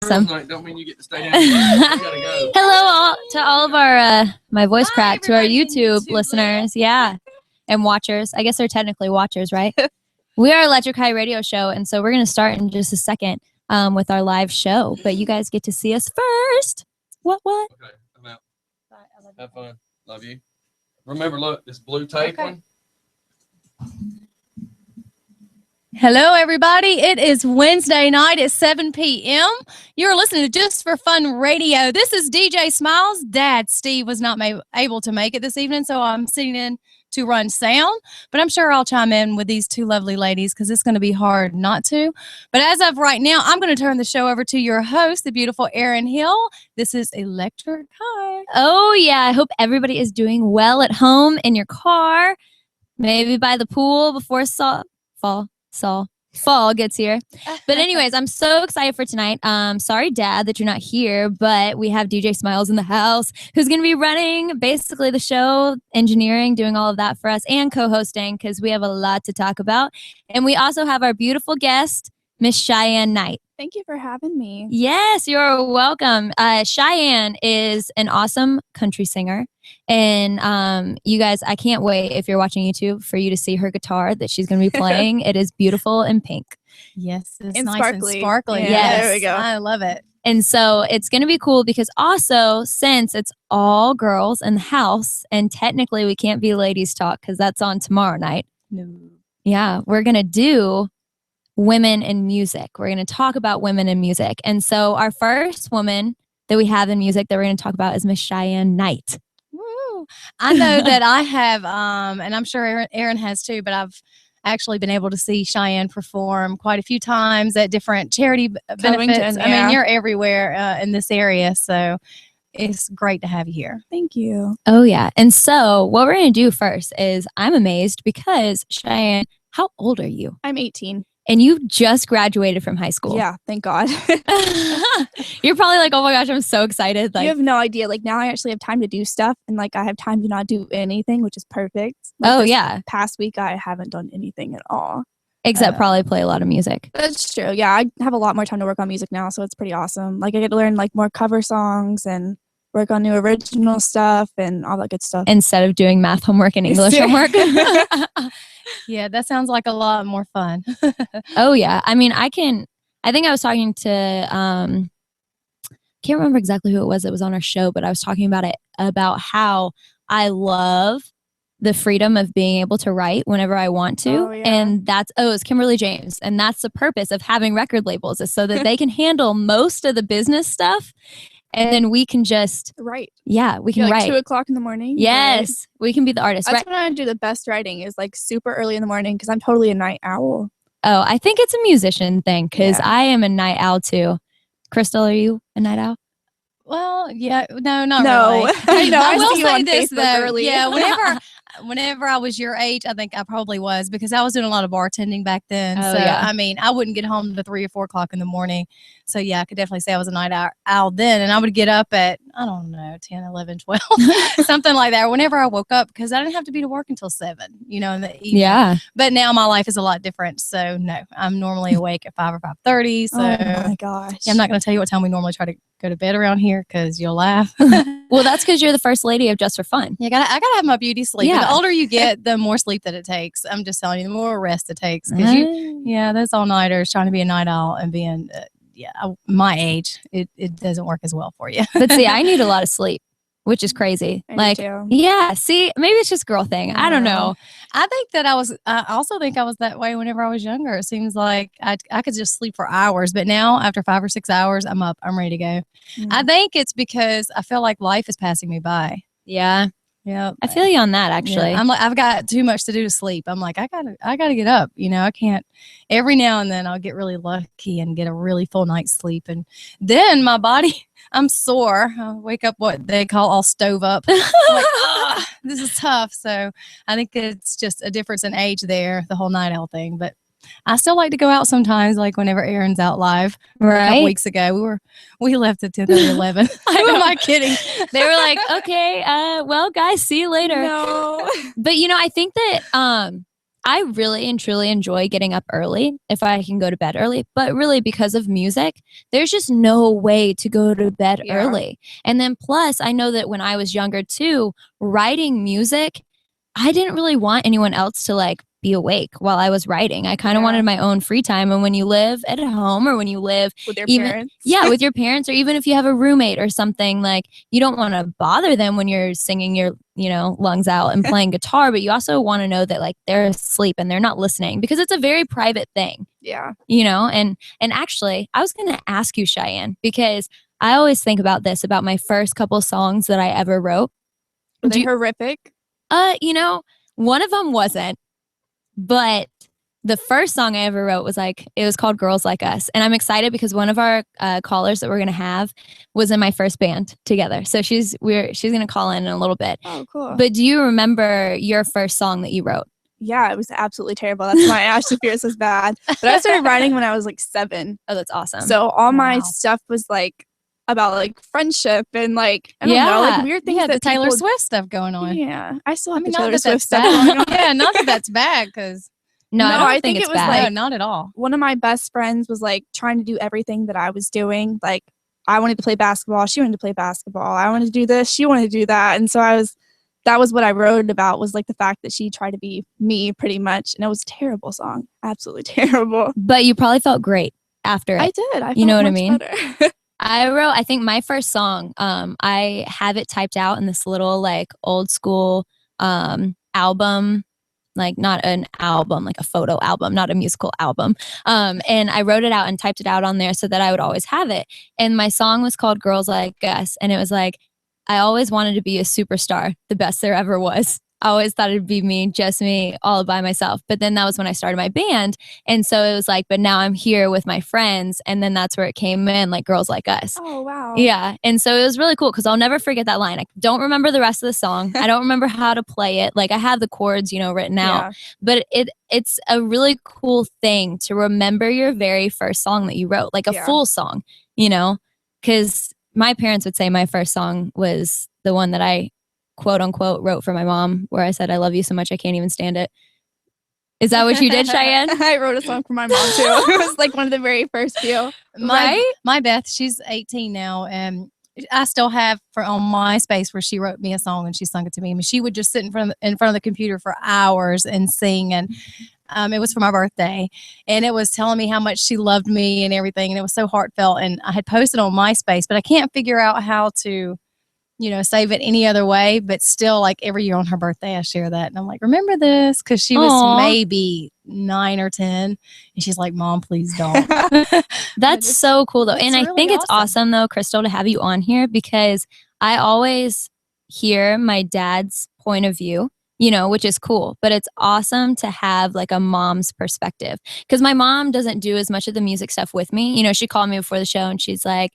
Awesome. Don't mean you get to stay down. Hello to all of our my voice crack to our YouTube listeners, yeah, and watchers. I guess they're technically watchers, right? We are Electric High Radio Show, and so we're going to start in just a second with our live show. But you guys get to see us first. What? Okay, I'm out. Have fun. Love you. Remember, look, this blue tape one. Hello, everybody. It is Wednesday night at 7 p.m. You're listening to Just for Fun Radio. This is DJ Smiles. Dad, Steve, was not able to make it this evening, so I'm sitting in to run sound. But I'm sure I'll chime in with these two lovely ladies because it's going to be hard not to. But as of right now, I'm going to turn the show over to your host, the beautiful Erin Hill. This is Electric High. Oh, yeah. I hope everybody is doing well at home, in your car, maybe by the pool before fall gets here. But anyways, I'm so excited for tonight. Sorry, Dad, that you're not here, but we have DJ Smiles in the house who's going to be running basically the show, engineering, doing all of that for us, and co-hosting because we have a lot to talk about. And we also have our beautiful guest, Miss Cheyenne Knight. Thank you for having me. Yes, you're welcome. Cheyenne is an awesome country singer. And you guys, I can't wait if you're watching YouTube for you to see her guitar that she's going to be playing. It is beautiful and pink. Yes, it's and nice sparkly. And sparkly. Yeah, yes, there we go. I love it. And so it's going to be cool because also since it's all girls in the house and technically we can't be ladies talk because that's on tomorrow night. No. Yeah, we're going to do women in music. We're going to talk about women in music. And so our first woman that we have in music that we're going to talk about is Miss Cheyenne Knight. Woo. I know that I have, and I'm sure Erin has too, but I've actually been able to see Cheyenne perform quite a few times at different charity benefits. Yeah. I mean, you're everywhere in this area, so it's great to have you here. Thank you. Oh, yeah. And so what we're going to do first is I'm amazed because Cheyenne, how old are you? I'm 18. And you just graduated from high school. Yeah, thank God. You're probably like, oh my gosh, I'm so excited. Like, you have no idea. Like now I actually have time to do stuff and like I have time to not do anything, which is perfect. Like, oh yeah. Past week I haven't done anything at all. Except probably play a lot of music. That's true. Yeah, I have a lot more time to work on music now, so it's pretty awesome. Like I get to learn like more cover songs and work on new original stuff and all that good stuff. Instead of doing math homework and English homework. Yeah, that sounds like a lot more fun. Oh yeah. I mean, I think I was talking to, can't remember exactly who it was that was on our show, but I was talking about how I love the freedom of being able to write whenever I want to. Oh, yeah. And it's Kimberly James. And that's the purpose of having record labels is so that they can handle most of the business stuff. And then we can just write. Yeah, we can write. 2:00 in the morning. Yes, we can be the artist. That's when I do the best writing is like super early in the morning because I'm totally a night owl. Oh, I think it's a musician thing because I am a night owl too. Crystal, are you a night owl? Well, yeah, no, not really. I will see you say on this Facebook though. early. Yeah, whenever I was your age, I think I probably was because I was doing a lot of bartending back then. Oh, so yeah. I mean, I wouldn't get home to 3 or 4 o'clock in the morning. So yeah, I could definitely say I was a night owl then, and I would get up at I don't know 10, 11, 12, something like that. Whenever I woke up, because I didn't have to be to work until 7, in the evening. Yeah. But now my life is a lot different. So no, I'm normally awake at 5 or 5:30. So oh my gosh, yeah, I'm not going to tell you what time we normally try to go to bed around here because you'll laugh. Well, that's because you're the first lady of Just for Fun. Yeah, I gotta have my beauty sleep. Yeah. And the older you get, the more sleep that it takes. I'm just telling you, the more rest it takes. Because those all-nighters trying to be a night owl and being, my age, it doesn't work as well for you. But see, I need a lot of sleep, which is crazy. I do too. Yeah, see, maybe it's just a girl thing. I don't know. I think that I also think I was that way whenever I was younger. It seems like I could just sleep for hours, but now after 5 or 6 hours, I'm up. I'm ready to go. I think it's because I feel like life is passing me by. Yeah. Yeah. I feel you on that, actually. Yeah. I'm like, I've got too much to do to sleep. I'm like, I gotta get up. I can't. Every now and then I'll get really lucky and get a really full night's sleep. And then my body, I'm sore. I wake up what they call all stove up. I'm like, this is tough. So I think it's just a difference in age there, the whole night owl thing. But I still like to go out sometimes, like whenever Erin's out live. Right. A couple weeks ago, we left at 10:30, 11. Who am I kidding? They were like, okay, well, guys, see you later. No. But, I think that I really and truly enjoy getting up early if I can go to bed early, but really because of music, there's just no way to go to bed Yeah. early. And then plus, I know that when I was younger too, writing music, I didn't really want anyone else to like be awake while I was writing. I kind of Yeah. wanted my own free time. And when you live at home or when you live With your even parents. yeah, with your parents, or even if you have a roommate or something, like you don't want to bother them when you're singing your, lungs out and playing guitar, but you also want to know that like they're asleep and they're not listening because it's a very private thing, Yeah. and actually, I was going to ask you, Cheyenne, because I always think about this about my first couple songs that I ever wrote. Were they horrific? One of them wasn't, but the first song I ever wrote it was called Girls Like Us. And I'm excited because one of our callers that we're going to have was in my first band together. So she's going to call in a little bit. Oh, cool. But do you remember your first song that you wrote? Yeah, it was absolutely terrible. That's why Ashley Fierce was bad. But I started writing when I was like 7. Oh, that's awesome. So all my Wow. stuff was like about like friendship and like, I don't know, like weird things Yeah, that the Taylor people- Swift stuff going on. Yeah, I still I have mean, the not Taylor that Swift that's stuff going on. bad. Yeah, not that that's bad because No, No, I don't I think think it's it was bad. no, not at all. One of my best friends was like trying to do everything that I was doing. Like I wanted to play basketball, she wanted to play basketball. I wanted to do this, she wanted to do that. And so that was what I wrote about, was like the fact that she tried to be me pretty much. And it was a terrible song. Absolutely terrible. But you probably felt great after it. I did. I You know felt what I much mean? better. I think my first song, I have it typed out in this little like old school album, like not an album, like a photo album, not a musical album. And I wrote it out and typed it out on there so that I would always have it. And my song was called Girls Like Us. And it was like, I always wanted to be a superstar, the best there ever was. I always thought it'd be me, just me, all by myself. But then that was when I started my band. And so it was like, but now I'm here with my friends. And then that's where it came in, like Girls Like Us. Oh, wow. Yeah. And so it was really cool because I'll never forget that line. I don't remember the rest of the song. I don't remember how to play it. Like I have the chords, written out. Yeah. But it's a really cool thing to remember your very first song that you wrote, like a Yeah. full song, because my parents would say my first song was the one that I quote unquote wrote for my mom, where I said, I love you so much I can't even stand it. Is that what you did, Cheyenne? I wrote a song for my mom too. It was like one of the very first few. My Beth, she's 18 now, and I still have on MySpace where she wrote me a song and she sung it to me. I mean, she would just sit in front of the computer for hours and sing. And it was for my birthday, and it was telling me how much she loved me and everything. And it was so heartfelt. And I had posted on MySpace, but I can't figure out how to, save it any other way. But still, like every year on her birthday, I share that. And I'm like, remember this? Because she was Aw. maybe 9 or 10. And she's like, Mom, please don't. That's so cool though. It's And I really think it's awesome. awesome though, Crystal, to have you on here because I always hear my dad's point of view, which is cool, but it's awesome to have like a mom's perspective because my mom doesn't do as much of the music stuff with me. She called me before the show and she's like,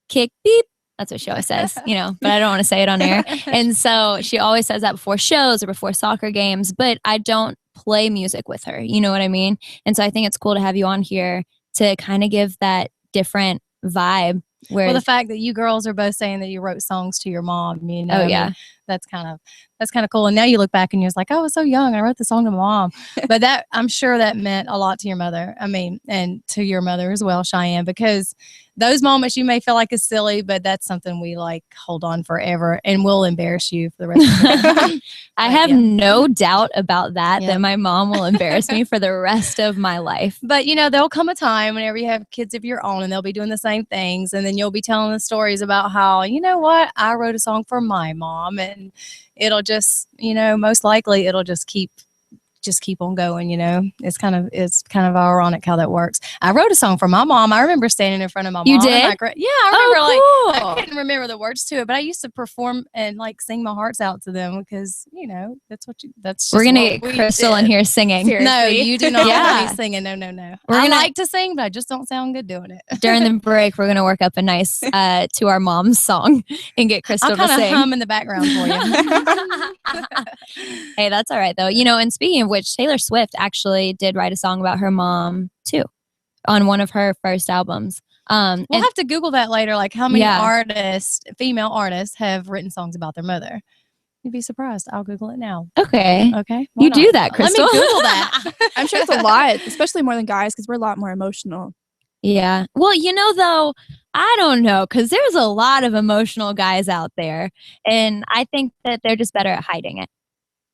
kick beep. That's what she always says, but I don't want to say it on air. And so she always says that before shows or before soccer games, but I don't play music with her. You know what I mean? And so I think it's cool to have you on here to kind of give that different vibe. Where Well, the fact that you girls are both saying that you wrote songs to your mom, Oh, yeah. I mean, that's kind of cool. And now you look back and you're like, oh, I was so young. I wrote the song to my mom. But I'm sure that meant a lot to your mother. I mean, and to your mother as well, Cheyenne, because those moments you may feel like is silly, but that's something we like hold on forever and will embarrass you for the rest of the time. I But, have yeah. no doubt about that, Yeah. that my mom will embarrass me for the rest of my life. But there'll come a time whenever you have kids of your own and they'll be doing the same things. And then you'll be telling the stories about how, you know what, I wrote a song for my mom, and it'll just, most likely it'll just keep on going. It's kind of ironic how that works. I wrote a song for my mom. I remember standing in front of my You mom. did? And I remember Oh, I cool. couldn't remember the words to it, but I used to perform and like sing my hearts out to them because, that's just We're going to what get we Crystal in did. here singing. Seriously. No, you do not Yeah. want me singing. No. We're I gonna- like to sing, but I just don't sound good doing it. During the break, we're going to work up a nice to our mom's song and get Crystal I'll to kind of sing. hum in the background for you. Hey, that's all right though. And speaking of which, Taylor Swift actually did write a song about her mom too on one of her first albums. We'll And have to Google that later, like how many Yeah. female artists have written songs about their mother. You'd be surprised. I'll Google it now. Okay. Okay. Why You not? do that, Crystal. Let me Google that. I'm sure it's a lot, especially more than guys, because we're a lot more emotional. Yeah. Well, though, I don't know, because there's a lot of emotional guys out there, and I think that they're just better at hiding it.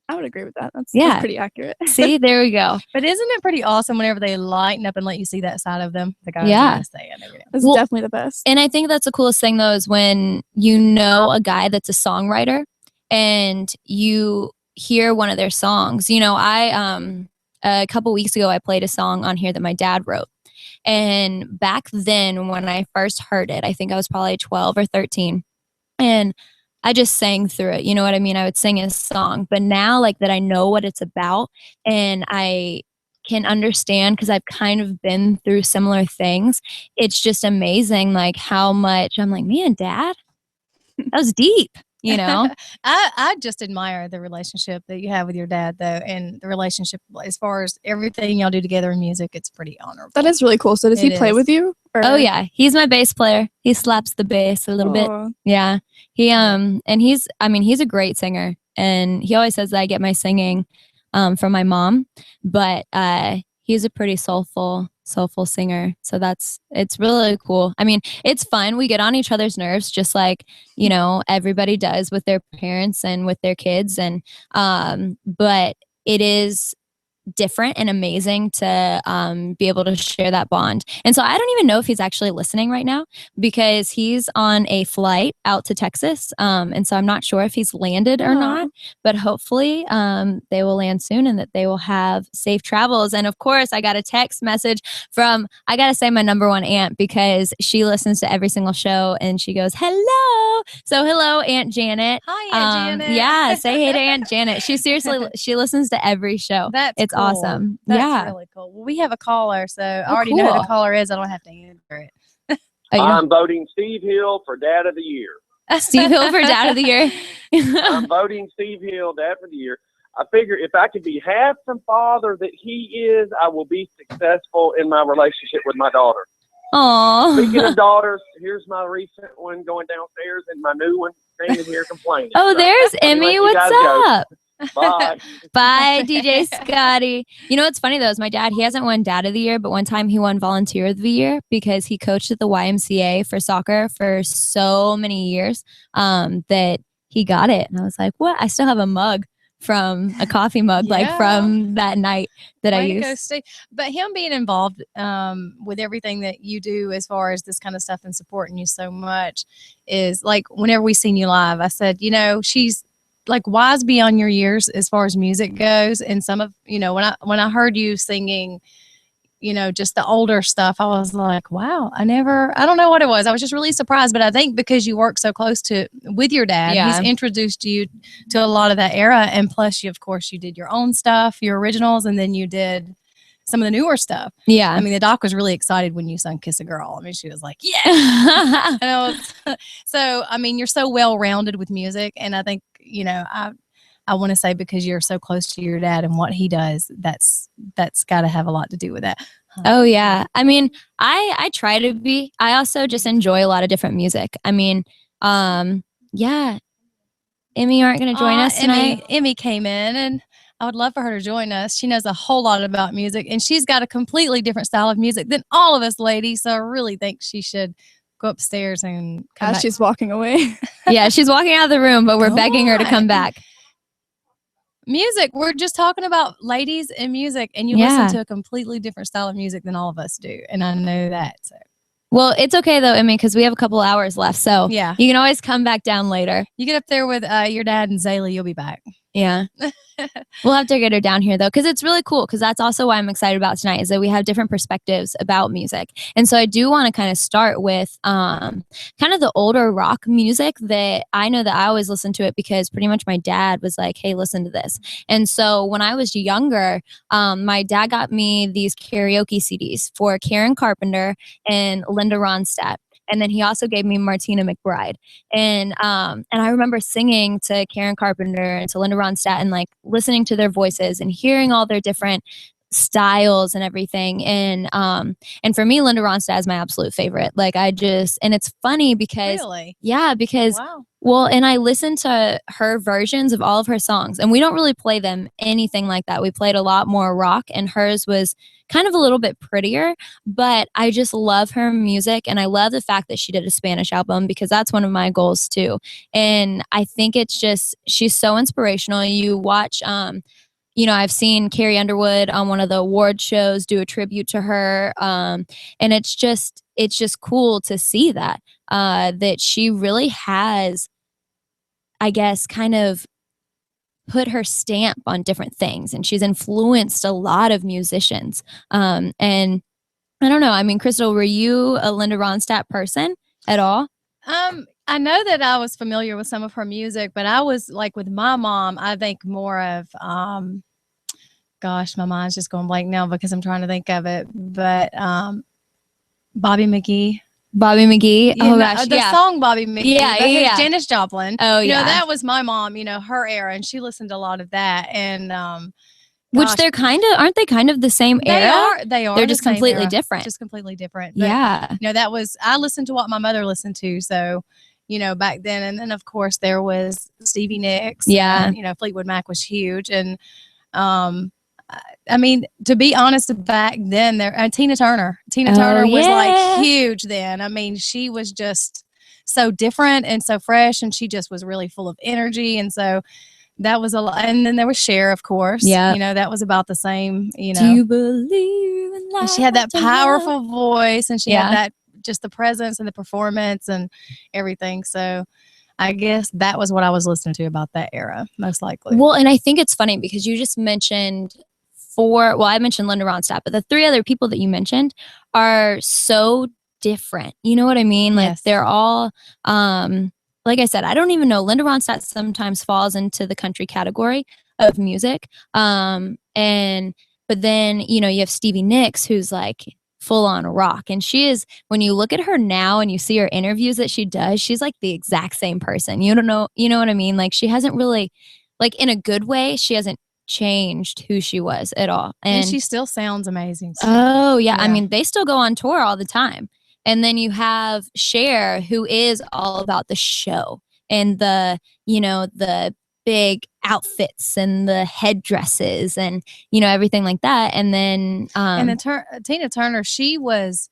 I would agree with that. That's pretty accurate. See, there we go. But isn't it pretty awesome whenever they lighten up and let you see that side of them? The guys Yeah. It's definitely the best. And I think that's the coolest thing, though, is when you know a guy that's a songwriter and you hear one of their songs. I a couple weeks ago, I played a song on here that my dad wrote. And back then, when I first heard it, I think I was probably 12 or 13. And I just sang through it. You know what I mean? I would sing his song. But now, like, that I know what it's about and I can understand, because I've kind of been through similar things, it's just amazing, like, how much I'm like, man, Dad, that was deep. I just admire the relationship that you have with your dad, though, and the relationship as far as everything y'all do together in music. It's pretty honorable. That is really cool. So does he play with you? Or? Oh yeah, he's my bass player. He slaps the bass a little bit. Yeah, and he's a great singer, and he always says that I get my singing from my mom, but he's a pretty soulful singer. So it's really cool. I mean, it's fun. We get on each other's nerves, just like, everybody does with their parents and with their kids. And, but it is different and amazing to be able to share that bond. And so I don't even know if he's actually listening right now, because he's on a flight out to Texas. And so I'm not sure if he's landed or not, but hopefully they will land soon and that they will have safe travels. And of course, I got a text message from, I got to say, my number one aunt, because she listens to every single show and she goes, hello. So hello, Aunt Janet. Hi, Aunt Janet. Yeah, say hey to Aunt Janet. She listens to every show. It's cool. Awesome. That's really cool. Well, we have a caller, so I already know who the caller is. I don't have to answer it. I'm voting Steve Hill for Dad of the Year. Steve Hill for Dad of the Year. I'm voting Steve Hill Dad of the Year. I figure if I can be half the father that he is, I will be successful in my relationship with my daughter. Aww. Speaking of daughters, here's my recent one going downstairs and my new one standing here complaining. Oh, there's Emmy. What's up? Bye. Bye, DJ Scotty. You know what's funny, though, is my dad, he hasn't won Dad of the Year, but one time he won Volunteer of the Year because he coached at the YMCA for soccer for so many years that he got it. And I was like, what? I still have a mug from a coffee mug, like from that night that I used. But him being involved with everything that you do as far as this kind of stuff and supporting you so much is like, whenever we seen you live, I said, she's like wise beyond your years as far as music goes. And some of, when I heard you singing, just the older stuff, I was like, wow, I don't know what it was. I was just really surprised. But I think because you work so close with your dad, he's introduced you to a lot of that era. And plus you, of course, you did your own stuff, your originals, and then you did some of the newer stuff. Yeah. I mean, the doc was really excited when you sung Kiss a Girl. I mean, she was like, yeah. So, I mean, you're so well-rounded with music. And I think, I want to say, because you're so close to your dad and what he does, that's got to have a lot to do with that. Oh, yeah. I mean, I try to be. I also just enjoy a lot of different music. I mean, yeah. Emmy aren't going to join us tonight. Emmy came in, and I would love for her to join us. She knows a whole lot about music, and she's got a completely different style of music than all of us ladies. So I really think she should go upstairs and come back. She's walking away. Yeah, she's walking out of the room, but we're begging her to come back. Music. We're just talking about ladies and music, and you listen to a completely different style of music than all of us do. And I know that. So. Well, it's okay though, Emmy, because we have a couple hours left. So you can always come back down later. You get up there with your dad and Zaylee, you'll be back. Yeah. We'll have to get her down here though, because it's really cool, because that's also why I'm excited about tonight, is that we have different perspectives about music. And so I do want to kind of start with kind of the older rock music that I know that I always listen to it because pretty much my dad was like, hey, listen to this. And so when I was younger, my dad got me these karaoke CDs for Karen Carpenter and Linda Ronstadt. And then he also gave me Martina McBride. And I remember singing to Karen Carpenter and to Linda Ronstadt and like listening to their voices and hearing all their different styles and everything. And for me, Linda Ronstadt is my absolute favorite. Like and it's funny because Really? yeah, because Wow. well, and I listened to her versions of all of her songs, and we don't really play them anything like that. We played a lot more rock, and hers was kind of a little bit prettier, but I just love her music, and I love the fact that she did a Spanish album because that's one of my goals too. And I think it's just, she's so inspirational. You watch, I've seen Carrie Underwood on one of the award shows do a tribute to her, and it's just cool to see that she really has, I guess, kind of put her stamp on different things, and she's influenced a lot of musicians. And I don't know. I mean, Crystal, were you a Linda Ronstadt person at all? I know that I was familiar with some of her music, but I was like with my mom, I think more of, gosh, my mind's just going blank now because I'm trying to think of it. But Bobby McGee. Bobby McGee. Yeah, Oh gosh, the song Bobby McGee. Yeah. Janis Joplin. Oh yeah, that was my mom. Her era, and she listened to a lot of that. And which they're aren't they kind of the same era? They are. They're just completely different. Just completely different. But, yeah. I listened to what my mother listened to. So, back then, and then of course there was Stevie Nicks. Yeah. And, Fleetwood Mac was huge, and I mean, to be honest, back then Tina Turner. Tina Turner was like huge then. I mean, she was just so different and so fresh, and she just was really full of energy, and so that was a lot. And then there was Cher, of course. Yeah, that was about the same. Do you believe in life? And she had that powerful voice, and she had that just the presence and the performance and everything. So I guess that was what I was listening to about that era, most likely. Well, and I think it's funny because you just mentioned I mentioned Linda Ronstadt, but the three other people that you mentioned are so different. You know what I mean? Like they're all, like I said, I don't even know. Linda Ronstadt sometimes falls into the country category of music. But then, you have Stevie Nicks, who's like full on rock. And she is, when you look at her now and you see her interviews that she does, she's like the exact same person. You know what I mean? Like she hasn't really, like in a good way, she hasn't changed who she was at all. And she still sounds amazing. Oh yeah. I mean, they still go on tour all the time. And then you have Cher, who is all about the show and the big outfits and the headdresses and, everything like that. And then, Tina Turner, she was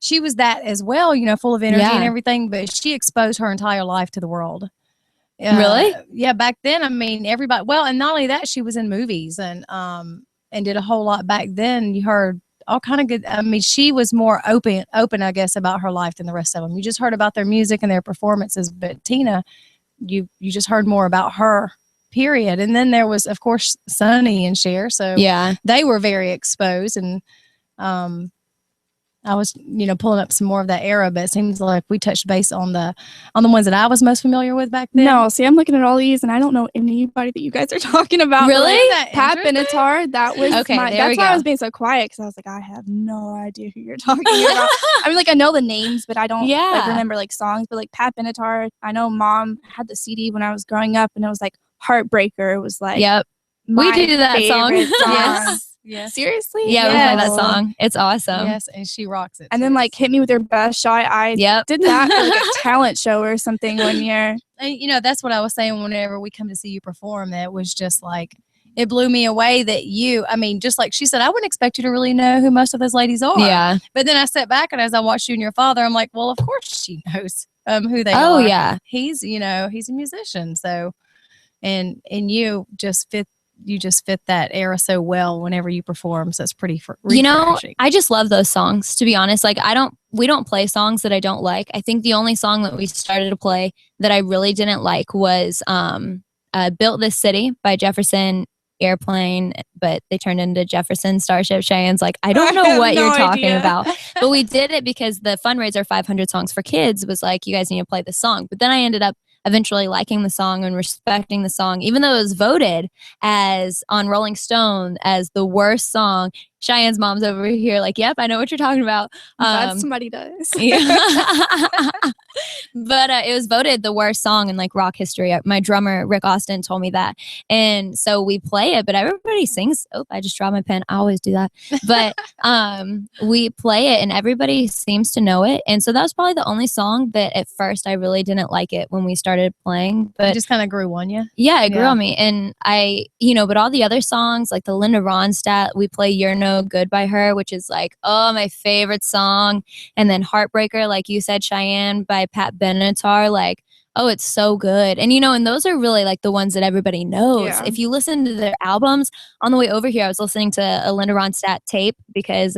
that as well, full of energy and everything, but she exposed her entire life to the world. Really? Yeah. Back then, I mean, everybody, and not only that, she was in movies and did a whole lot back then. You heard all kind of good. I mean, she was more open, I guess, about her life than the rest of them. You just heard about their music and their performances, but Tina, you just heard more about her, period. And then there was, of course, Sonny and Cher. So they were very exposed. And I was, pulling up some more of that era, but it seems like we touched base on the ones that I was most familiar with back then. No, see, I'm looking at all these, and I don't know anybody that you guys are talking about. Really? Pat Benatar, that was okay. That's why I was being so quiet, because I was like, I have no idea who you're talking about. I mean, like, I know the names, but I don't remember like songs. But like Pat Benatar, I know Mom had the CD when I was growing up, and it was like Heartbreaker. It was like, we do that song. Yes. Yes. Seriously? Yeah, we play that song. It's awesome. Yes, and she rocks it. And then like Hit Me With Your Best Shot. I did that for like a talent show or something one year. And, that's what I was saying whenever we come to see you perform. That was just like, it blew me away that just like she said, I wouldn't expect you to really know who most of those ladies are. Yeah. But then I sat back, and as I watched you and your father, I'm like, well, of course she knows who they are. Oh, yeah. He's a musician. So, and you just fit that era so well whenever you perform. So it's pretty refreshing. I just love those songs, to be honest. Like we don't play songs that I don't like. I think the only song that we started to play that I really didn't like was Built This City by Jefferson Airplane, but they turned into Jefferson Starship. Cheyenne's like, I don't know what you're talking about. But we did it because the fundraiser 500 Songs for Kids was like, you guys need to play the song. But then I ended up eventually liking the song and respecting the song, even though it was voted as on Rolling Stone as the worst song. Cheyenne's mom's over here like, yep, I know what you're talking about. That somebody does. But it was voted the worst song in like rock history. My drummer Rick Austin told me that, and so we play it. But everybody sings. Oh, I just dropped my pen. I always do that. But we play it, and everybody seems to know it. And so that was probably the only song that at first I really didn't like it when we started playing. But It just kind of grew on you. yeah, it grew Yeah. on me. And but all the other songs, like the Linda Ronstadt, we play You're No Good by her, which is like, oh, my favorite song. And then Heartbreaker, like you said, Cheyenne by Pat Benatar, like, oh, it's so good. And, and those are really like the ones that everybody knows. Yeah. If you listen to their albums, on the way over here, I was listening to a Linda Ronstadt tape because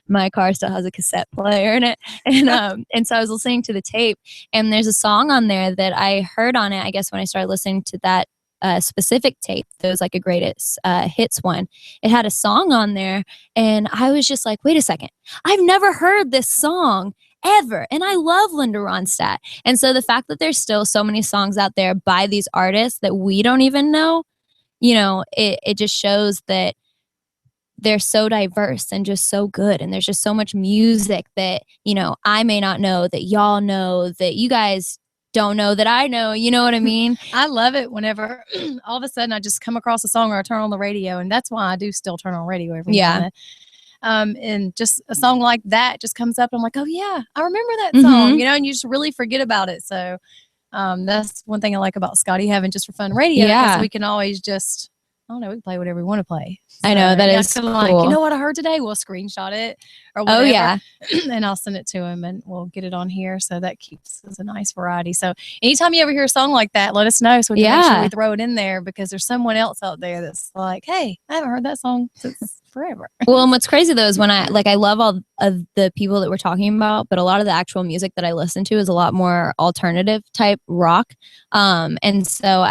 my car still has a cassette player in it. And so I was listening to the tape, and there's a song on there that I heard on it, I guess, when I started listening to that specific tape. There was like a greatest hits one. It had a song on there, and I was just like, wait a second, I've never heard this song ever, and I love Linda Ronstadt. And so the fact that there's still so many songs out there by these artists that we don't even know, it just shows that they're so diverse and just so good, and there's just so much music that I may not know, that y'all know, that you guys don't know, that I know. You know what I mean? I love it whenever all of a sudden I just come across a song or I turn on the radio, and that's why I do still turn on radio every now and then. And just a song like that just comes up, and I'm like, oh yeah, I remember that song, and you just really forget about it. So that's one thing I like about Scotty having Just for Fun radio, because we can always just, I don't know, we can play whatever we want to play. So, I know, that is cool. Like, you know what I heard today? We'll screenshot it or whatever. Oh yeah. And I'll send it to him, and we'll get it on here. So that keeps us a nice variety. So anytime you ever hear a song like that, let us know so we can make sure we throw it in there, because there's someone else out there that's like, hey, I haven't heard that song since forever. Well, and what's crazy though is when I love all of the people that we're talking about, but a lot of the actual music that I listen to is a lot more alternative type rock. And so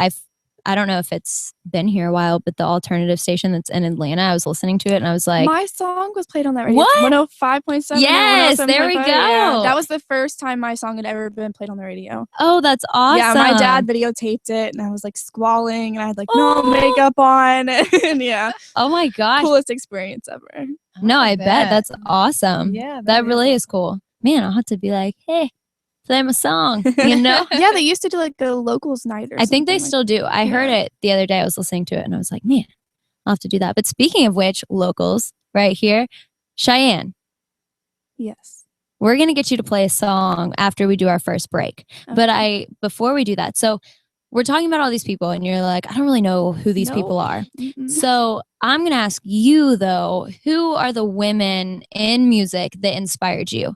I don't know if it's been here a while, but the alternative station that's in Atlanta, I was listening to it and I was like, my song was played on that radio. What? 105.7. Yes, there we go. Yeah, that was the first time my song had ever been played on the radio. oh, that's awesome. Yeah, my dad videotaped it, and I was like squalling, and I had like no makeup on, and yeah, Oh my gosh. coolest experience ever. No, I bet. That's awesome. Yeah, That really is cool. Man, I'll have to be like, hey, play my song, Yeah, they used to do like a locals night or I think they something still do. I heard it the other day. I was listening to it and I was like, man, I'll have to do that. But speaking of which, locals right here, Cheyenne, Yes. we're going to get you to play a song after we do our first break. But before we do that, so we're talking about all these people and you're like, I don't really know who these people are. Mm-mm. So I'm going to ask you though, who are the women in music that inspired you?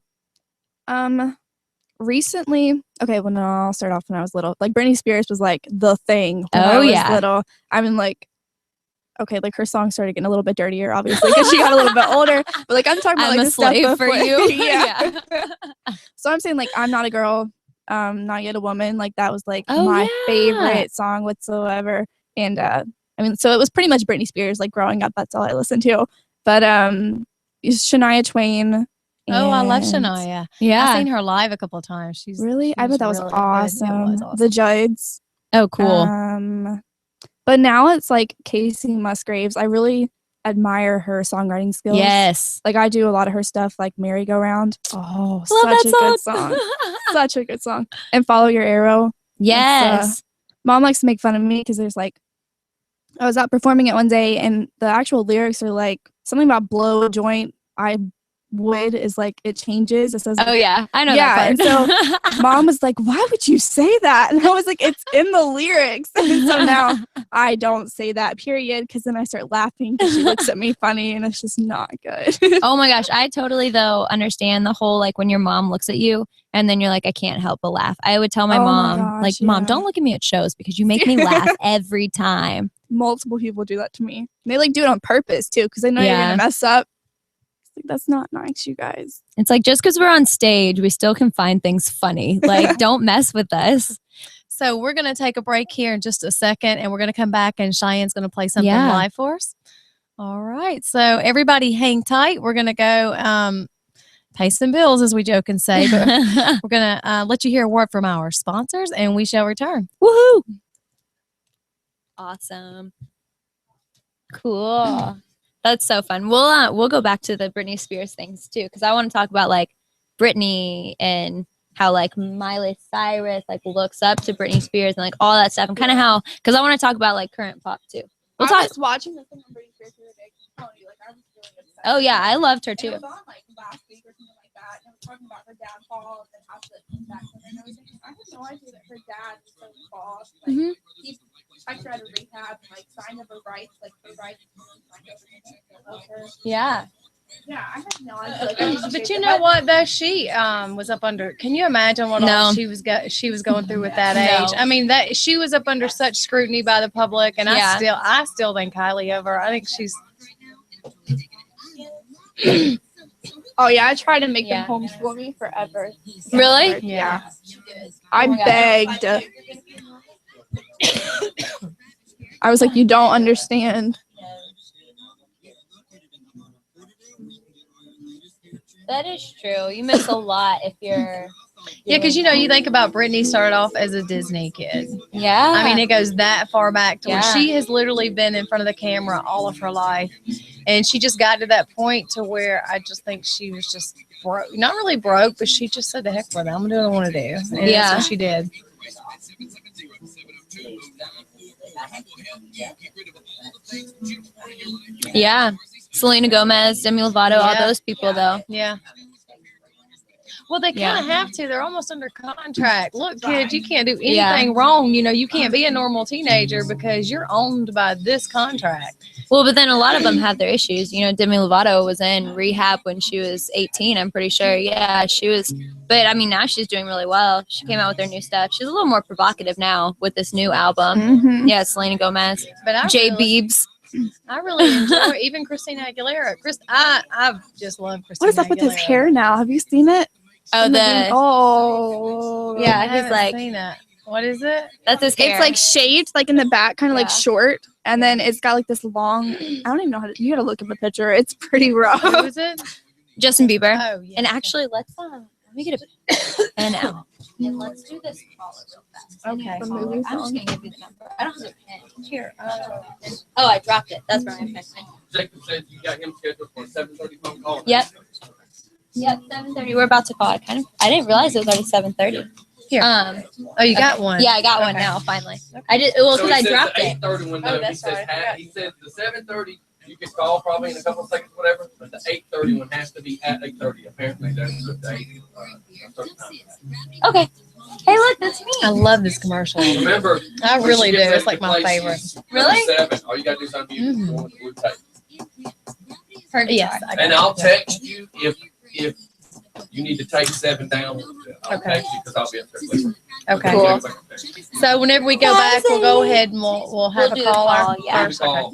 Recently, okay, well, no, I'll start off when I was little. Like Britney Spears was like the thing when I Oh, was yeah. little. I mean, like, okay, like her songs started getting a little bit dirtier, obviously, because she got a little bit older. But like, I'm talking about I'm like a the stuff slave for before- you. yeah. So I'm saying like, I'm not a girl, not yet a woman. Like that was like Oh, my yeah. favorite song whatsoever. And I mean, so it was pretty much Britney Spears. Like growing up, that's all I listened to. But Shania Twain. Oh, I love and- Shania. Yeah. I've seen her live a couple of times. She's Really? I she's bet that was really good. It awesome. was The awesome. Judds. Oh, cool. But now it's like Casey Musgraves. I really admire her songwriting skills. Yes. Like I do a lot of her stuff, like Merry Go Round. Oh, Love such a that good song. Such a good song. And Follow Your Arrow. Yes. Mom likes to make fun of me because there's like, I was out performing it one day and the actual lyrics are like something about blow a joint. I would is like it changes. It says Oh yeah, I know Yeah, that part. and Mom was like, why would you say that? And I was like, it's in the lyrics. And so now I don't say that, period, because then I start laughing because she looks at me funny and it's just not good. Oh my gosh, I totally though understand the whole like when your mom looks at you and then you're like, I can't help but laugh. I would tell my Oh my mom, gosh, like, Mom, yeah. don't look at me at shows because you make me laugh every time. Multiple people do that to me. They like do it on purpose too, because they know you're Yeah. gonna mess up. It's like, that's not nice, you guys. It's like just because we're on stage, we still can find things funny. Like, don't mess with us. So we're going to take a break here in just a second, and we're going to come back, and Cheyenne's going to play something Yeah. live for us. All right. So everybody hang tight. We're going to go pay some bills, as we joke and say, but we're going to let you hear a word from our sponsors, and we shall return. Woohoo! Awesome. Cool. That's so fun. We'll go back to the Britney Spears things too, because I want to talk about like Britney and how like Miley Cyrus like looks up to Britney Spears and like all that stuff, and kind of how, because I want to talk about like current pop too. We'll I talk. was watching the thing on Britney Spears the other day. I was really upset. Oh yeah, I loved her And too. it was on like last week or something like that. And it was talking about her downfall and then how she came back from it and everything. I had no idea that her dad was so involved. Like he checked her out of rehab and like signed up her rights, like her rights. Yeah. Yeah, I had no idea. Like, But you know what though, she was up under. Can you imagine what all she was going through with that age? I mean, that she was up under such scrutiny by the public, and I still think highly of her. I think she's. Oh yeah, I tried to make them homeschool me forever. Really? Yeah. I begged. I was like, you don't understand. That is true. You miss a lot if you're. Yeah, because you think about Britney started off as a Disney kid. Yeah. I mean, it goes that far back to where she has literally been in front of the camera all of her life. And she just got to that point to where I just think she was just broke. Not really broke, but she just said, the heck with it. I'm going to do what I want to do. And that's what she did. Yeah. Selena Gomez, Demi Lovato, all those people though. Yeah. Well, they kind of have to. They're almost under contract. Look, kids, you can't do anything wrong. You can't be a normal teenager because you're owned by this contract. Well, but then a lot of them have their issues. Demi Lovato was in rehab when she was 18, I'm pretty sure. Yeah, she was. But, I mean, now she's doing really well. She came out with her new stuff. She's a little more provocative now with this new album. Mm-hmm. Yeah, Selena Gomez. But Beebs. I really enjoy even Christina Aguilera. I just love Christina What is up with his hair now? Have you seen it? Oh, yeah, he's like. Seen it. What is it? That's his hair. It's like shaved, like in the back, kind of like short, and then it's got like this long. I don't even know how to. You gotta look at the picture. It's pretty rough. Who is it? Justin Bieber. Oh, yeah. And actually, let me get a pen out. And let's do this caller real fast. Okay. I'm just gonna give you the number. I don't have a pen. Here. Oh, I dropped it. That's where I pen. Jacob said you got him scheduled for a 7:30 phone call. Yep. Yep, 7:30. We're about to call. I didn't realize it was already 7:30. Here. Oh, you got one. Yeah, I got one now. Finally. I did. Well, because I dropped it. 8:30 window. He said the 7:30 you can call probably in a couple of seconds, whatever. But the 8:30 one has to be at 8:30. Apparently, that's the date. Okay. Hey, look, that's me. I love this commercial. Remember, I really do. It's like my favorite. Really? 7. All you gotta do is unmute the blue tape. Yes. And I'll text you if you need to take 7 down. I'll text you because I'll be up there later. Okay. Cool. So whenever we go back, we'll go ahead and we'll have do a the caller. call, yeah. First. Okay.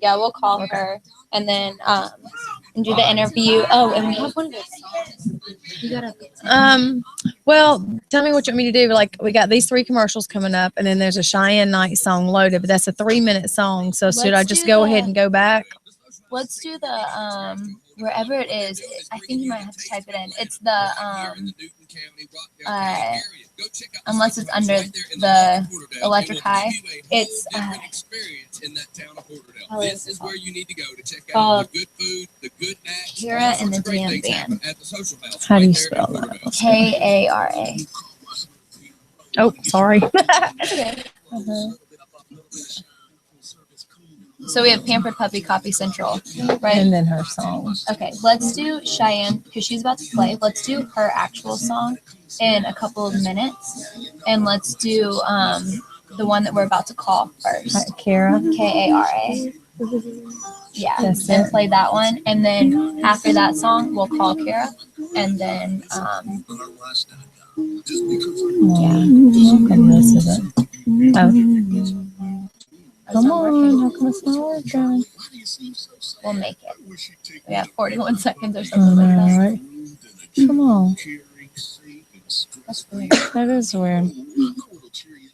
Yeah, we'll call her and then and do the interview. Oh, and we have one of those songs. You gotta. Well, tell me what you want me to do. Like, we got these 3 commercials coming up, and then there's a Cheyenne Night song loaded, but that's a 3-minute song. So should I just go ahead and go back? Let's do the wherever it is. I think you might have to type it in. It's the unless it's under the Electric High. It's called Kara and the Damn Band. How do you spell that? Kara. Oh, sorry. That's okay. So we have Pampered Puppy, Coffee Central, right? And then her song. Okay, let's do Cheyenne because she's about to play. Let's do her actual song in a couple of minutes, and let's do the one that we're about to call first. Kara. Kara. Yeah, That's and it. play that one, and then after that song, we'll call Kara, and then This is it. Oh. Come on, how come it's not working? we'll make it. We have 41 seconds or something like that. Alright. Come on. That's weird. That is weird.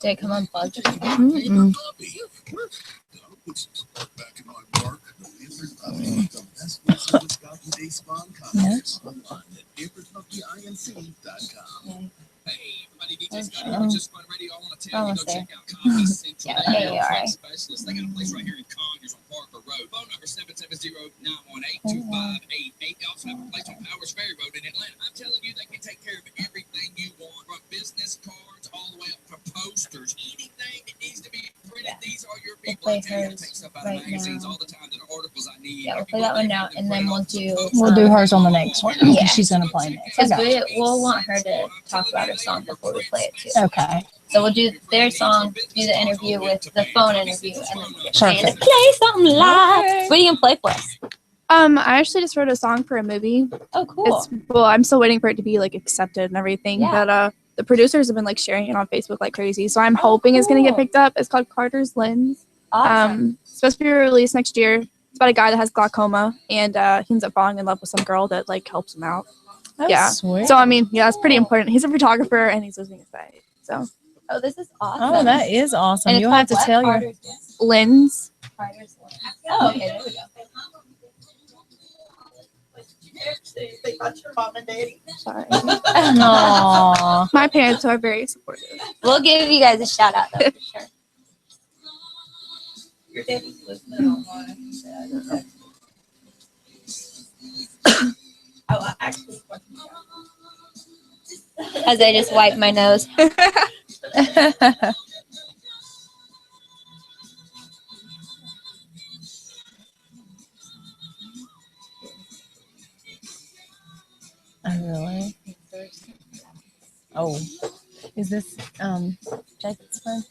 Did it come unplugged? Mm-mm. Almost there. Yeah, AARA. play hers right now. Yeah, we'll play that one now, and then we'll do hers on the next one. Yeah. She's gonna play next. because we'll want her to talk about her song before we play it too. Okay. So we'll do their song, do the interview with the phone interview, and then get Shane to Perfect. play something live. What are you gonna play for us? I actually just wrote a song for a movie. Oh, cool. I'm still waiting for it to be like accepted and everything. Yeah. But the producers have been like sharing it on Facebook like crazy. So I'm hoping it's gonna get picked up. It's called Carter's Lens. Awesome. It's supposed to be released next year. It's about a guy that has glaucoma and he ends up falling in love with some girl that like helps him out. Oh, Yeah. sweet. So I mean, yeah, it's pretty important. He's a photographer and he's losing his sight. So Oh, this is awesome. Oh, that is awesome. And it's You'll have to called tell what? your. Lens. Carter's Lens. Oh, okay, there we go. Sorry. Aww. My parents are very supportive. We'll give you guys a shout out though for sure. Your daddy's listening online. Oh, actually, As I just wipe my nose. Oh, really? Oh, is this Jacob's phone?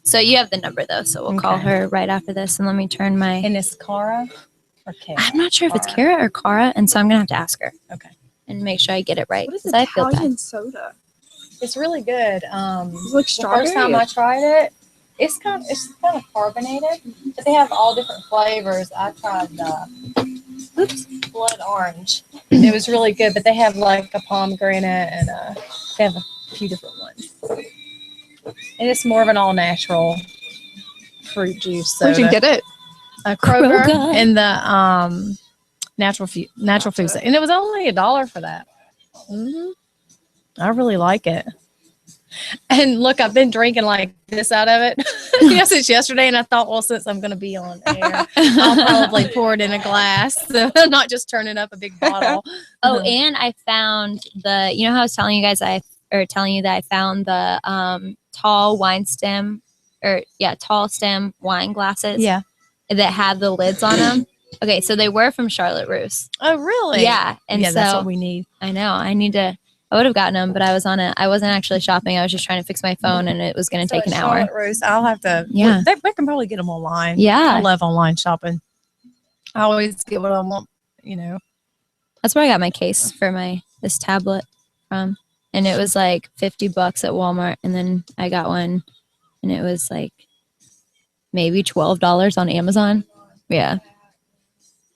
So you have the number though, so we'll call Okay. her right after this. And let me turn my. And it's Cara or Kara? I'm not sure if it's Cara. Kara or Cara, and so I'm gonna have to ask her. Okay. And make sure I get it right. What is 'cause I feel bad. Italian soda? It's really good. It's like The strawberry. first time I tried it, it's kind of carbonated, but they have all different flavors. I tried blood orange. It was really good, but they have like a pomegranate and they have a few different ones. And it's more of an all natural fruit juice. Where'd you soda. get it? Kroger Kroger. in the natural food set, and it was only $1 for that. I really like it. And look, I've been drinking like this out of it since yesterday, and I thought, well, since I'm going to be on air, I'll probably pour it in a glass, so I'm not just turning up a big bottle. Oh, and I found you know how I was telling you guys that I found the tall stem wine glasses Yeah. that have the lids on them. Okay, so they were from Charlotte Russe. Oh, really? Yeah, and yeah, so that's what we need. I know I would have gotten them, but I wasn't actually shopping. I was just trying to fix my phone, and it was going to take an hour. Charlotte Russe, I'll have to. Yeah. They can probably get them online. Yeah. I love online shopping. I always get what I want. That's where I got my case for this tablet from, and it was like $50 at Walmart, and then I got one, and it was like maybe $12 on Amazon. Yeah,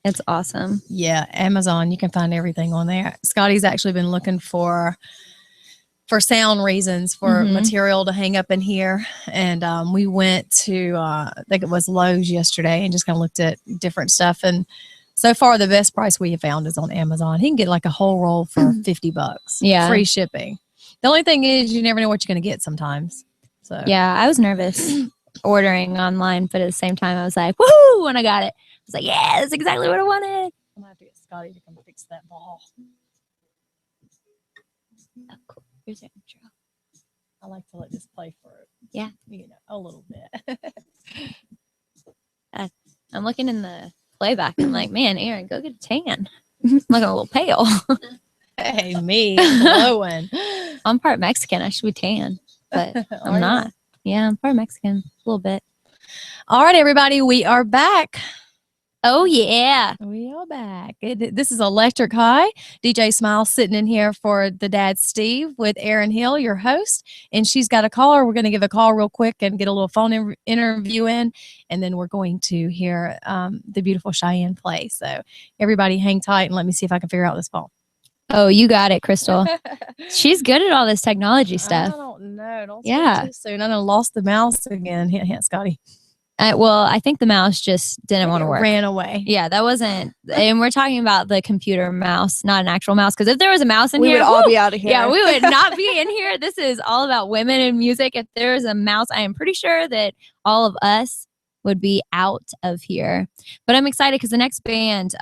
it's awesome. Yeah, Amazon, you can find everything on there. Scotty's actually been looking for sound reasons for Mhm. material to hang up in here. And we went to, I think it was Lowe's yesterday, and just kind of looked at different stuff. And so far, the best price we have found is on Amazon. He can get like a whole roll for $50. Yeah. Free shipping. The only thing is you never know what you're going to get sometimes. So Yeah, I was nervous ordering online, but at the same time, I was like, woohoo, when I got it. I was like, yeah, that's exactly what I wanted. I'm going to have to get Scotty to come fix that ball. Oh, cool. Here's your intro. I like to let this play for, Yeah. A little bit. I'm looking in the playback. I'm like, man, Aaron, go get a tan. I'm looking a little pale. Hey, me, I'm glowing. I'm part Mexican. I should be tan, but Are I'm you? not. Yeah, I'm part Mexican. A little bit. All right, everybody, we are back. Oh, yeah. We are back. This is Electric High. DJ Smile sitting in here for the dad, Steve, with Erin Hill, your host. And she's got a caller. We're going to give a call real quick and get a little phone interview in. And then we're going to hear the beautiful Cheyenne play. So everybody hang tight and let me see if I can figure out this phone. Oh, you got it, Crystal. She's good at all this technology I stuff. don't know. Don't Yeah. say too soon. I done lost the mouse again. Hint, hint, Scotty. Well, I think the mouse just didn't want to work. Ran away. Yeah, that wasn't. And we're talking about the computer mouse, not an actual mouse. Because if there was a mouse in We here, would all woo, be out of here. yeah, we would not be in here. This is all about women in music. If there was a mouse, I am pretty sure that all of us would be out of here. But I'm excited because the next band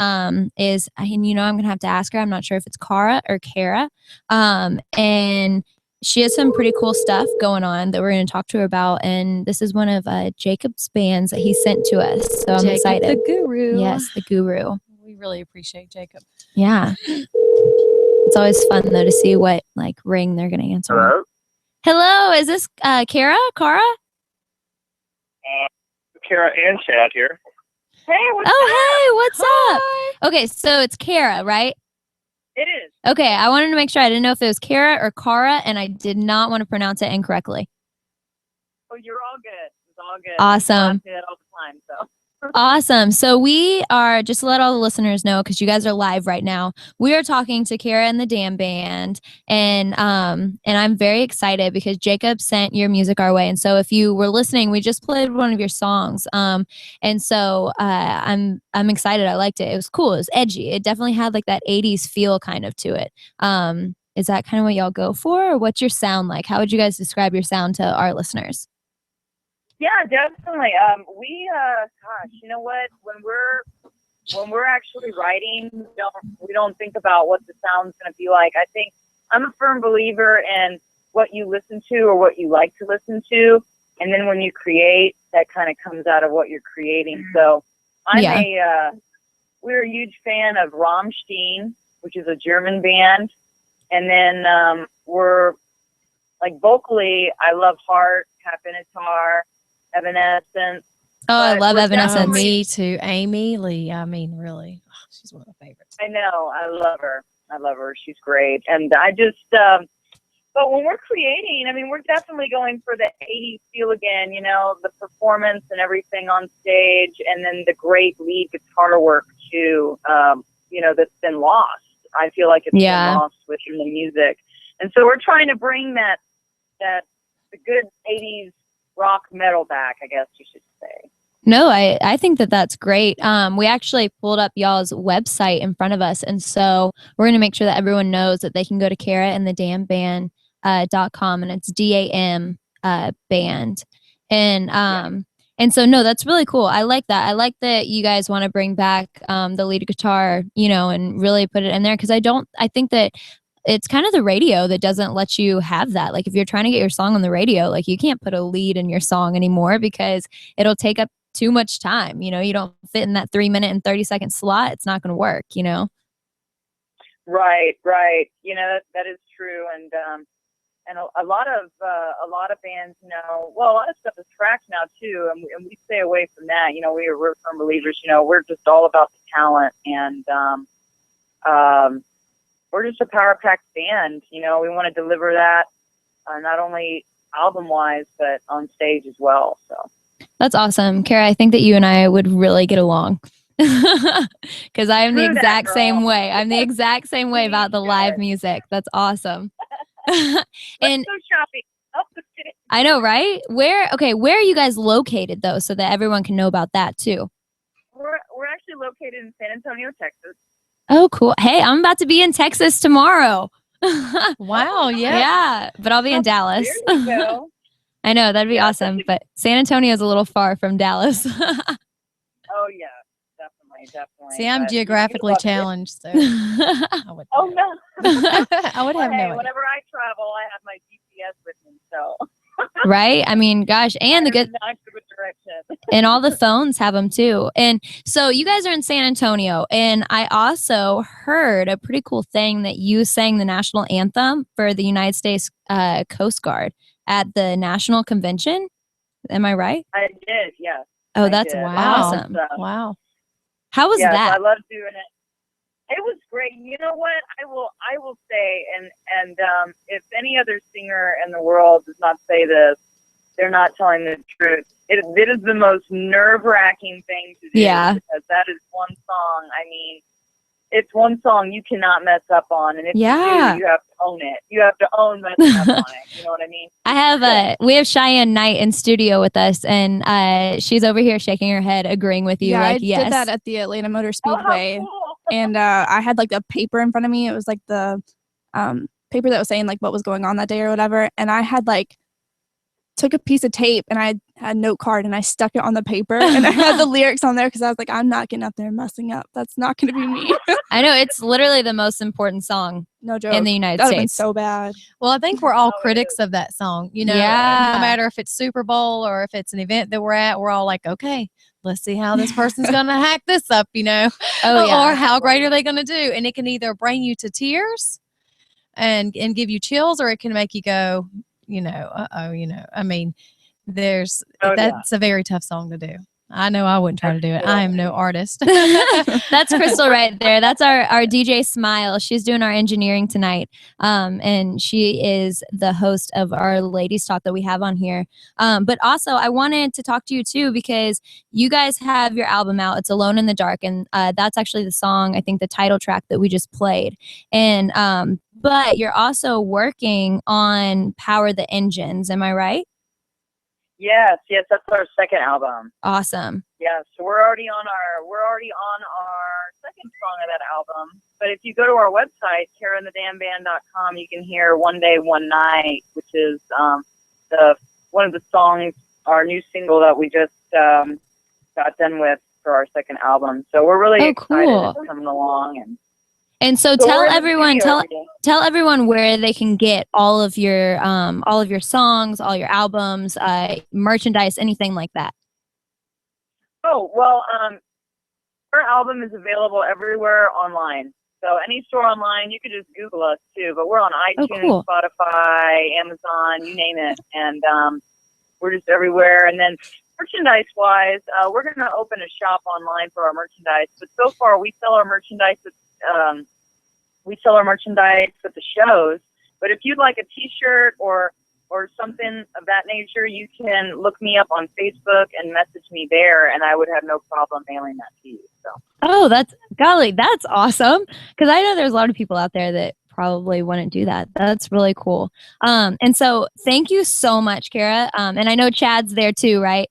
is, and I'm gonna have to ask her. I'm not sure if it's Cara or Kara. And she has some pretty cool stuff going on that we're going to talk to her about. And this is one of Jacob's bands that he sent to us. So I'm Jacob excited. the guru. Yes, the guru. We really appreciate Jacob. Yeah. It's always fun though to see what like ring they're going to answer. Hello? Hello, is this Kara? Kara and Chad here. Hey, Hey, what's up? Okay, so it's Kara, right? It is. Okay, I wanted to make sure. I didn't know if it was Kara or Kara, and I did not want to pronounce it incorrectly. Oh, you're all good. It's all good. Awesome. I say that all the time. So. Awesome. So we are, just to let all the listeners know, because you guys are live right now, we are talking to Kara and the Damn Band, and I'm very excited because Jacob sent your music our way. And so if you were listening, we just played one of your songs. And so I'm excited. I liked it. It was cool. It was edgy. It definitely had like that 80s feel kind of to it. Is that kind of what y'all go for, or what's your sound like? How would you guys describe your sound to our listeners? Yeah, definitely. Gosh, you know what? When we're actually writing, we don't think about what the sound's going to be like. I think I'm a firm believer in what you listen to or what you like to listen to, and then when you create, that kind of comes out of what you're creating. So we're a huge fan of Rammstein, which is a German band, and then we're like vocally, I love Heart, Capinatar, Evanescence. Oh, I love Oh, Evanescence. me too. Amy Lee. I mean, really, she's one of my favorites. I know. I love her. She's great. And I just, but when we're creating, I mean, we're definitely going for the 80s feel again, you know, the performance and everything on stage, and then the great lead guitar work too, you know, that's been lost. I feel like it's been lost within the music. And so we're trying to bring the good 80s rock metal back, I guess you should say. No, I think that's great. We actually pulled up y'all's website in front of us, and so we're going to make sure that everyone knows that they can go to Kara and the Damn Band .com, and it's DAM band. And so no, that's really cool. I like that. I like that you guys want to bring back the lead guitar, you know, and really put it in there, because I think that it's kind of the radio that doesn't let you have that. Like if you're trying to get your song on the radio, like you can't put a lead in your song anymore because it'll take up too much time. You know, you don't fit in that 3 minute and 30-second slot. It's not going to work, you know? Right. You know, that is true. And a lot of bands, you know, well, a lot of stuff is tracked now too. And we stay away from that. You know, we're firm believers, you know, we're just all about the talent, and, we're just a power-packed band. You know, we want to deliver that not only album-wise, but on stage as well. So that's awesome, Kara. I think that you and I would really get along, because I am the exact same way. I'm the exact same way about the live music. That's awesome. Let's go shopping. Oh, I know, right? Where are you guys located though, so that everyone can know about that too? We're actually located in San Antonio, Texas. Oh, cool. Hey, I'm about to be in Texas tomorrow. Wow, yeah. Yeah, but I'll be in Dallas. There you go. I know, that'd be awesome, but San Antonio is a little far from Dallas. Oh, yeah, definitely. See, I'm But geographically we love it. challenged, so I would. Oh, no. I would have no idea. Whenever I travel, I have my GPS with me, so. Right? I mean, gosh, and the good, Not good direction. and all the phones have them too. And so you guys are in San Antonio, and I also heard a pretty cool thing that you sang the national anthem for the United States Coast Guard at the National Convention. Am I right? I did, yes. Oh, I that's did. awesome. Wow. How was Yes, that? I love doing it. It was great. You know what? I will say, and if any other singer in the world does not say this, they're not telling the truth. It is the most nerve-wracking thing to do. Yeah. Because that is one song. I mean, it's one song you cannot mess up on, and if you do, you have to own it. You have to own messing up on it. You know what I mean? We have Cheyenne Knight in studio with us, and she's over here shaking her head, agreeing with you. Yeah, like, I yes. did that at the Atlanta Motor Oh, how Speedway. cool. And I had like a paper in front of me. It was like the paper that was saying like what was going on that day or whatever. And I had like took a piece of tape and I had a note card and I stuck it on the paper and I had the lyrics on there because I was like, I'm not getting up there and messing up. That's not going to be me. I know it's literally the most important song No joke. in the United That would have been States. so bad. Well, I think we're all critics of that song. You know, Yeah. no matter if it's Super Bowl or if it's an event that we're at, we're all like, okay, let's see how this person's going to hack this up, you know, Oh, yeah. or how great are they going to do? And it can either bring you to tears and give you chills, or it can make you go, you know, you know, I mean, that's a very tough song to do. I know I wouldn't try to do it. I am no artist. That's Crystal right there. That's our DJ Smile. She's doing our engineering tonight. And she is the host of our Ladies Talk that we have on here. But also I wanted to talk to you too, because you guys have your album out. It's Alone in the Dark. And that's actually the song, I think the title track that we just played. And, but you're also working on Power the Engines. Am I right? Yes, that's our second album. Awesome. Yeah, so we're already on our second song of that album. But if you go to our website, KaraandtheDamnBand.com, you can hear One Day, One Night, which is one of the songs, our new single that we just got done with for our second album. So we're really excited cool. it's coming along. And so tell everyone where they can get all of your songs, all your albums, merchandise, anything like that. Oh, well, our album is available everywhere online. So any store online, you could just Google us too. But we're on iTunes, Spotify, Amazon, you name it. And we're just everywhere. And then merchandise-wise, we're going to open a shop online for our merchandise. But so far, we sell our merchandise at the shows. But if you'd like a T-shirt or something of that nature, you can look me up on Facebook and message me there, and I would have no problem mailing that to you. So. Oh, that's awesome. Because I know there's a lot of people out there that probably wouldn't do that. That's really cool. And so thank you so much, Kara. And I know Chad's there too, right?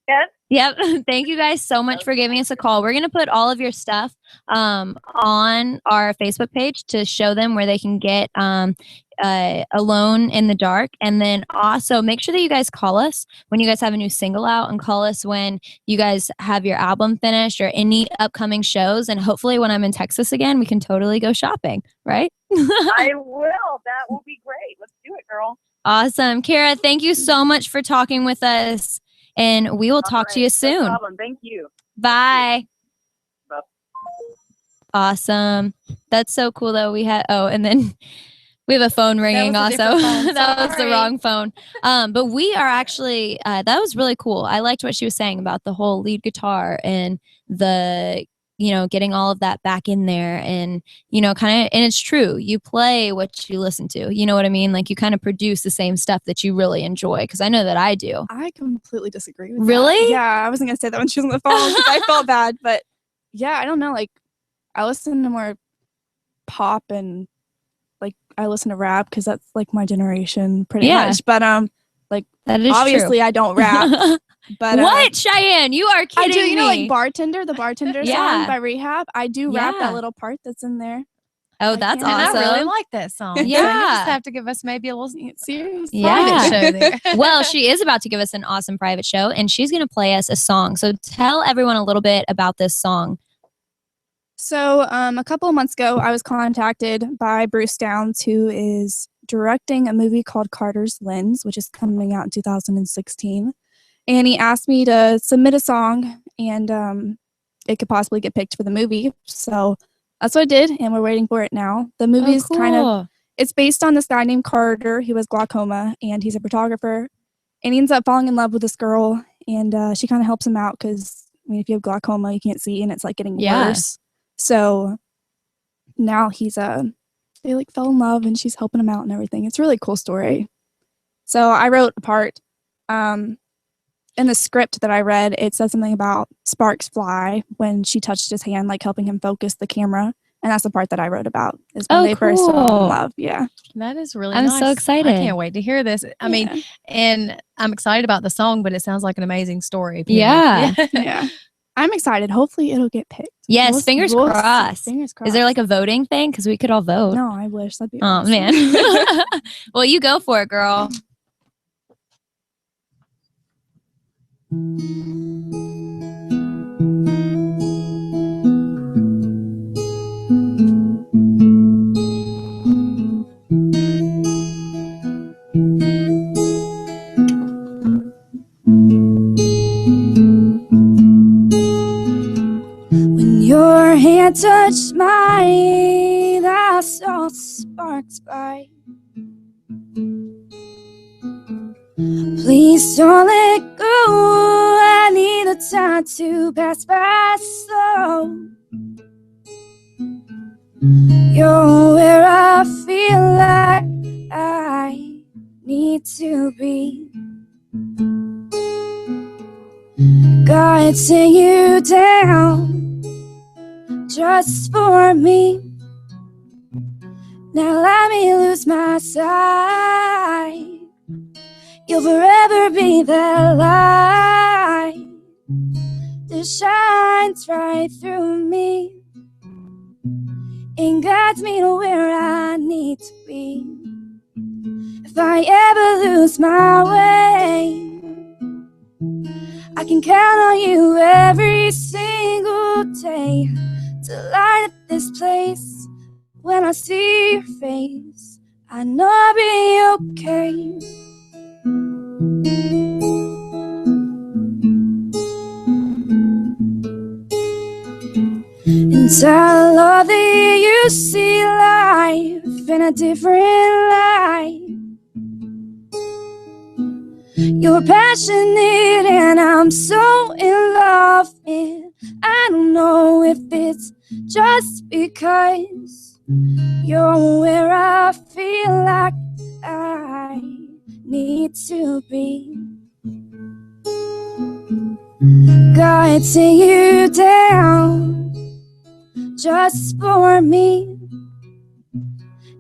Yes. Yep. Thank you guys so much for giving us a call. We're going to put all of your stuff on our Facebook page to show them where they can get Alone in the Dark. And then also make sure that you guys call us when you guys have a new single out, and call us when you guys have your album finished or any upcoming shows. And hopefully when I'm in Texas again, we can totally go shopping, right? I will. That will be great. Let's do it, girl. Awesome. Kara, thank you so much for talking with us. And we will talk to you soon. No problem. Thank you. Bye. Bye. Awesome. That's so cool though. And then we have a phone ringing also. That was the wrong phone. But we are actually, that was really cool. I liked what she was saying about the whole lead guitar and the, getting all of that back in there, and, kind of, and it's true. You play what you listen to, you know what I mean? Like you kind of produce the same stuff that you really enjoy. Cause I know that I do. I completely disagree with Really? that. Yeah. I wasn't going to say that when she was on the phone because I felt bad, but yeah, I don't know. Like I listen to more pop and like I listen to rap because that's like my generation pretty much. But like that is obviously true. I don't rap. But what, Cheyenne? You are kidding I do. You know, me. like Bartender, the Bartender song by Rehab. I do rap that little part that's in there. Oh, that's awesome. And I really like that song. Yeah. So you just have to give us maybe a little serious private show there. Well, she is about to give us an awesome private show, and she's going to play us a song. So tell everyone a little bit about this song. So a couple of months ago, I was contacted by Bruce Downs, who is directing a movie called Carter's Lens, which is coming out in 2016. And he asked me to submit a song, and it could possibly get picked for the movie. So that's what I did, and we're waiting for it now. The movie is it's based on this guy named Carter. He has glaucoma, and he's a photographer. And he ends up falling in love with this girl, and she kind of helps him out because, I mean, if you have glaucoma, you can't see, and it's like getting worse. So now they like fell in love, and she's helping him out and everything. It's a really cool story. So I wrote a part. In the script that I read, it said something about sparks fly when she touched his hand, like helping him focus the camera. And that's the part that I wrote about, is when they first fell in love. Yeah. That is really nice. I'm so excited. I can't wait to hear this. I mean, and I'm excited about the song, but it sounds like an amazing story. Yeah. Yeah. I'm excited. Hopefully it'll get picked. Yes, fingers crossed. Fingers crossed. Is there like a voting thing? Because we could all vote. No, I wish. That'd be awesome. Man. Well, you go for it, girl. When your hand touched mine, I saw sparks fly. Please don't let go. I need the time to pass by slow. You're where I feel like I need to be. God sent you down just for me. Now let me lose my sight. You'll forever be that light that shines right through me and guides me to where I need to be. If I ever lose my way, I can count on you every single day to light up this place. When I see your face, I know I'll be okay. And I love that you see life in a different light. You're passionate and I'm so in love, and I don't know if it's just because you're where I feel like I need to be. God sent you down just for me.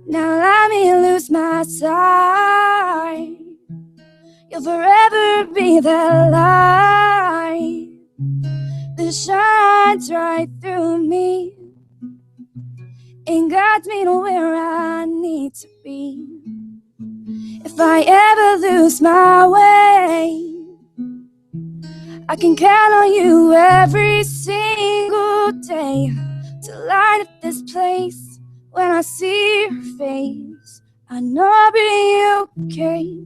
Now let me lose my sight. You'll forever be that light that shines right through me and guides me to where I need to be. If I ever lose my way, I can count on you every single day to light up this place. When I see your face, I know I'll be okay.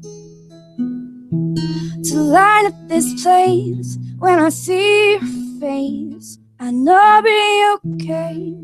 To light up this place. When I see your face, I know I'll be okay.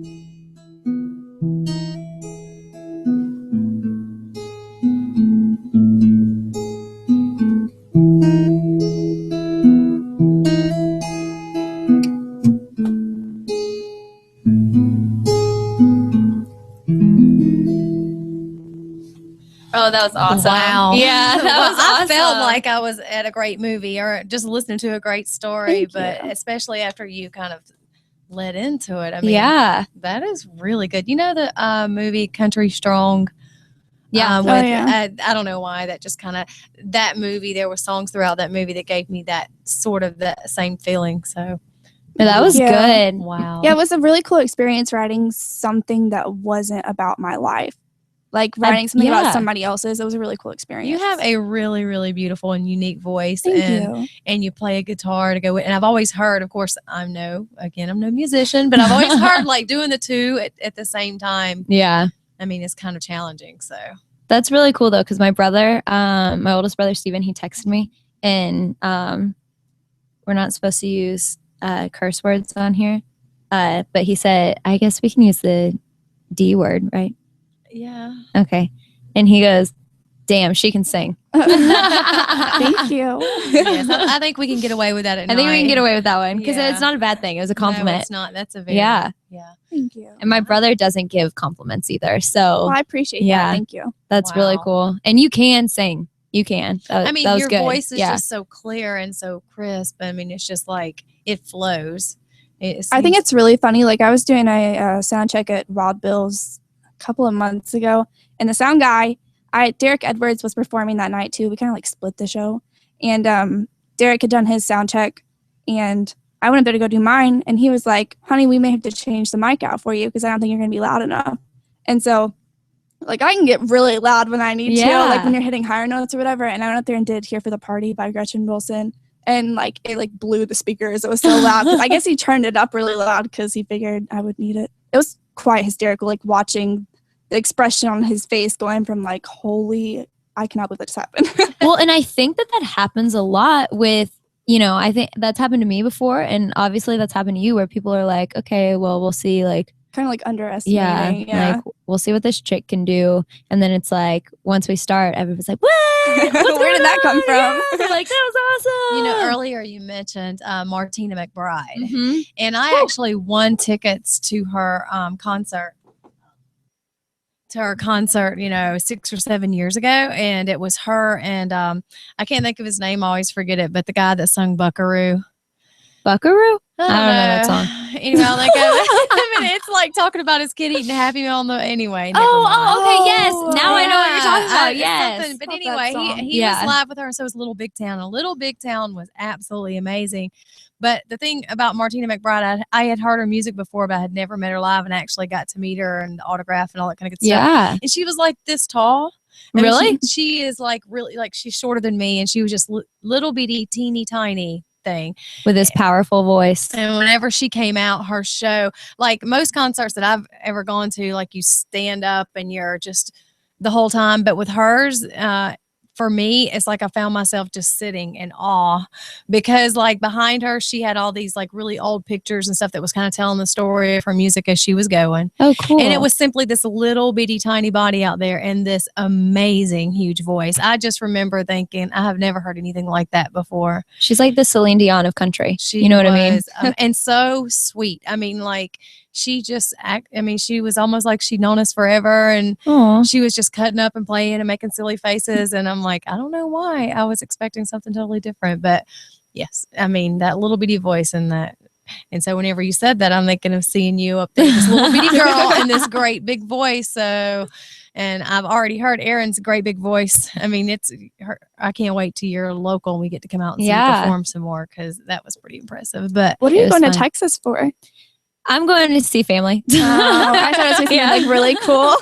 Oh, that was awesome. Wow. Yeah, that Well, was I awesome. felt like I was at a great movie or just listening to a great story, Thank but you. especially after you kind of led into it. I mean, Yeah. that is really good. You know the movie Country Strong? Yeah. With, yeah. I don't know why that just kind of, that movie, there were songs throughout that movie that gave me that sort of the same feeling. So, Yeah, that was Yeah. good. wow. Yeah, it was a really cool experience writing something that wasn't about my life. Like writing something yeah. about somebody else's. It was a really cool experience. You have a really, really beautiful and unique voice. Thank and you. And you play a guitar to go with. And I've always heard, of course, I'm no musician, but I've always heard like doing the two at the same time. Yeah. I mean, it's kind of challenging. So That's really cool though, because my brother, my oldest brother Steven, he texted me, and we're not supposed to use curse words on here, but he said, I guess we can use the D word, right? yeah. Okay. And he goes, damn, she can sing. Thank you. Yes, I think we can get away with that at I think we can night. get away with that one because Yeah. it's not a bad thing. It was a No, compliment. it's not. That's a very, Yeah. yeah. Thank you. And my brother doesn't give compliments either. So Well, I appreciate Yeah. that. Thank you. that's really Wow. cool. And you can sing. You can. I mean, that was your good. voice is Yeah. just so clear and so crisp. I mean, it's just like it flows. I think it's really funny. Like I was doing a sound check at Wild Bill's a couple of months ago, and the sound guy, Derek Edwards was performing that night too. We kind of like split the show, and Derek had done his sound check, and I went up there to go do mine, and he was like, "Honey, we may have to change the mic out for you because I don't think you're gonna be loud enough." And so, like I can get really loud when I need to, like when you're hitting higher notes or whatever. And I went up there and did "Here for the Party" by Gretchen Wilson. and like it like blew the speakers. It was so loud. I guess he turned it up really loud because he figured I would need it. It was quite hysterical, like watching the expression on his face going from like, holy, I cannot believe that just happened. Well, and I think that happens a lot with, I think that's happened to me before, and obviously that's happened to you, where people are like, okay, well, we'll see, like, kind of like underestimating. like, we'll see what this chick can do, and then it's like, once we start, everybody's like, what? Where did that come from? Yeah. They're like, that was awesome. Earlier you mentioned Martina McBride, Mhm. and I actually won tickets to her concert. 6 or 7 years ago, and it was her and I can't think of his name, I always forget it, but the guy that sung Buckaroo. Buckaroo? I don't know that song. Anyway, I mean, it's like talking about his kid eating a Happy Meal on the anyway. Never mind. Okay, yes. Now I know what you're talking about. Yes. But Love anyway, that song. he was live with her, and so was Little Big Town. And Little Big Town was absolutely amazing. But the thing about Martina McBride, I had heard her music before, but I had never met her live, and actually got to meet her and the autograph and all that kind of good stuff. Yeah. And she was like this tall. I mean, Really? she is like really, like, she's shorter than me, and she was just little bitty, teeny tiny thing. With this powerful voice. And whenever she came out, her show, like most concerts that I've ever gone to, like you stand up and you're just the whole time. But with hers, for me, it's like I found myself just sitting in awe, because like behind her, she had all these like really old pictures and stuff that was kind of telling the story of her music as she was going. Oh, cool. And it was simply this little bitty tiny body out there and this amazing huge voice. I just remember thinking, I have never heard anything like that before. She's like the Celine Dion of country. She You know what I mean? was, and so sweet. I mean, like, she just she was almost like she'd known us forever, and Aw. she was just cutting up and playing and making silly faces. And I'm like, I don't know why. I was expecting something totally different. But yes, I mean, that little bitty voice and that. And so whenever you said that, I'm thinking of seeing you up there, this little bitty girl and this great big voice. So, and I've already heard Erin's great big voice. I mean, it's her. I can't wait till you're local and we get to come out and see you perform some more, because that was pretty impressive. But what are you going to Texas for? I'm going to see family. I thought it was like really cool.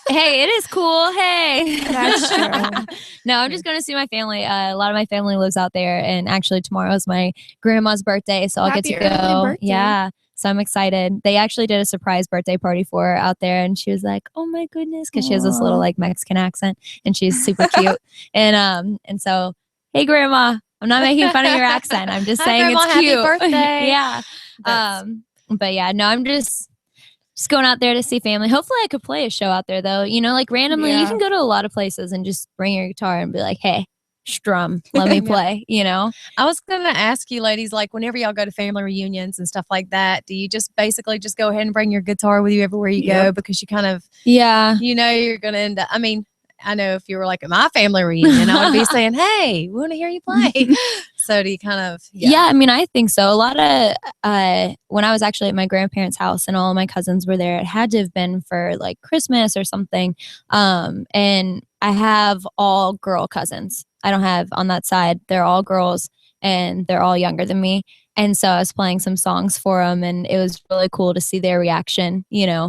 Hey, it is cool. Hey, That's true. No, I'm just going to see my family. A lot of my family lives out there, and actually tomorrow is my grandma's birthday, so I'll get to Happy early go. birthday. Yeah, so I'm excited. They actually did a surprise birthday party for her out there, and she was like, "Oh my goodness," because she has this little like Mexican accent, and she's super cute. And so, hey, Grandma, I'm not making fun of your accent. I'm just saying Grandma, it's happy cute. birthday. Yeah. But yeah, no, I'm just going out there to see family. Hopefully I could play a show out there though. Like randomly you can go to a lot of places and just bring your guitar and be like, hey, strum, let me play, I was going to ask you ladies, like whenever y'all go to family reunions and stuff like that, do you just basically just go ahead and bring your guitar with you everywhere you go? Because you kind of, you're going to end up, I mean, I know if you were like at my family reunion, I would be saying, hey, we want to hear you play. So do you kind of, I mean, I think so. A lot of, when I was actually at my grandparents' house and all of my cousins were there, it had to have been for like Christmas or something. And I have all girl cousins. I don't have on that side. They're all girls and they're all younger than me. And so I was playing some songs for them, and it was really cool to see their reaction, Yeah.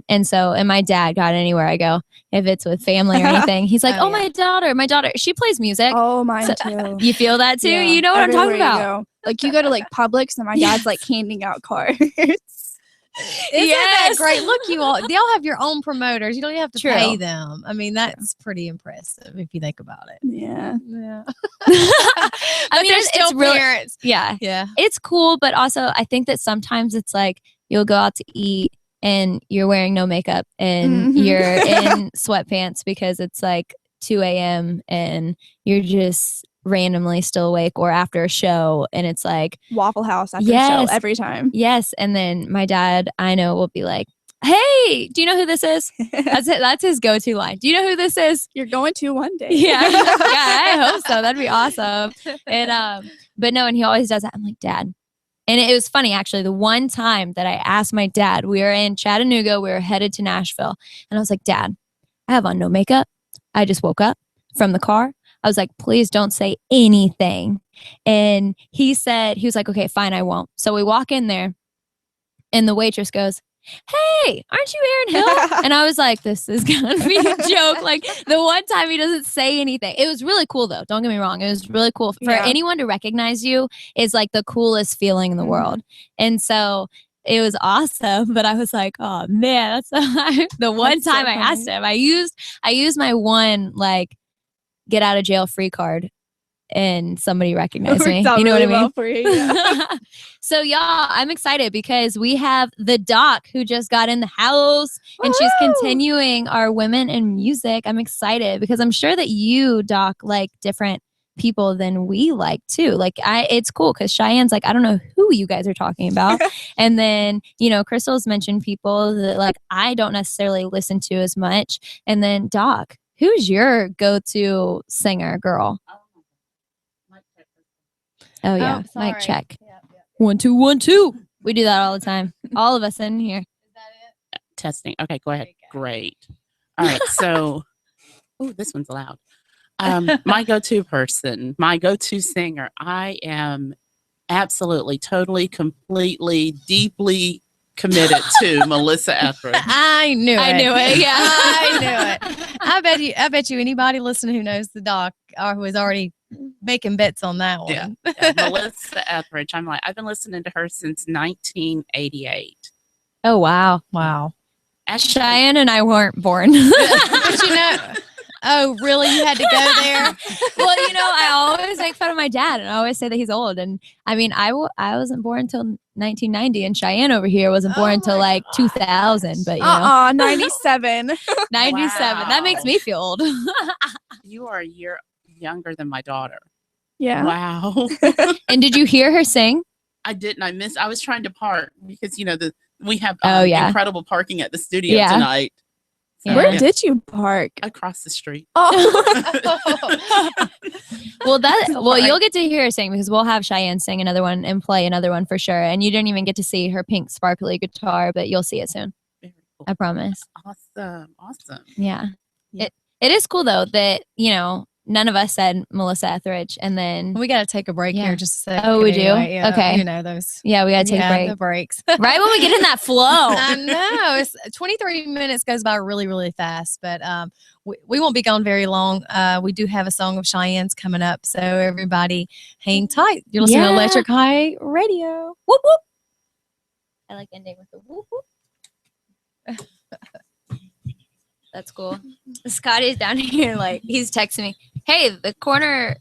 And so my dad, God, anywhere I go, if it's with family or anything, he's like, my daughter, she plays music. Oh, mine too. You feel that too? Yeah. You know what Everywhere I'm talking you about? go. Like you go to like Publix and my dad's like handing out cards. Isn't that great? Look, y'all have your own promoters. You don't even have to True. pay them. I mean, that's pretty impressive if you think about it. Yeah. I mean, they're still it's really, parents. yeah, Yeah. it's cool, but also I think that sometimes it's like you'll go out to eat and you're wearing no makeup and you're in sweatpants because it's like 2 a.m. and you're just randomly still awake, or after a show and it's like Waffle House after the show every time. Yes. And then my dad, I know, will be like, hey, do you know who this is? That's his go-to line. Do you know who this is? You're going to one day. Yeah. I hope so. That'd be awesome. And but no, and he always does that. I'm like, Dad. And it was funny, actually. The one time that I asked my dad, we were in Chattanooga, we were headed to Nashville, and I was like, Dad, I have on no makeup. I just woke up from the car. I was like, please don't say anything. And he was like, okay, fine, I won't. So we walk in there and the waitress goes, hey, aren't you Aaron Hill? And I was like, this is going to be a joke. Like the one time he doesn't say anything. It was really cool though. Don't get me wrong. It was really cool. For anyone to recognize you is like the coolest feeling in the world. And so it was awesome. But I was like, oh man, that's the one That's time so I asked him. I used my one like get out of jail free card. And somebody recognized me. You know what I mean? For you, yeah. So y'all, I'm excited because we have the doc who just got in the house and she's continuing our women in music. I'm excited because I'm sure that you, Doc, like different people than we like too. Like it's cool because Cheyenne's like, I don't know who you guys are talking about. And then, you know, Crystal's mentioned people that like I don't necessarily listen to as much. And then Doc, who's your go-to singer girl? Oh yeah, mic check. Yeah. 1 2 1 2. We do that all the time. All of us in here. Is that it? Testing. Okay, go ahead. Okay. Great. All right. So, oh, this one's loud. My go-to person, my go-to singer. I am absolutely, totally, completely, deeply committed to Melissa Etheridge. I knew it. Yeah. I knew it. I bet you anybody listening who knows the doc or who is already making bets on that one. Yeah, Melissa Etheridge. I've been listening to her since 1988. Oh wow. Wow. Actually, Cheyenne and I weren't born. But you know, oh really? You had to go there? Well, you know, I always make fun of my dad and I always say that he's old. And I mean, I wasn't born until 1990 and Cheyenne over here wasn't born until like 2000. But you know, 97. 97. That makes me feel old. you are a year younger than my daughter. Yeah. Wow. And did you hear her sing? I didn't. I was trying to park because you know we have incredible parking at the studio tonight. So, Where did you park? Across the street. Oh. Well, you'll get to hear her sing because we'll have Cheyenne sing another one and play another one for sure. And you didn't even get to see her pink sparkly guitar, but you'll see it soon. Very cool. I promise. Awesome. Yeah. Yeah. It is cool though that, you know, none of us said Melissa Etheridge and then We got to take a break here just a second. Oh, we do? anyway. Yeah, Okay. You know those. yeah, we gotta take a break. the breaks. Right when we get in that flow. I know. It's 23 minutes goes by really, really fast, but we won't be gone very long. We do have a song of Cheyenne's coming up, so everybody hang tight. You're listening to Yeah. Electric High Radio. Whoop whoop. I like ending with the whoop whoop. That's cool. Scotty's down here, like he's texting me. Hey, the corner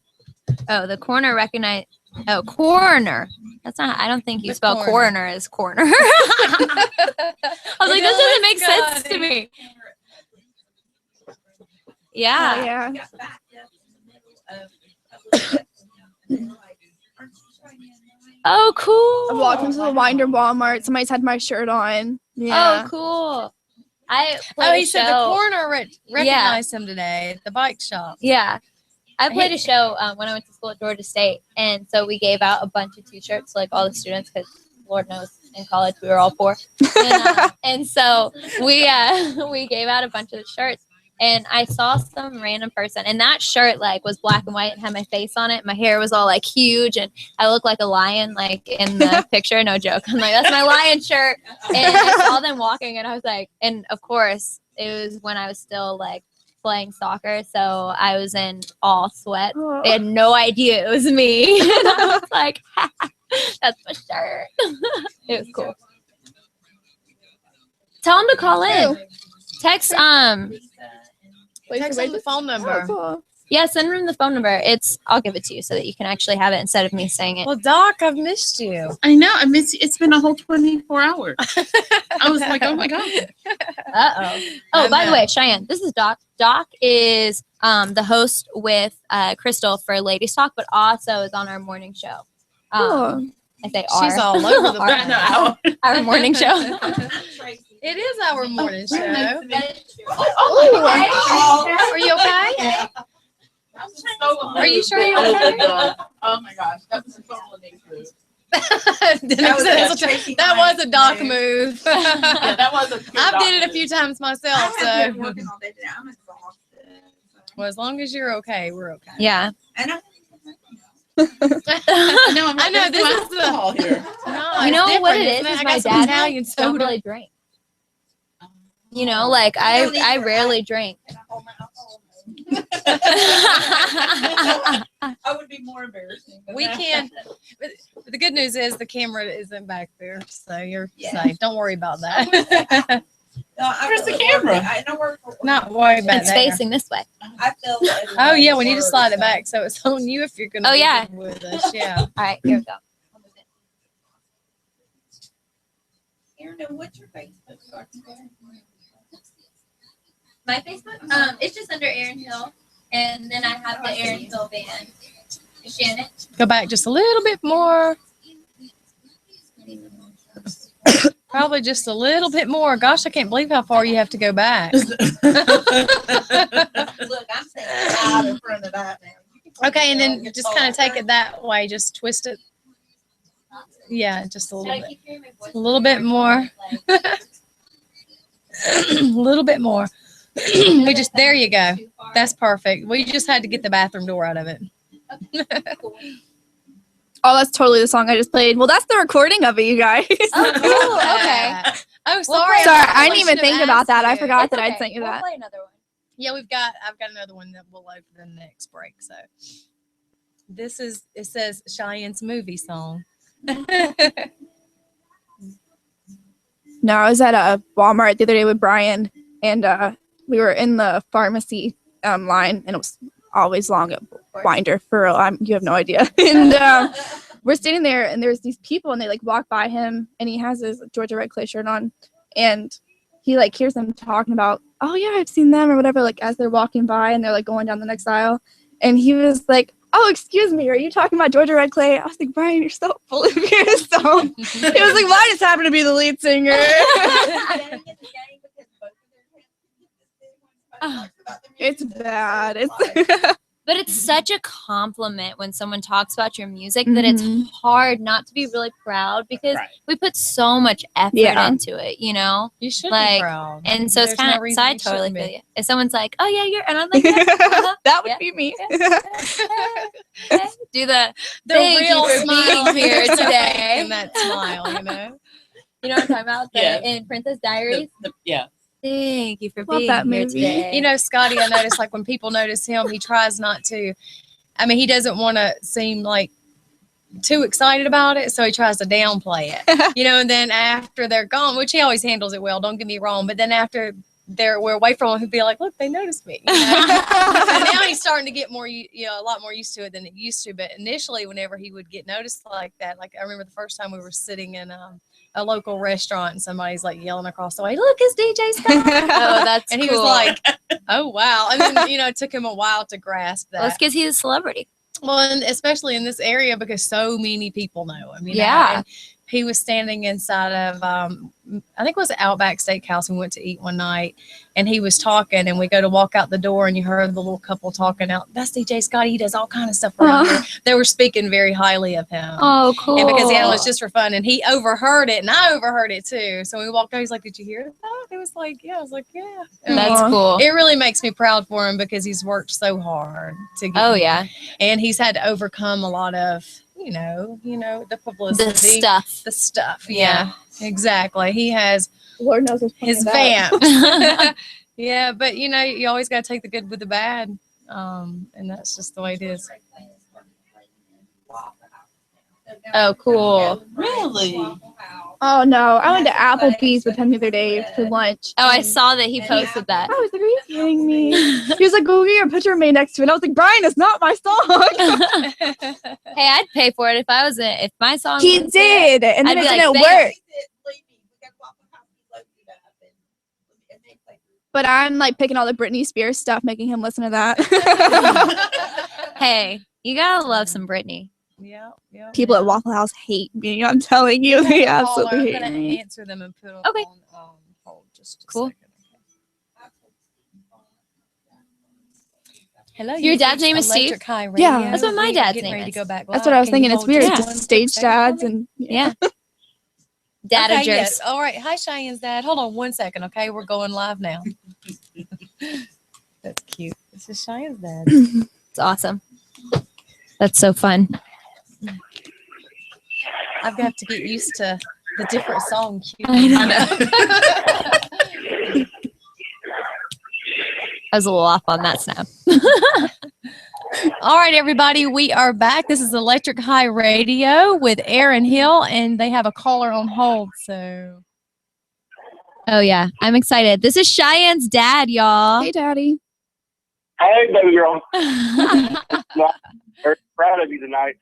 recognize. Oh, coroner. That's not. I don't think you The spell coroner. coroner as corner. I was like, this doesn't make sense to me. Yeah. Yeah. Oh, cool. I walked into the Winder Walmart. Somebody's had my shirt on. Yeah. Oh, cool. I Oh, played he a said the show. coroner recognized him today at the bike shop. Yeah. I played a show when I went to school at Georgia State. And so we gave out a bunch of t-shirts to like all the students because Lord knows in college we were all poor. And so we gave out a bunch of shirts. And I saw some random person, and that shirt like was black and white and had my face on it. My hair was all like huge, and I looked like a lion, like in the picture. No joke. I'm like, that's my lion shirt. And I saw them walking, and I was like, and of course, it was when I was still like playing soccer, so I was in all sweat. They had no idea it was me. And I was like, that's my shirt. It was cool. Tell them to call in. Text Text him the phone number. Cool. Yeah, send them the phone number. I'll give it to you so that you can actually have it instead of me saying it. Well, Doc, I've missed you. I know. I miss you. It's been a whole 24 hours. I was like, oh my God. Uh-oh. Oh, by the way, Cheyenne, this is Doc. Doc is the host with Crystal for Ladies Talk, but also is on our morning show. Cool. I say She's all over the our, place. our morning show. It is our morning show. Oh, Are you okay? Are you sure you're okay? Oh my gosh, that was a total move. That was a Doc move. Yeah, that was a good I've did it a move. few times myself. I've So, been working all day today. I'm exhausted. well, as long as you're okay, we're okay. Yeah. And I I know this is the alcohol here. no, You know it's what different, it isn't is? I My got some dad Italian don't soda. really drink. You know, like I rarely drink. I would be more embarrassing. We can. But the good news is the camera isn't back there, so you're safe. Don't worry about that. Where's the camera? Not worry about It's that. facing this way. I feel like Oh yeah, we need to slide it back so it's on you if you're gonna. Oh, be yeah. with us. Yeah. All right, here we go. Aaron, what's your Facebook? My Facebook, it's just under Aaron Hill, and then I have the Aaron Hill band. Shannon. Go back just a little bit more. Probably just a little bit more. Gosh, I can't believe how far you have to go back. Look, I'm standing out in front of that now. Okay, and then just kind of take it that way. Just twist it. Yeah, just a little bit. A little bit more. A little bit more. There you go. That's perfect. We just had to get the bathroom door out of it. Oh, that's totally the song I just played. Well, that's the recording of it, you guys. Oh, cool. Okay. Oh, sorry. Sorry, I didn't should even have think about asked that. I you. forgot that It's I'd okay. sent you We'll that. play another one. Yeah, I've got another one that we'll load for the next break. So it says Cheyenne's movie song. No, I was at a Walmart the other day with Brian, and we were in the pharmacy line, and it was always long at Winder for real. You have no idea. And we're standing there, and there's these people, and they like walk by him, and he has his Georgia Red Clay shirt on, and he like hears them talking about, oh yeah, I've seen them or whatever, like as they're walking by, and they're like going down the next aisle, and he was like, oh, excuse me, are you talking about Georgia Red Clay? I was like, Brian, you're so full of yourself. He was like, well, I just happen to be the lead singer. It's bad. But it's such a compliment when someone talks about your music that it's hard not to be really proud because we put so much effort into it, you know? You should like, be proud. And so it's There's no kind of, reason so I you totally shouldn't feel be. you. If someone's like, oh yeah, you're, and I'm like, yeah, that would be me. do the The real you for smile being here today. And that smile, you know? You know what I'm talking about? In Princess Diaries? Yeah. Thank you for Love being that here movie. today. You know, Scotty, I noticed like when people notice him, he tries not to, I mean, he doesn't want to seem like too excited about it, so he tries to downplay it. You know, and then after they're gone, which he always handles it well, don't get me wrong, but then after we're away from him, he'll be like, look, they noticed me. You know? And now he's starting to get more, a lot more used to it than it used to. But initially, whenever he would get noticed like that, like I remember the first time we were sitting in a local restaurant and somebody's like yelling across the way, look, it's DJ Scott. Oh, that's And he cool. was like, oh, wow. And then, it took him a while to grasp that. Well, it's because he's a celebrity. Well, and especially in this area because so many people know him. Yeah. And he was standing inside of, I think it was Outback Steakhouse. We went to eat one night, and he was talking, and we go to walk out the door, and you heard the little couple talking out. That's DJ Scotty. He does all kind of stuff around here. They were speaking very highly of him. Oh, cool. And because it was just for fun, and he overheard it, and I overheard it too. So when we walked out, he's like, "Did you hear that?" It was like, "Yeah." I was like, "Yeah." And That's cool. it really makes me proud for him because he's worked so hard to get. Oh, here. yeah. And he's had to overcome a lot of, the publicity, The stuff. the stuff. Yeah, exactly. He has Lord knows there's plenty his of that. vamps. Yeah, but you always got to take the good with the bad, and that's just the way it is. Oh, cool. Really? Oh no, I went to Applebee's with him the other day for lunch. Oh, I and said that he posted that. I was like, are you kidding me? He was like, go get your picture made next to it. I was like, Brian, it's not my song. Hey, I'd pay for it if my song He was there. did, and then I'd it be didn't like, work. But I'm like picking all the Britney Spears stuff, making him listen to that. Hey, you gotta love some Britney. Yeah. People at Waffle House hate me. I'm telling you, they absolutely I'm hate gonna me. answer them and put them Okay. on hold just a Cool. second. Hello. Your you've dad's reached name is Steve? Electric High Yeah. Radio. That's what my We're dad's getting name ready is. to go back That's live. what I was Can thinking. you It's hold weird. just It's one just quick stage second for dads me? and Yeah. Okay, Dadagers. yes. All right. Hi, Cheyenne's dad. Hold on one second, okay? We're going live now. That's cute. This is Cheyenne's dad. It's awesome. That's so fun. I've got to get used to the different song cues. I know. I was a little off on that snap. All right, everybody, we are back. This is Electric High Radio with Aaron Hill, and they have a caller on hold. So, Oh yeah, I'm excited. This is Cheyenne's dad, y'all. Hey, Daddy. Hey, baby girl. Very proud of you tonight.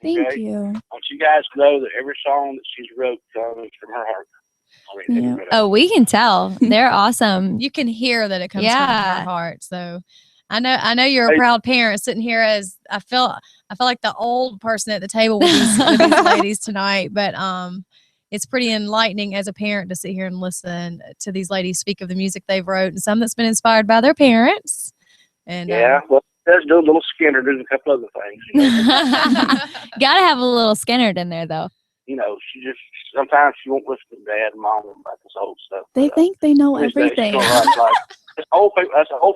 Thank Okay. you. I want you guys to know that every song that she's wrote comes from her heart. I mean, Yeah. every bit of it. Oh, we can tell. They're awesome. you can hear that it comes from Yeah. her heart. So, I know you're a proud parent sitting here as I feel like the old person at the table with these ladies tonight, but it's pretty enlightening as a parent to sit here and listen to these ladies speak of the music they've wrote and some that's been inspired by their parents. And Yeah, well, let's do a little Skinner. There's a couple other things. You know, Gotta have a little Skinnerd in there, though. she just sometimes she won't listen to Dad and Mom about this old stuff. They But, think they know these days, everything. she's like, that's old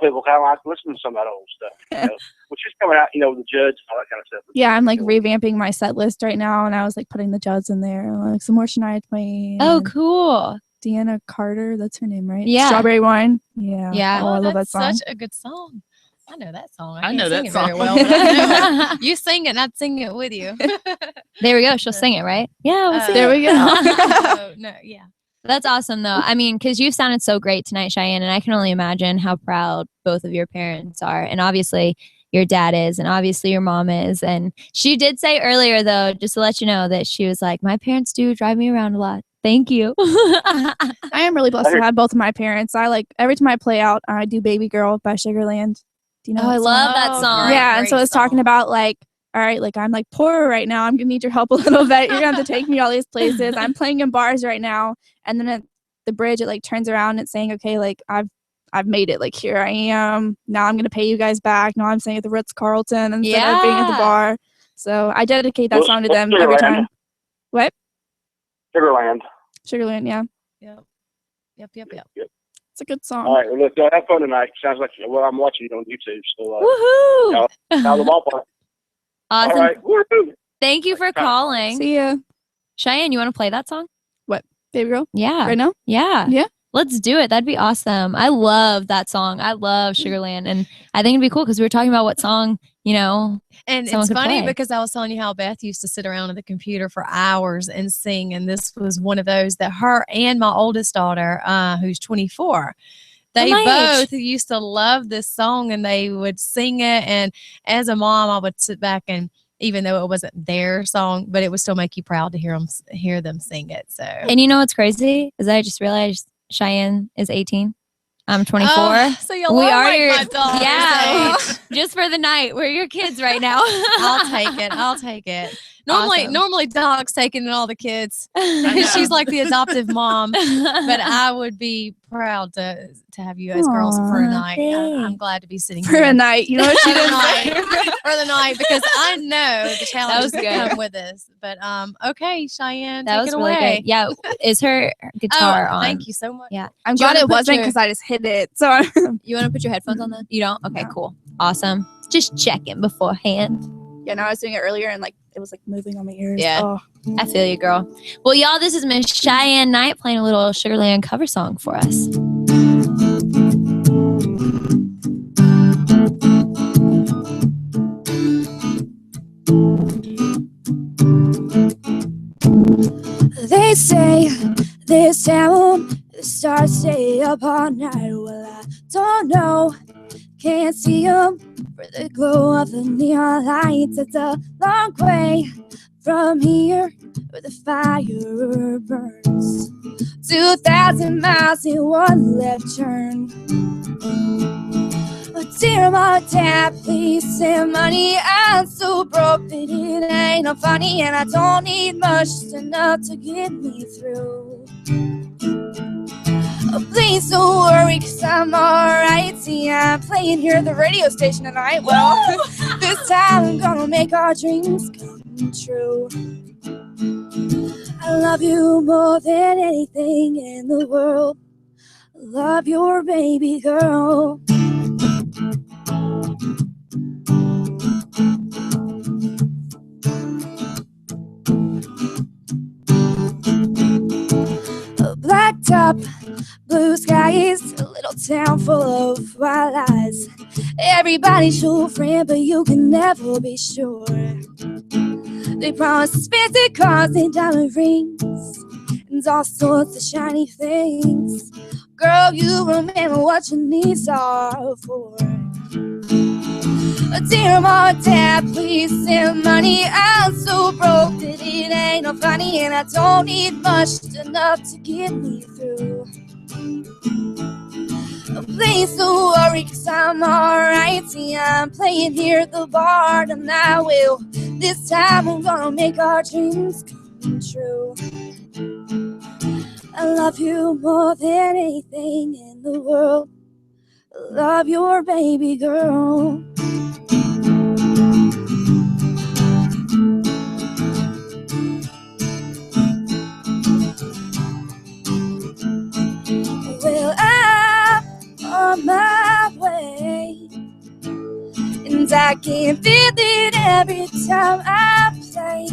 people kind of like listening to some of that old stuff. Which is coming out, with the Judge and all that kind of stuff. Yeah, I'm like revamping my set list right now, and I was like putting the Judds in there, like some more Shania Twain. Oh, and cool. Deanna Carter, that's her name, right? Yeah. Strawberry Wine. Yeah. Yeah. Oh, I love that that's song. such a good song. I know that song. I can't know sing that it very song. well, but I know it. You sing it, and I'd sing it with you. There we go. She'll sing it, right? Yeah, we'll sing There it. we go. So, no, yeah. That's awesome, though. I mean, because you sounded so great tonight, Cheyenne, and I can only imagine how proud both of your parents are. And obviously, your dad is, and obviously, your mom is. And she did say earlier, though, just to let you know, that she was like, my parents do drive me around a lot. Thank you. I am really blessed to have both of my parents. I like every time I play out, I do Baby Girl by Sugarland. Do you know Oh, that I song? love that song. Yeah, and so it's talking about like, all right, like I'm like poor right now. I'm gonna need your help a little bit. You're gonna have to take me all these places. I'm playing in bars right now, and then at the bridge, it like turns around and it's saying, okay, like I've made it. Like here I am. Now I'm gonna pay you guys back. Now I'm staying at the Ritz Carlton instead of being at the Yeah. bar. So I dedicate that What's- song to what's them every Sugarland? time. What? Sugarland. Sugarland, yeah, Yep. it's a good song. All right, well, look, have fun tonight. Sounds like I'm watching it on YouTube. So, Woohoo! out of the ballpark. Awesome. All right, woohoo. Thank you for calling. See ya, Cheyenne, you want to play that song? Baby Girl. Yeah. Right now? Yeah. Yeah. Let's do it. That'd be awesome. I love that song. I love Sugarland. And I think it'd be cool because we were talking about what song, And someone it's could funny play. because I was telling you how Beth used to sit around at the computer for hours and sing. And this was one of those that her and my oldest daughter, who's 24, they my both used to love this song and they would sing it. And as a mom, I would sit back and even though it wasn't their song, but it would still make you proud to hear them sing it. So, And you know what's crazy is I just realized Cheyenne is 18. I'm 24. Oh, so you We are are like your my daughter's yeah. age. Just for the night. We're your kids right now. I'll take it. Awesome. Normally Doc's taking all the kids. know. She's like the adoptive mom, but I would be proud to have you as girls for a Aw, night. I'm glad to be sitting For here a night, you know what she for the did? night, for the night because I know the challenges was that good. come with this. But okay, Cheyenne, That take was it really away. good. Yeah. Is her guitar on? Thank you so much. Yeah. I'm Do you glad wanna it put wasn't your- because I just hit it. So You want to put your headphones on then? You don't? Okay, No. cool. Awesome. Just checking beforehand. yeah, no, I was doing it earlier and like it was like moving on my ears. Yeah. Oh. I feel you, girl. Well, y'all, this is Miss Cheyenne Knight playing a little Sugarland cover song for us. They say this town, the stars stay up all night. Well, I don't know, can't see them for the glow of the neon lights. It's a long way from here where the fire burns. 2,000 miles in one left turn. Oh, dear mom, dad, please send money. I'm so broke that it ain't no funny, and I don't need much, just enough to get me through. Oh, please don't worry, cause I'm alright. See, I'm playing here at the radio station tonight. Well, this time I'm gonna make our dreams come true. I love you more than anything in the world. Love your baby girl. A black top, blue skies, a little town full of wildlife. Everybody's your friend, but you can never be sure. They promise expensive cars and diamond rings and all sorts of shiny things. Girl, you remember what your needs are for. Dear mom and dad, please send money. I'm so broke that it ain't no funny, and I don't need much enough to get me through. Please don't worry, 'cause I'm alright. See, I'm playing here at the bar, and I will. This time I'm gonna make our dreams come true. I love you more than anything in the world. I love your baby girl. Well, I'm on my way, and I can feel it every time I play.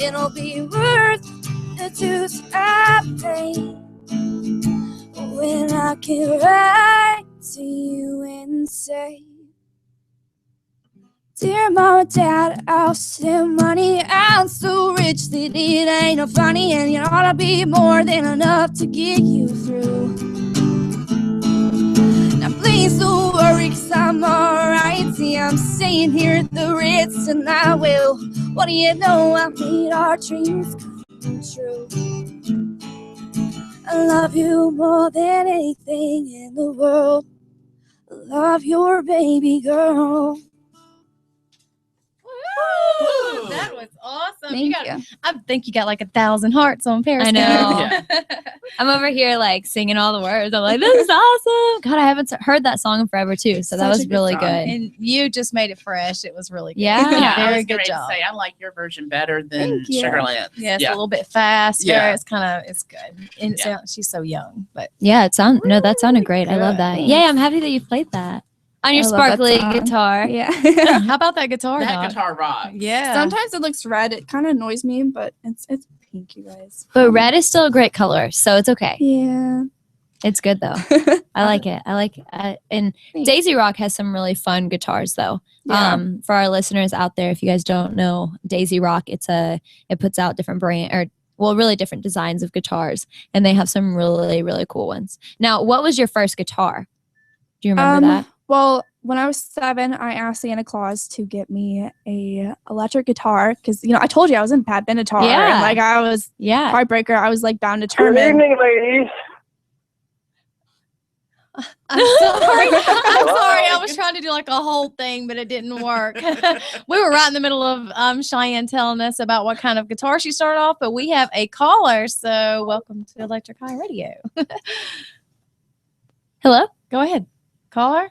It'll be worth the dues I pay when I can write to you and say, dear mom and dad, I'll send money. I'm so rich that it ain't no funny, and you ought to be more than enough to get you through. Now please don't worry, 'cause I'm alright. See, I'm staying here at the Ritz, and I will. What do you know? I'll make our dreams come true. I love you more than anything in the world. I love your baby girl. Woo! That was awesome. Thank got, you. I think you got like 1,000 hearts on Periscope. know. Yeah. I'm over here like singing all the words. I'm like, this is awesome. God, I haven't heard that song in forever too. So that Such was a good really song. good. And you just made it fresh. It was really good. Yeah. Yeah, I Very was good going to job. say I like your version better than Thank you. Sugarland. Yeah, it's yeah. a little bit faster. Yeah. It's good. And it sounds, she's so young, but Yeah, that sounded great. I love good. that. Thanks. Yeah, I'm happy that you played that on your I love that sparkly song. guitar. Yeah. how about that guitar? That Doc? guitar rocks. Yeah. Sometimes it looks red. It kind of annoys me, but it's pink, you guys. But red is still a great color, so it's okay. Yeah. It's good though. I like it. And Thanks. Daisy Rock has some really fun guitars though. Yeah. For our listeners out there, if you guys don't know Daisy Rock, it puts out different really different designs of guitars, and they have some really, really cool ones. Now, what was your first guitar? Do you remember that? Well, when I was 7, I asked Santa Claus to get me a electric guitar because I told you I was in Pat Benatar, Yeah. and like I was Yeah. heartbreaker. I was like bound Good determined. evening, ladies. I'm sorry. I'm sorry. I was trying to do like a whole thing, but it didn't work. We were right in the middle of Cheyenne telling us about what kind of guitar she started off, but we have a caller. So welcome to Electric High Radio. Hello? Go ahead. Caller?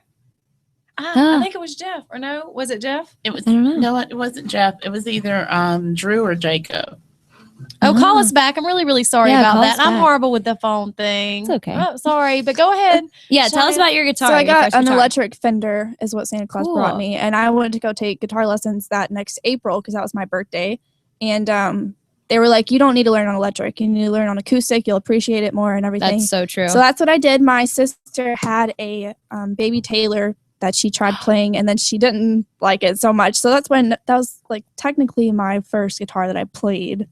I Ah. think it was Jeff. Or no? Was it Jeff? It was I don't know. no, it wasn't Jeff. It was either Drew or Jacob. Oh, call Ah. us back. I'm really, really sorry Yeah, about call that. us I'm back. horrible with the phone thing. It's okay. Oh, sorry, but go ahead. Yeah, tell us Cheyenne. about your guitar. So I your got first an guitar. electric Fender is what Santa Claus Cool. brought me, and I wanted to go take guitar lessons that next April because that was my birthday. And they were like, you don't need to learn on electric. You need to learn on acoustic. You'll appreciate it more and everything. That's so true. So that's what I did. My sister had a baby Taylor that she tried playing, and then she didn't like it so much. So that was like technically my first guitar that I played.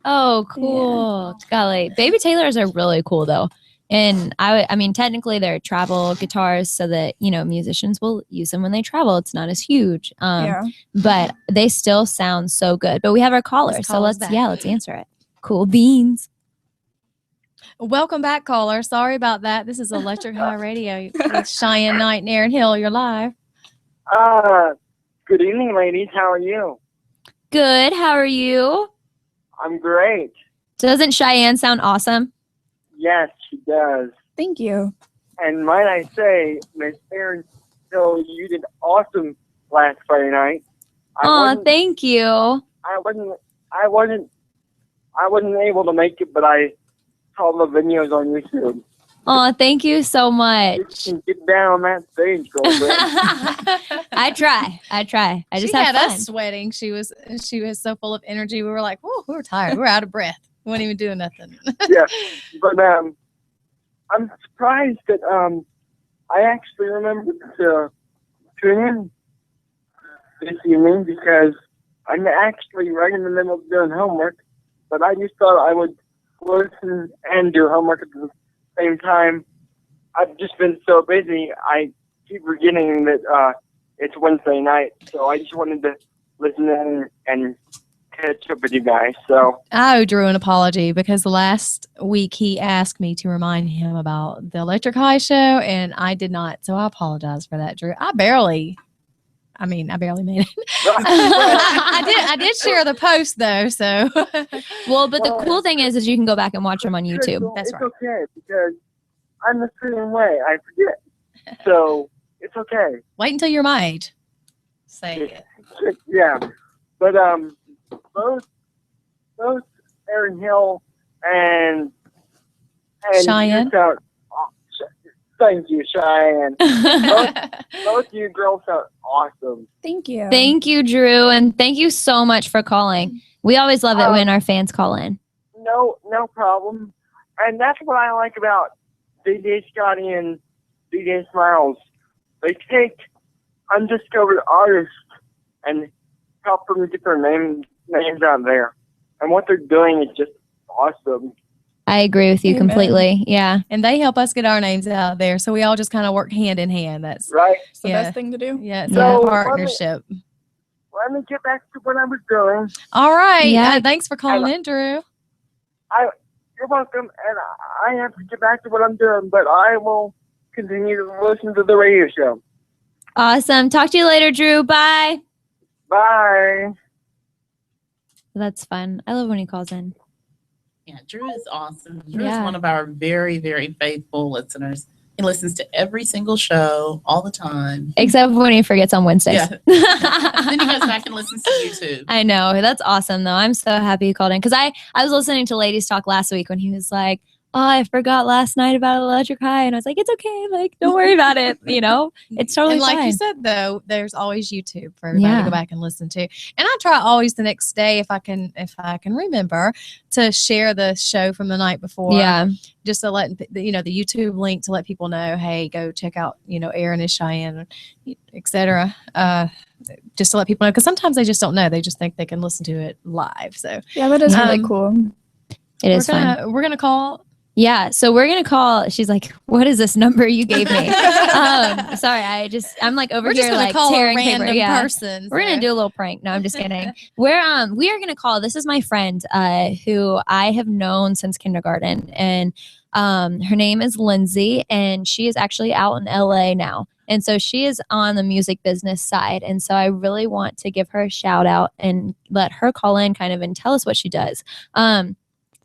Oh, cool. Golly. Baby Taylors are really cool though. And I mean, technically they're travel guitars so that, musicians will use them when they travel. It's not as huge. Yeah. But they still sound so good. But we have our caller. Let's So call us let's back. answer it. Cool beans. Welcome back, caller. Sorry about that. This is Electric High Radio with Cheyenne Knight and Aaron Hill. You're live. Good evening, ladies. How are you? Good. How are you? I'm great. Doesn't Cheyenne sound awesome? Yes, she does. Thank you. And might I say, Miss Erin, so you did awesome last Friday night. Oh, thank you. I wasn't able to make it, but I saw the videos on YouTube. Oh, thank you so You much. can get down on that stage, girlfriend. I try. I just she have had fun. us sweating. She was so full of energy. We were like, whoa, we were tired. We were out of breath. We weren't even doing nothing. Yeah, but I'm surprised that I actually remembered to tune in this evening because I'm actually right in the middle of doing homework, but I just thought I would listen and do homework at the same time. I've just been so busy, I keep forgetting that it's Wednesday night, so I just wanted to listen in and catch up with you guys. So I owe Drew an apology because the last week he asked me to remind him about the Electric High show, and I did not. So I apologize for that, Drew. I barely made it. I did share the post though. So Well, but the cool thing is you can go back and watch them on YouTube. That's right. It's okay because I'm the same way. I forget. So it's okay. Wait until you're my age. Say it. Yeah. But both Aaron Hill and Cheyenne. you sound, thank you, Cheyenne. both you girls sound awesome. Thank you. Thank you, Drew, and thank you so much for calling. We always love it when our fans call in. No problem. And that's what I like about DJ Scotty and DJ Smiles. They take undiscovered artists and help them get their names out there. And what they're doing is just awesome. I agree with you completely. Yeah. And they help us get our names out there. So we all just kind of work hand in hand. That's right. It's the best thing to do. Yeah. It's So, a partnership. Let me get back to what I was doing. All right. Yeah. Thanks for calling in, Drew. You're welcome. And I have to get back to what I'm doing, but I will continue to listen to the radio show. Awesome. Talk to you later, Drew. Bye. Bye. That's fun. I love when he calls in. Yeah, Drew is awesome. Drew is Yeah. one of our very, very faithful listeners. He listens to every single show all the time. Except when he forgets on Wednesdays. Yeah. Then he goes back and listens to YouTube. I know. That's awesome, though. I'm so happy he called in. Because I was listening to Ladies Talk last week when he was like, oh, I forgot last night about Electric High. And I was like, it's okay. Like, don't worry about it. You know, it's totally And like fine. you said, though, there's always YouTube for everybody to go back and listen to. And I try always the next day if I can remember to share the show from the night before. Yeah. Just to let the YouTube link to let people know, hey, go check out Aaron and Cheyenne, etc. Just to let people know, because sometimes they just don't know. They just think they can listen to it live. So yeah, that is really cool. It is fun. We're gonna call. Yeah, so we're gonna call. She's like, "What is this number you gave me?" Sorry, I'm like over We're just here gonna like call a tearing paper. random Yeah, person. we're gonna do a little prank. No, I'm just kidding. We are gonna call. This is my friend who I have known since kindergarten, and her name is Lindsay, and she is actually out in LA now. And so she is on the music business side. And so I really want to give her a shout out and let her call in kind of and tell us what she does.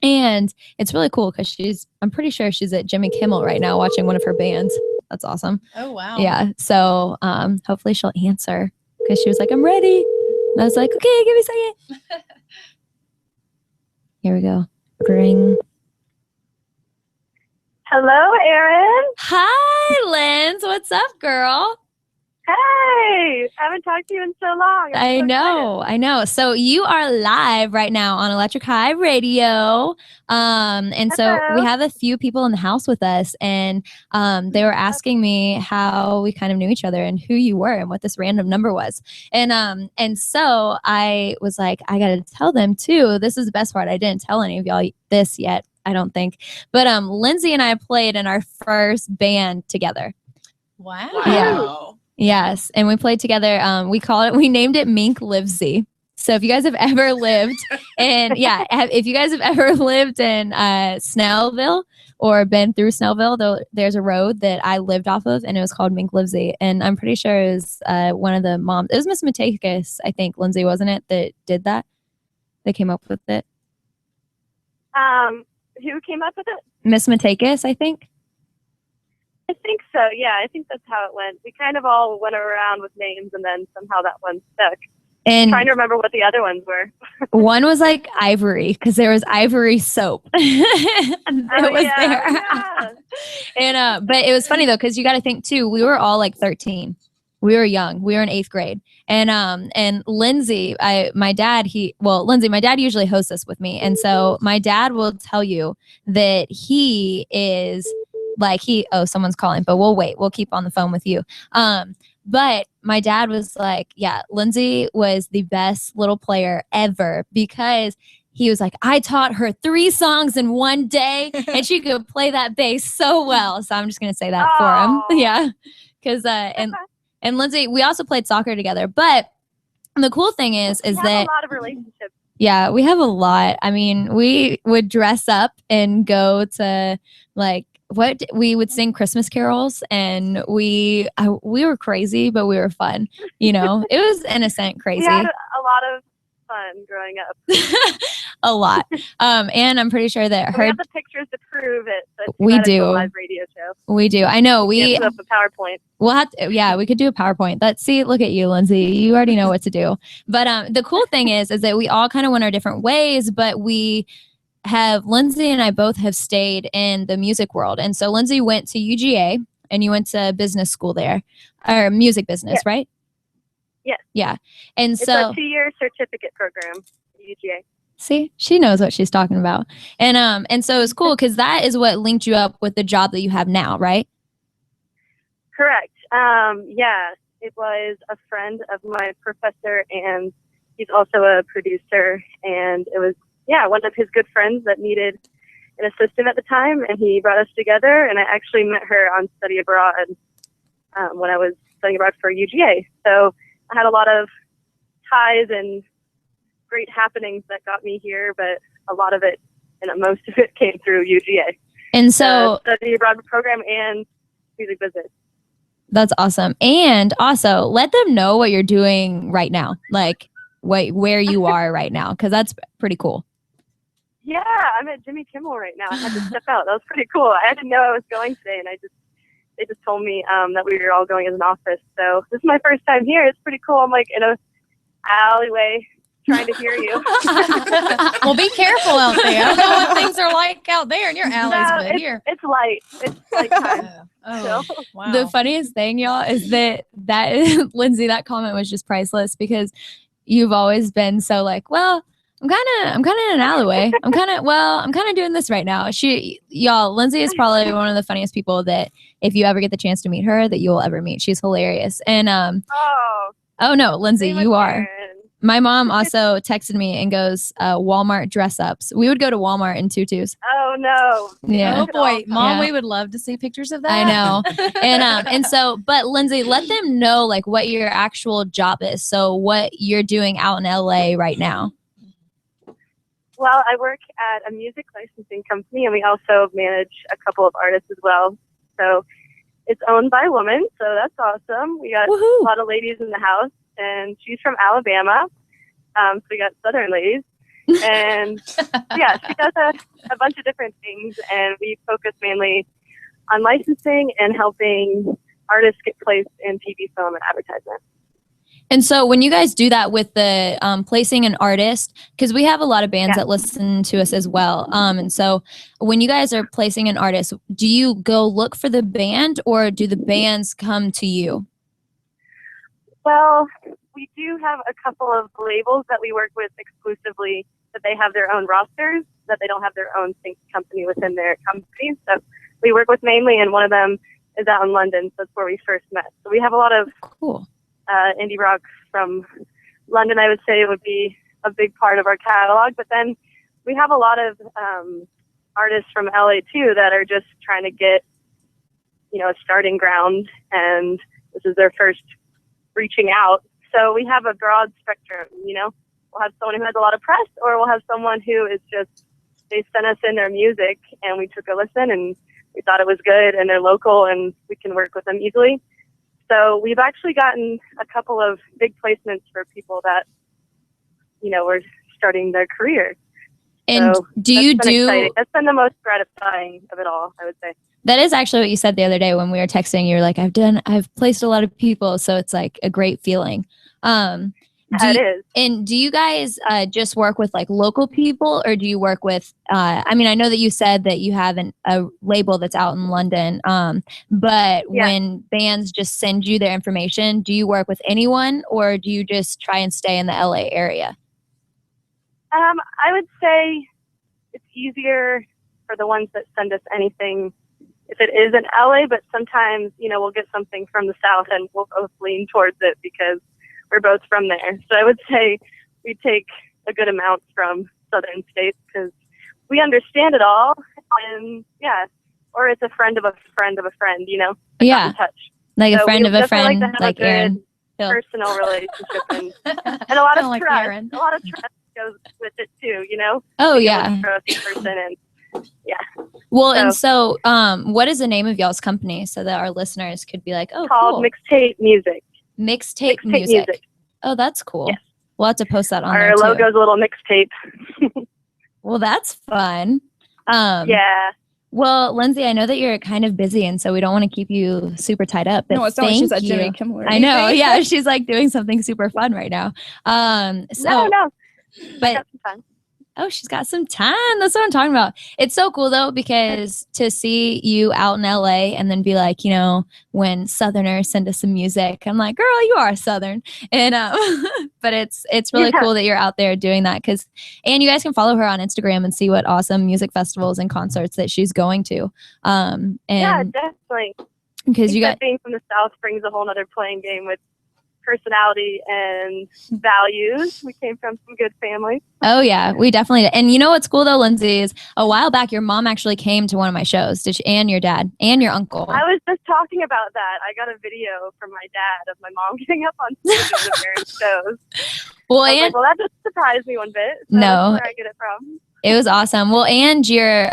And it's really cool because I'm pretty sure she's at Jimmy Kimmel right now watching one of her bands. That's awesome. Oh, wow. Yeah. So hopefully she'll answer because she was like, I'm ready. And I was like, okay, give me a second. Here we go. Ring. Hello, Erin. Hi, Linz. What's up, girl? Hey, I haven't talked to you in so long. I know. So you are live right now on Electric High Radio. And so we have a few people in the house with us, and they were asking me how we kind of knew each other and who you were and what this random number was. And so I was like, I got to tell them too. This is the best part. I didn't tell any of y'all this yet, I don't think. But Lindsay and I played in our first band together. Wow. Yeah. Yes, and we played together. We named it Mink Livesy. So if you guys have ever lived if you guys have ever lived in Snellville or been through Snellville, there's a road that I lived off of, and it was called Mink Livesy. And I'm pretty sure it was one of the moms. It was Miss Matakis, I think, Lindsay, wasn't it, that did that? They came up with it. Who came up with it? Miss Matakis, I think. I think so. Yeah, I think that's how it went. We kind of all went around with names, and then somehow that one stuck. And trying to remember what the other ones were. One was like Ivory, because there was Ivory soap. It was there. Yeah. And but it was funny though, because you got to think too. We were all like 13. We were young. We were in 8th grade. And Lindsay, my dad usually hosts us with me, and so my dad will tell you that he is Like someone's calling, but we'll wait. We'll keep on the phone with you. But my dad was like, yeah, Lindsay was the best little player ever because he was like, I taught her 3 songs in one day and she could play that bass so well. So I'm just going to say that for him. Yeah. Cause, and Lindsay, we also played soccer together, but the cool thing is we have that a lot of relationships. Yeah, we have a lot. I mean, we would dress up and go to we would sing Christmas carols, and we were crazy, but we were fun. You know, it was innocent, crazy. We had a lot of fun growing up. A lot. And I'm pretty sure that we have the pictures to prove it. But we do. A live radio show. We do. I know. We put up a PowerPoint. We'll have to, we could do a PowerPoint. Look at you, Lindsay. You already know what to do. But the cool thing is that we all kind of went our different ways, but Lindsay and I both have stayed in the music world. And so Lindsay went to UGA and you went to business school there, or music business, right? Yes. Yeah. And it's so a 2-year certificate program at UGA. See, she knows what she's talking about. And so it's cool because that is what linked you up with the job that you have now, right? Correct. Yeah, it was a friend of my professor, and he's also a producer. And it was, one of his good friends that needed an assistant at the time, and he brought us together. And I actually met her on study abroad when I was studying abroad for UGA. So I had a lot of ties and great happenings that got me here, but a lot of it and most of it came through UGA. And so study abroad program and music business. That's awesome. And also let them know what you're doing right now, like where you are right now, because that's pretty cool. Yeah, I'm at Jimmy Kimmel right now. I had to step out. That was pretty cool. I didn't know I was going today, and they just told me that we were all going as an office. So this is my first time here. It's pretty cool. I'm like in a alleyway trying to hear you. Well, be careful out there. I don't know what things are like out there in your alleys, but here. It's light. It's light time. Oh, so. Wow. The funniest thing, y'all, is that Lindsay, that comment was just priceless because you've always been so like, well, I'm kind of in an alleyway. I'm kind of doing this right now. Lindsay is probably one of the funniest people that if you ever get the chance to meet her, that you will ever meet. She's hilarious. And oh no, Lindsay, you are. My mom also texted me and goes, Walmart dress ups. We would go to Walmart in tutus. Oh no. Yeah. Oh boy, Mom, we would love to see pictures of that. I know. And so, but Lindsay, let them know like what your actual job is. So what you're doing out in LA right now. Well, I work at a music licensing company, and we also manage a couple of artists as well. So it's owned by a woman, so that's awesome. We got a lot of ladies in the house, and she's from Alabama, so we got Southern ladies. And yeah, she does a bunch of different things, and we focus mainly on licensing and helping artists get placed in TV, film, and advertisement. And so when you guys do that with the placing an artist, because we have a lot of bands that listen to us as well. And so when you guys are placing an artist, do you go look for the band or do the bands come to you? Well, we do have a couple of labels that we work with exclusively that they have their own rosters, that they don't have their own sync company within their company. So we work with mainly, and one of them is out in London. So that's where we first met. So we have a lot of cool. Indie rock from London, I would say, would be a big part of our catalog. But then we have a lot of artists from LA too that are just trying to get, a starting ground, and this is their first reaching out. So we have a broad spectrum. We'll have someone who has a lot of press, or we'll have someone who is just, they sent us in their music and we took a listen and we thought it was good and they're local and we can work with them easily. So we've actually gotten a couple of big placements for people that, were starting their career. And so that's been the most gratifying of it all, I would say. That is actually what you said the other day when we were texting. You're like, I've placed a lot of people. So it's like a great feeling. It is. And do you guys just work with like local people, or do you work with, I know that you said that you have a label that's out in London, but when bands just send you their information, do you work with anyone, or do you just try and stay in the LA area? I would say it's easier for the ones that send us anything, if it is in LA, but sometimes, you know, we'll get something from the South and we'll both lean towards it because we're both from there. So I would say we take a good amount from Southern states because we understand it all. And yeah, or it's a friend of a friend of a friend, you know? Yeah. In touch. Like a So friend we of a definitely friend, to have like a good Aaron. personal relationship and a lot of Kinda like trust. Aaron. A lot of trust goes with it too, you know? Oh, Being yeah. able to trust the person and yeah. Well, and so what is the name of y'all's company so that our listeners could be like, oh, called cool. Mixtape Music. Mixtape Music. Oh, that's cool. Yes. We'll have to post that on Our there too. logo's a little mixtape. Well, that's fun. Yeah. Well, Lindsay, I know that you're kind of busy, and so we don't want to keep you super tied up. But No, it's not like she's thank at Jimmy you. Kimmel. I know. Yeah, she's like doing something super fun right now. So, No. But I got some time. oh, she's got some time. That's what I'm talking about. It's so cool though, because to see you out in LA and then be like, you know, when Southerners send us some music, I'm like, girl, you are Southern. And but it's really cool that you're out there doing that and you guys can follow her on Instagram and see what awesome music festivals and concerts that she's going to. And yeah, definitely. Because you got being from the South brings a whole nother playing game with personality and values. We came from some good families. Oh yeah, we definitely did. And you know what's cool though, Lindsay, is a while back your mom actually came to one of my shows, and your dad and your uncle. I was just talking about that. I got a video from my dad of my mom getting up on stage at the parents' shows. Well, I was and like, well, that just surprised me one bit. So No. that's where I get it from. it was awesome. Well, and your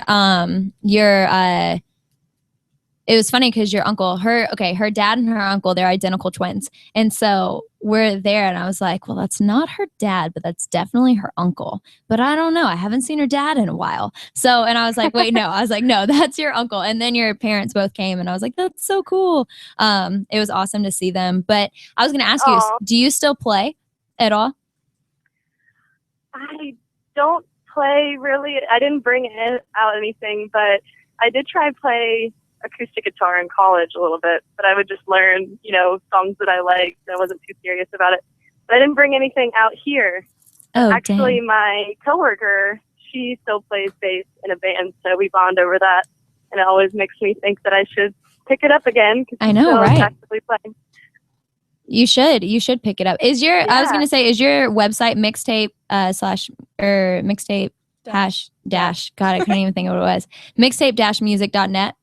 it was funny because your uncle, her dad and her uncle, they're identical twins. And so we're there and I was like, well, that's not her dad, but that's definitely her uncle. But I don't know. I haven't seen her dad in a while. So, and I was like, wait, no. I was like, no, that's your uncle. And then your parents both came and I was like, that's so cool. It was awesome to see them. But I was going to ask you, do you still play at all? I don't play really. I didn't bring out anything, but I did try and play acoustic guitar in college a little bit, but I would just learn, you know, songs that I liked. I wasn't too serious about it. But I didn't bring anything out here. Oh, actually, dang. my coworker, she still plays bass in a band, so we bond over that. And it always makes me think that I should pick it up again. I know, still right? actively playing. You should pick it up. I was going to say, is your website mixtape mixtape dash, God, I couldn't even think of what it was. Mixtape-music.net.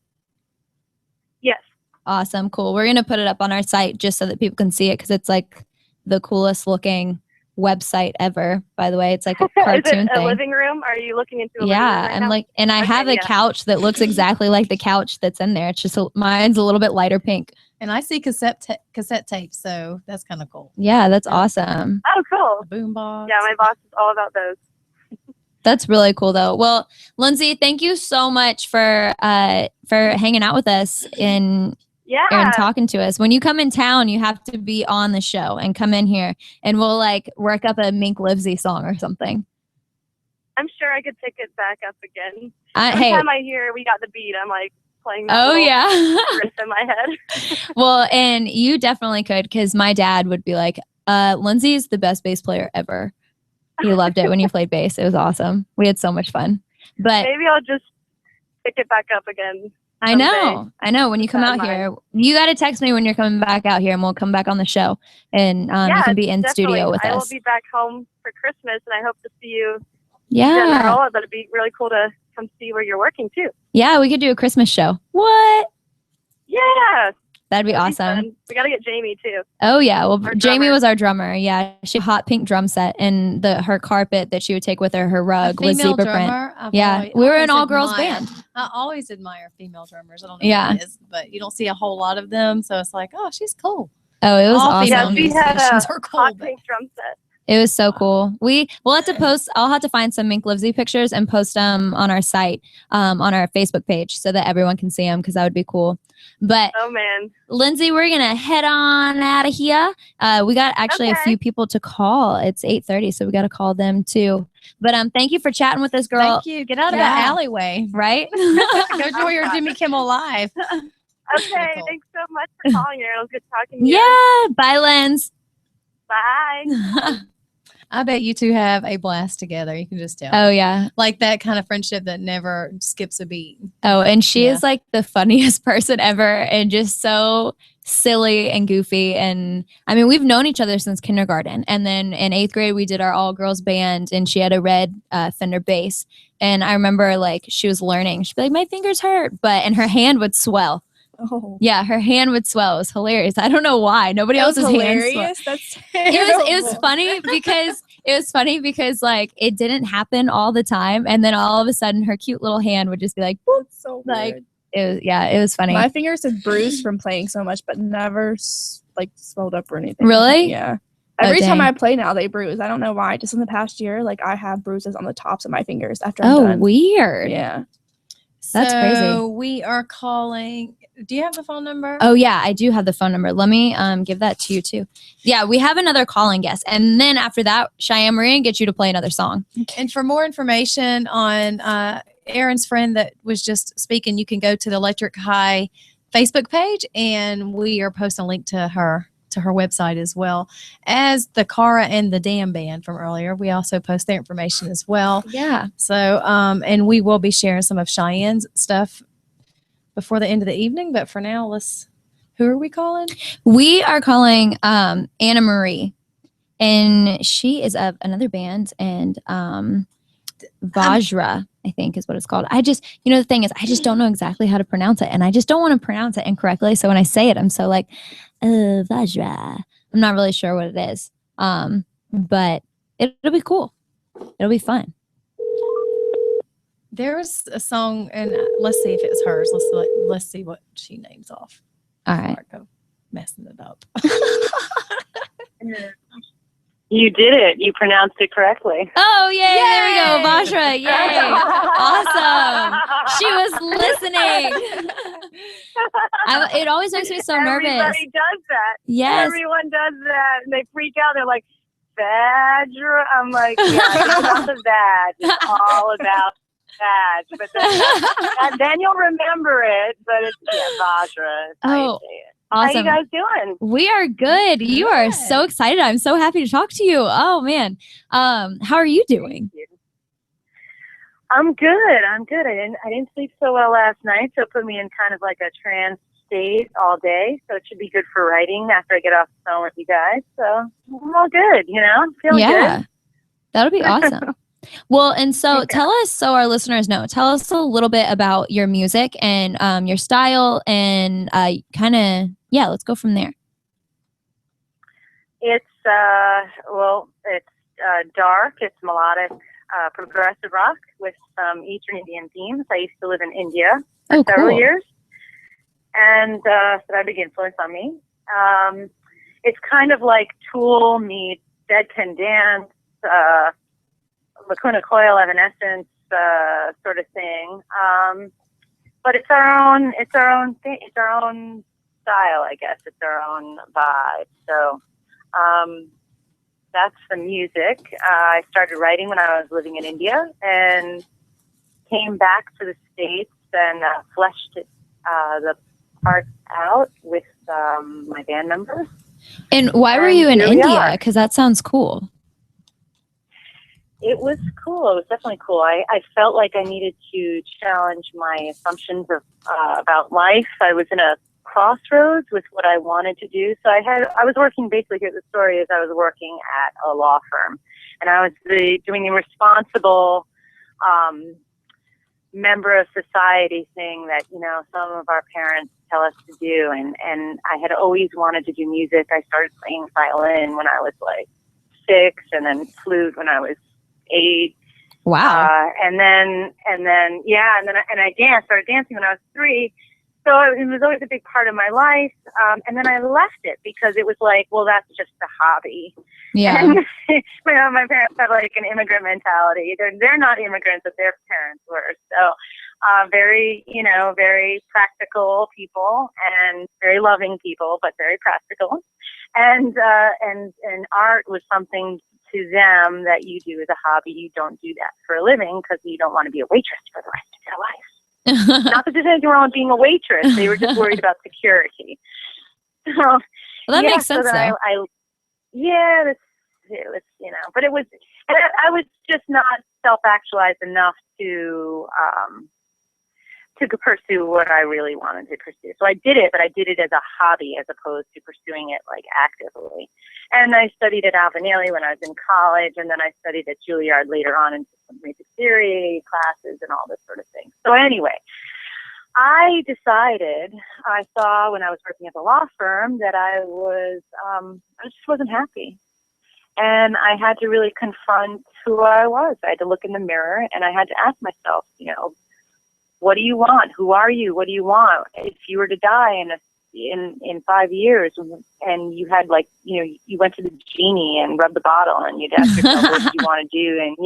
Yes. Awesome. Cool. We're going to put it up on our site just so that people can see it because it's like the coolest looking website ever, by the way. It's like a cartoon Is it a thing. living room? Are you looking into a living room Yeah. right I'm now? like, and I have a couch that looks exactly like the couch that's in there. It's just, mine's a little bit lighter pink. And I see cassette tapes, so that's kind of cool. Yeah. That's awesome. Oh, cool. Boombox. Yeah, my boss is all about those. That's really cool though. Well, Lindsay, thank you so much for hanging out with us and talking to us. When you come in town, you have to be on the show and come in here and we'll like work up a Mink Livesey song or something. I'm sure I could pick it back up again. Hey. Every time I hear We Got the Beat, I'm like playing that Oh, little yeah. riff in my head. Well, and you definitely could because my dad would be like, Lindsay is the best bass player ever. He loved it when you played bass. It was awesome. We had so much fun. But maybe I'll just pick it back up again. I know. When you come out here, you got to text me when you're coming back out here and we'll come back on the show and you can be in studio with I will us. be back home for Christmas and I hope to see you. Yeah. In general. That'd be really cool to come see where you're working too. Yeah, we could do a Christmas show. What? Yeah. That'd be awesome. Fun. We got to get Jamie too. Oh yeah. Well, Jamie was our drummer. Yeah. She had a hot pink drum set and her carpet that she would take with her rug was zebra print. Yeah. We were an all girls band. I always admire female drummers. I don't know what it is, but you don't see a whole lot of them. So it's like, oh, she's cool. Oh, it was all awesome. Yeah, she had a cool, hot pink drum set. It was so cool. We'll have to post. I'll have to find some Mink Livesey pictures and post them on our site, on our Facebook page, so that everyone can see them because that would be cool. But oh man, Lindsay, we're gonna head on out of here. We got actually a few people to call. It's 8:30, so we got to call them too. But thank you for chatting with us, girl. Thank you. Get out of that alleyway, right? Go enjoy your Jimmy Kimmel Live. Okay, cool. thanks so much for calling, Erin. It was good talking to you. Yeah. Bye, Linz. Bye. I bet you two have a blast together. You can just tell. Oh yeah. Like that kind of friendship that never skips a beat. Oh, and she Yeah. is like the funniest person ever and just so silly and goofy. And I mean, we've known each other since kindergarten. And then in 8th grade, we did our all girls band and she had a red Fender bass. And I remember like she was learning. She'd be like, my fingers hurt. And her hand would swell. Oh. Yeah, her hand would swell. It was hilarious. I don't know why. Nobody That was else's hands swell. hilarious. That's It was funny because like it didn't happen all the time, and then all of a sudden her cute little hand would just be like, boop, so like weird. it was funny. My fingers have bruised from playing so much, but never like swelled up or anything. Really? Yeah. Oh, Every time dang. I play now, they bruise. I don't know why. Just in the past year, like I have bruises on the tops of my fingers after I'm Oh, done. weird. Yeah. That's crazy. So we are calling. Do you have the phone number? Oh yeah, I do have the phone number. Let me give that to you too. Yeah, we have another calling guest, and then after that, Cheyenne Marie and get you to play another song. And for more information on Aaron's friend that was just speaking, you can go to the Electric High Facebook page, and we are posting a link to her website as well as the Cara and the Dam Band from earlier. We also post their information as well. Yeah. So, and we will be sharing some of Cheyenne's stuff before the end of the evening. But for now, who are we calling? We are calling Anna Marie, and she is of another band, and Vajra, I think is what it's called. The thing is, I just don't know exactly how to pronounce it, and I just don't want to pronounce it incorrectly. So when I say it, I'm so like, Vajra. I'm not really sure what it is, but it'll be cool. It'll be fun. There's a song, and let's see if it's hers. Let's see what she names off. All right. Before I go messing it up. You did it. You pronounced it correctly. Oh, yay. There we go. Vajra. Yay. Awesome. She was listening. It always makes me so nervous. Everybody does that. Yes. Everyone does that. And they freak out. They're like, Vajra. I'm like, yeah, it's not the vag. It's all about vag. But then you'll remember it. But it's, Vajra. Oh, How awesome. you guys doing? We are good. You are so excited. I'm so happy to talk to you. Oh, man. How are you doing? I'm good. I didn't sleep so well last night, so it put me in kind of like a trance state all day. So it should be good for writing after I get off the phone with you guys. So I'm all good, feeling good. That'll be awesome. Well, and so tell us, so our listeners know, tell us a little bit about your music and your style and let's go from there. It's dark. It's melodic, progressive rock with some Eastern Indian themes. I used to live in India for several years, and so that had a big influence on me. It's kind of like Tool meets Dead Can Dance, Lacuna Coil, Evanescence, sort of thing. But it's our own thing. It's our own style, I guess. It's our own vibe. So that's the music. I started writing when I was living in India and came back to the States and fleshed the parts out with my band members. And why were you in India? Because that sounds cool. It was cool. It was definitely cool. I felt like I needed to challenge my assumptions of about life. I was in a crossroads with what I wanted to do. So I was working, basically, here's the story, is I was working at a law firm, and I was doing the responsible member of society thing that, some of our parents tell us to do. And I had always wanted to do music. I started playing violin when I was like 6, and then flute when I was 8. Wow. And then I started dancing when I was 3. So it was always a big part of my life. And then I left it because it was like, well, that's just a hobby. Yeah. And, my parents had like an immigrant mentality. They're not immigrants, but their parents were. So very practical people and very loving people, but very practical. And art was something to them that you do as a hobby. You don't do that for a living because you don't want to be a waitress for the rest of your life. Not that there's anything wrong with being a waitress. They were just worried about security. So, well, that makes sense, though. but it was, and I was just not self-actualized enough to pursue what I really wanted to pursue. So I did it, but I did it as a hobby as opposed to pursuing it like actively. And I studied at Albanelli when I was in college, and then I studied at Juilliard later on in some music theory classes and all this sort of thing. So anyway, I decided, I saw when I was working at the law firm that I just wasn't happy. And I had to really confront who I was. I had to look in the mirror and I had to ask myself, what do you want? Who are you? What do you want? If you were to die in 5 years and you had you went to the genie and rubbed the bottle and you'd ask yourself, what do you want to do? And,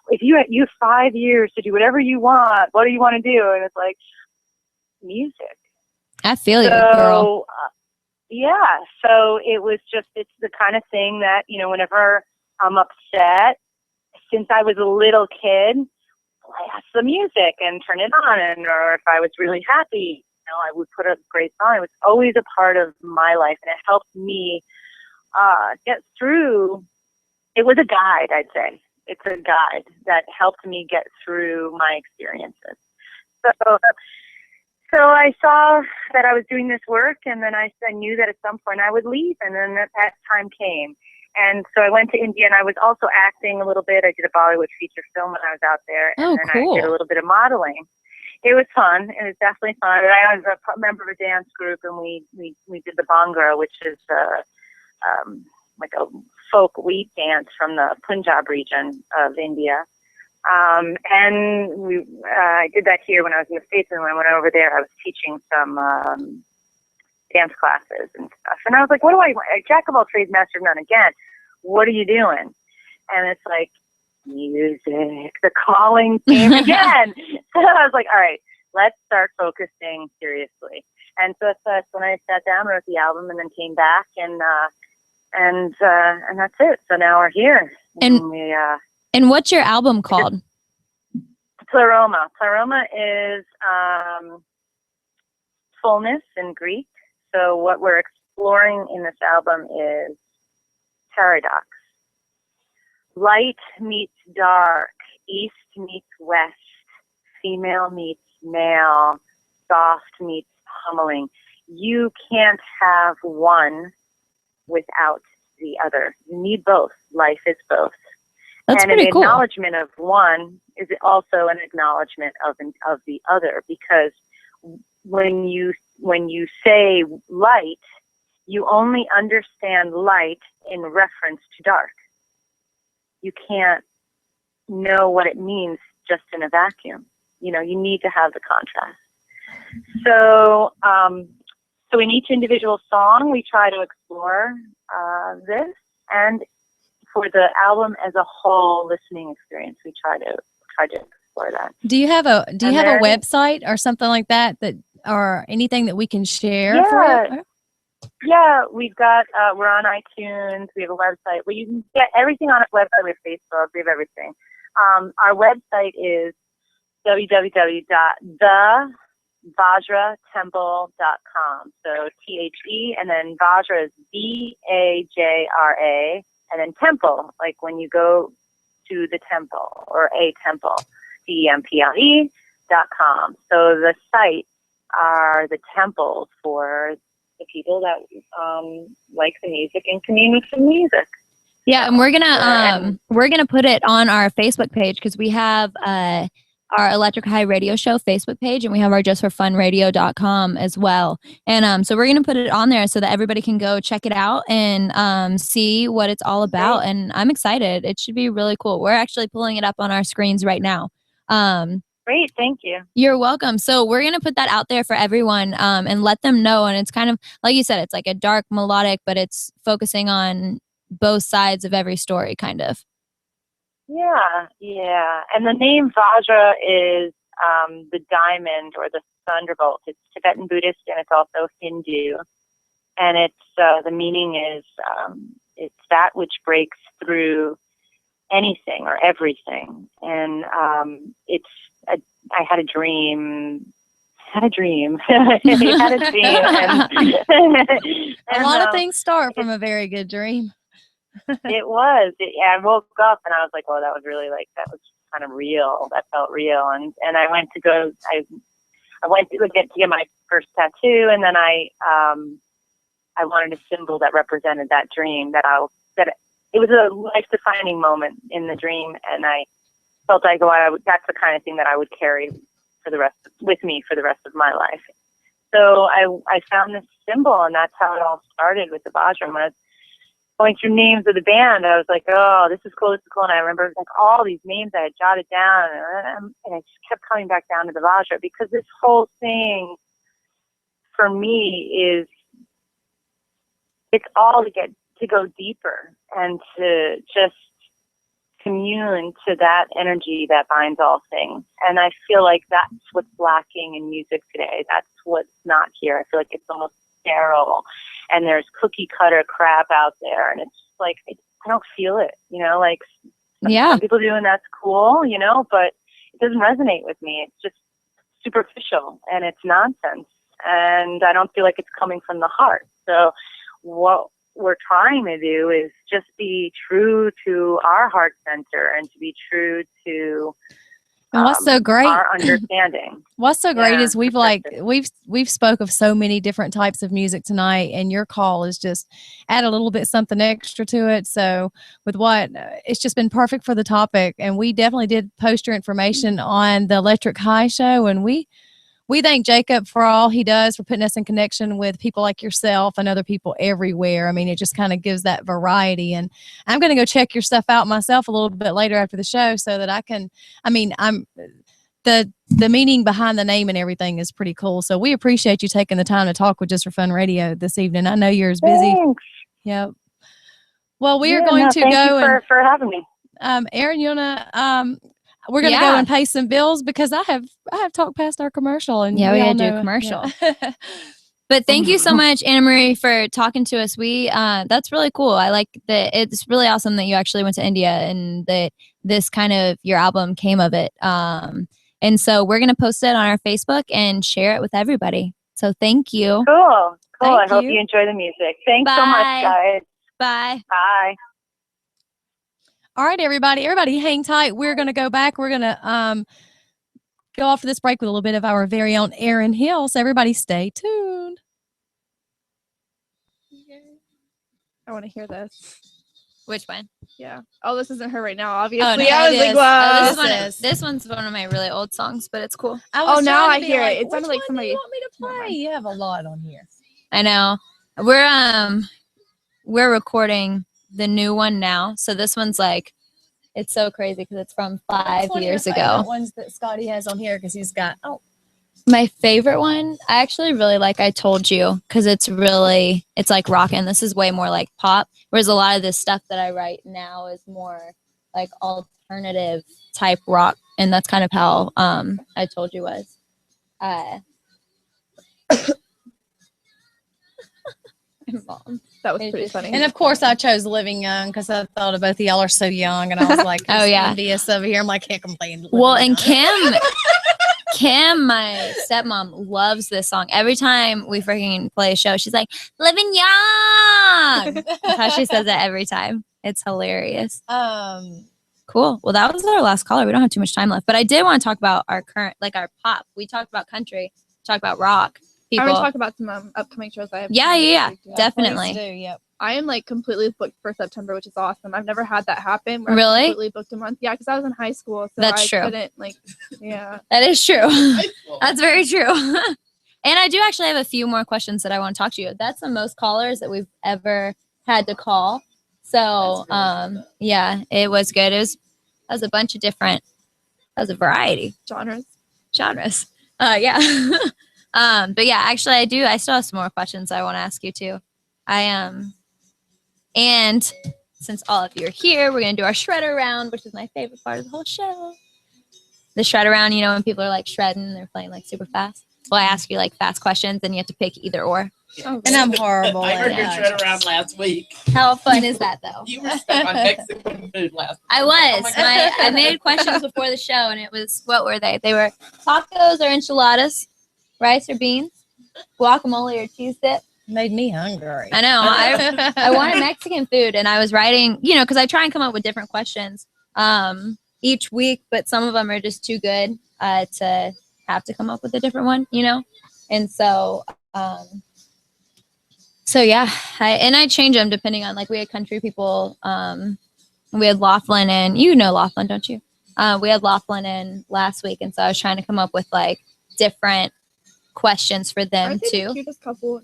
if you have 5 years to do whatever you want, what do you want to do? And it's like, music. I feel you, girl. Yeah. So it's the kind of thing that, whenever I'm upset, since I was a little kid, blast the music and turn it on. Or if I was really happy, I would put a great song. It was always a part of my life, and it helped me get through. It was a guide, I'd say. It's a guide that helped me get through my experiences. So I saw that I was doing this work, and then I knew that at some point I would leave, and then that time came. And so I went to India, and I was also acting a little bit. I did a Bollywood feature film when I was out there, and then cool. I did a little bit of modeling. It was fun. It was definitely fun. And I was a member of a dance group, and we did the Bhangra, which is like a folk wheat dance from the Punjab region of India. And I did that here when I was in the States, and when I went over there, I was teaching some dance classes and stuff. And I was like, what do I want? Jack of all trades, master of none again. What are you doing? And it's like, music. The calling came again. So I was like, all right, let's start focusing seriously. And so that's when I sat down, wrote the album, and then came back, and that's it. So now we're here. And what's your album called? Pleroma. Pleroma is fullness in Greek. So what we're exploring in this album is paradox. Light meets dark, east meets west, female meets male, soft meets pummeling. You can't have one without the other. You need both. Life is both. That's and pretty an cool. acknowledgement of one is also an acknowledgement of the other, because when you say light, you only understand light in reference to dark. You can't know what it means just in a vacuum. You need to have the contrast. So in each individual song, we try to explore this, and for the album as a whole listening experience, we try to explore that. Do you have a website or something like that or anything that we can share? Yeah, we've got, we're on iTunes, we have a website where you can get everything on our website. We have Facebook, we have everything. Our website is www.thevajratemple.com. So THE, and then Vajra is BAJRA, and then temple, like when you go to the temple, or a temple, TEMPLE.com. So the sites are the temples for the people that like the music and commune with the music. Yeah, and we're gonna put it on our Facebook page, because we have our Electric High Radio Show Facebook page, and we have our justforfunradio.com as well. And so we're gonna put it on there so that everybody can go check it out and see what it's all about. And I'm excited. It should be really cool. We're actually pulling it up on our screens right now. Great, thank you. You're welcome. So we're going to put that out there for everyone and let them know. And it's kind of, like you said, it's like a dark melodic, but it's focusing on both sides of every story, kind of. Yeah. And the name Vajra is the diamond or the thunderbolt. It's Tibetan Buddhist, and it's also Hindu. And it's the meaning is it's that which breaks through anything or everything. And I had a dream. And a lot of things start from a very good dream. It was. I woke up and I was like, oh, that was really like, that was kind of real. That felt real. And I went to go, I went to get my first tattoo, and then I wanted a symbol that represented that dream that it was a life-defining moment in the dream, and I felt like, that's the kind of thing that I would carry with me for the rest of my life. So I found this symbol, and that's how it all started with the Vajra. When I was going through names of the band, I was like, oh, this is cool, and I remember like all these names I had jotted down, and I just kept coming back down to the Vajra, because this whole thing for me is, it's all to go deeper and to just commune to that energy that binds all things. And I feel like that's what's lacking in music today. That's what's not here. I feel like it's almost sterile, and there's cookie cutter crap out there, and it's just like, I don't feel it, like some people do, and that's cool, but it doesn't resonate with me. It's just superficial, and it's nonsense, and I don't feel like it's coming from the heart. So what we're trying to do is just be true to our heart center, and to be true to and what's so great, our understanding. What's so great is we've spoke of so many different types of music tonight, and your call is just add a little bit something extra to it. So with it's just been perfect for the topic, and we definitely did post your information on the Electric High Show, and we thank Jacob for all he does, for putting us in connection with people like yourself and other people everywhere. I mean, it just kind of gives that variety. And I'm going to go check your stuff out myself a little bit later after the show, so that the meaning behind the name and everything is pretty cool. So we appreciate you taking the time to talk with Just for Fun Radio this evening. I know you're as busy. Thanks. Yep. Well, we are going to thank go you for having me. Erin, you wanna we're gonna go and pay some bills, because I have talked past our commercial, and we gotta do a commercial. Yeah. But thank you so much, Anna Marie, for talking to us. That's really cool. I like that. It's really awesome that you actually went to India, and that this kind of your album came of it. And so we're gonna post it on our Facebook and share it with everybody. So thank you. Cool. I hope you enjoy the music. Thanks so much, guys. Bye. Bye. All right, everybody hang tight. We're going to go back. We're going to go off to this break with a little bit of our very own Erin Hill. So everybody stay tuned. I want to hear this. Which one? Yeah. Oh, this isn't her right now, obviously. Oh, no, I was like, wow. This one's one of my really old songs, but it's cool. Now I hear it. It sounded like somebody. You want me to play? You have a lot on here. I know. We're recording the new one now, so this one's like, it's so crazy because it's from 5 years ago. Ones that Scotty has on here, because he's got my favorite one. I actually really like I Told You, because it's like rockin'. This is way more like pop, whereas a lot of this stuff that I write now is more like alternative type rock, and that's kind of how I Told You was. Mom. That was pretty funny. And of course, I chose Living Young, because I thought of both of y'all are so young, and I was like, oh yeah, envious over here. I'm like, can't complain. Well, and Kim, my stepmom, loves this song. Every time we freaking play a show, she's like, "Living Young." That's how she says it every time. It's hilarious. Cool. Well, that was our last caller. We don't have too much time left, but I did want to talk about our current, like our pop. We talked about country, talked about rock. People. I want to talk about some upcoming shows I have. Yeah, definitely. Yep. I am like completely booked for September, which is awesome. I've never had that happen. Where Really? I'm completely booked a month. Yeah, because I was in high school, so That's true. Couldn't yeah. That is true. That's very true. And I do actually have a few more questions that I want to talk to you. That's the most callers that we've ever had to call. So, yeah, it was good. That was a bunch of different. That was a variety. Genres. Yeah. But yeah, actually I still have some more questions I want to ask you too. And since all of you are here, we're going to do our shredder round, which is my favorite part of the whole show. The shredder round, when people are like shredding, they're playing like super fast. Well, I ask you like fast questions and you have to pick either or. Oh, and I'm horrible. I heard your shredder round last week. How fun is that though? You were stuck on Mexican food last week. I was. I made questions before the show, and it was, what were they? They were tacos or enchiladas, rice or beans, guacamole or cheese dip, Made me hungry. I know. I wanted Mexican food, and I was writing, because I try and come up with different questions each week, but some of them are just too good to have to come up with a different one, And so, yeah, I change them depending on, like, we had country people. We had Laughlin in. You know Laughlin, don't you? We had Laughlin in last week, and so I was trying to come up with, like, different questions for them Aren't they too. the cutest couple?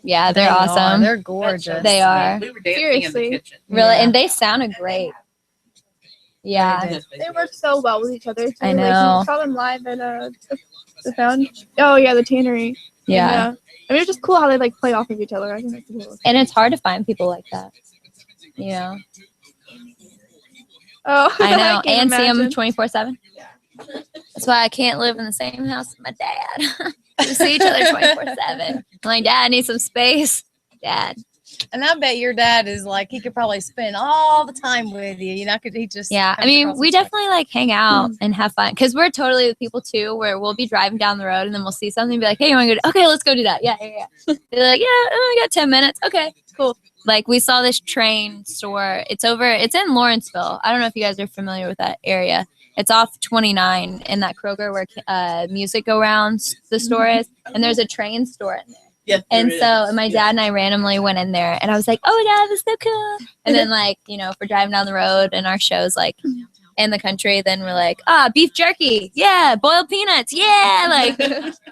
Yeah, they're They awesome. are. They're gorgeous. They are. We were dancing Seriously. in the kitchen. Really, Yeah. and they sounded great. Yeah. They work so well with each other. Too. I Like, know. you saw them live at the found. Oh yeah, the tannery. Yeah. I mean, it's just cool how they like play off of each other. I think that's cool. And it's hard to find people like that. Oh, I know. can And see them imagine. 24/7. That's why I can't live in the same house with my dad. We see each other 24/7. I'm like, Dad, I need some space. Dad. And I bet your dad is like, he could probably spend all the time with you. He just. Yeah. I comes mean, across we as like- definitely like hang out and have fun because we're totally the people too where we'll be driving down the road and then we'll see something and be like, hey, you want to go? Okay, let's go do that. Yeah. They're like, yeah, I got 10 minutes. Okay, cool. Like we saw this train store. It's in Lawrenceville. I don't know if you guys are familiar with that area. It's off 29 in that Kroger where Music Go Rounds the store is. And there's a train store in there. Yes, And there so is. my dad and I randomly went in there and I was like, oh my God, that's so cool. And then like, if we're driving down the road and our show's like in the country, then we're like, beef jerky. Yeah. Boiled peanuts. Yeah. Like,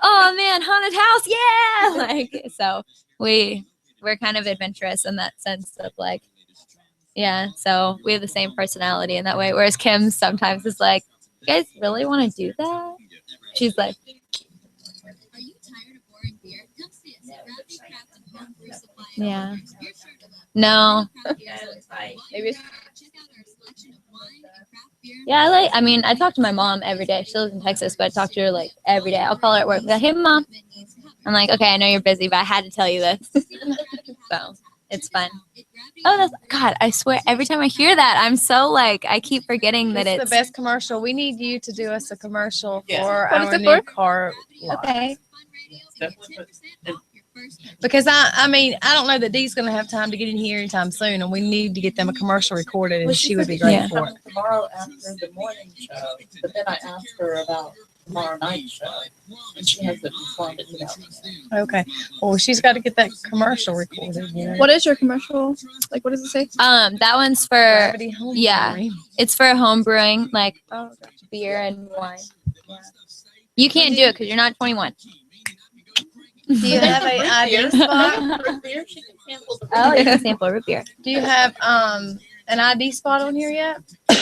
oh man, haunted house. Yeah. Like, so we're kind of adventurous in that sense of like, yeah. So we have the same personality in that way. Whereas Kim sometimes is like, you guys really want to do that? She's like, yeah. No. Maybe. Yeah, I talk to my mom every day. She lives in Texas, but I talk to her like every day. I'll call her at work. Be like, hey, Mom. I'm like, okay, I know you're busy, but I had to tell you this. So it's fun. Oh, God, I swear, every time I hear that, I'm so like, I keep forgetting that It's it's the best commercial. We need you to do us a commercial Yeah. for What is our it new for? car lot. okay. Because I mean, I don't know that Dee's going to have time to get in here anytime soon, and we need to get them a commercial recorded, and she would be great Yeah. for it. Tomorrow after the morning show, but then I asked her about tomorrow night show, and she hasn't responded to that. Okay. Well, she's got to get that commercial recorded. You know? What is your commercial? Like, what does it say? That one's for, Gravity home yeah. brewing. it's for home brewing, like Oh, gotcha. beer and wine. Yeah. You can't do it because you're not 21. Do you have a ID spot? She can sample the Oh, you can sample root beer. Do you have an ID spot on here yet? I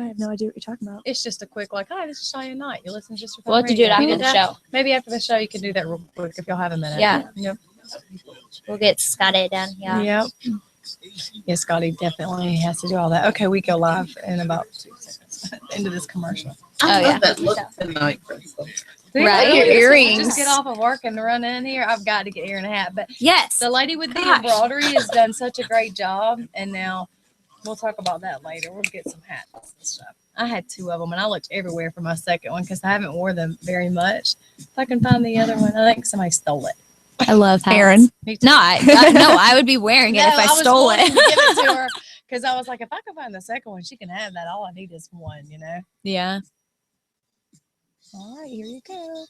have no idea what you're talking about. It's just a quick like, hi, this is Cheyenne Knight. You listen to just for We'll have to do it after the show. Maybe after the show you can do that real quick if y'all have a minute. Yeah. Yep. We'll get Scotty down here. Yep. Yeah, Scotty definitely has to do all that. Okay, we go live in about 2 seconds into this commercial. Oh, yeah. That look tonight, Crystal. Right. Your earrings. Just get off of work and run in here. I've got to get ear and a hat. But Yes. the lady with the Gosh. embroidery has done such a great job. And now we'll talk about that later. We'll get some hats and stuff. I had 2 of them and I looked everywhere for my second one because I haven't worn them very much. If I can find the other one, I think somebody stole it. I love hats. Aaron. Me too. No, I would be wearing it if I was stole wanting it. to give it to her because I was like, if I can find the second one, she can have that. All I need is one, you know. Yeah. All right, here you go.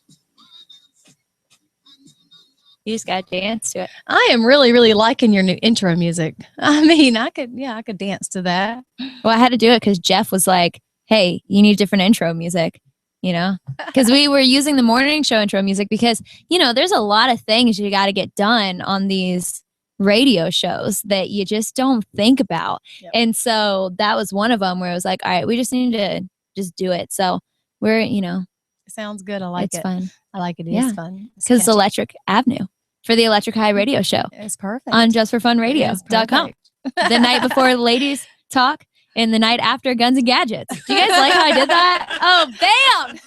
You just gotta dance to it. I am really, really liking your new intro music. I mean, I could dance to that. Well, I had to do it because Jeff was like, hey, you need different intro music, because we were using the morning show intro music because, there's a lot of things you got to get done on these radio shows that you just don't think about. Yep. And so that was one of them where it was like, all right, we just need to just do it. So we're, It sounds good. I like it's it. fun I like it. Yeah. It's fun. It's because it's catchy. Electric Avenue for the Electric High Radio Show It's perfect. on It's justforfunradio.com. perfect. The night before the ladies talk and the night after Guns and Gadgets. Do you guys like how I did that? Oh, bam!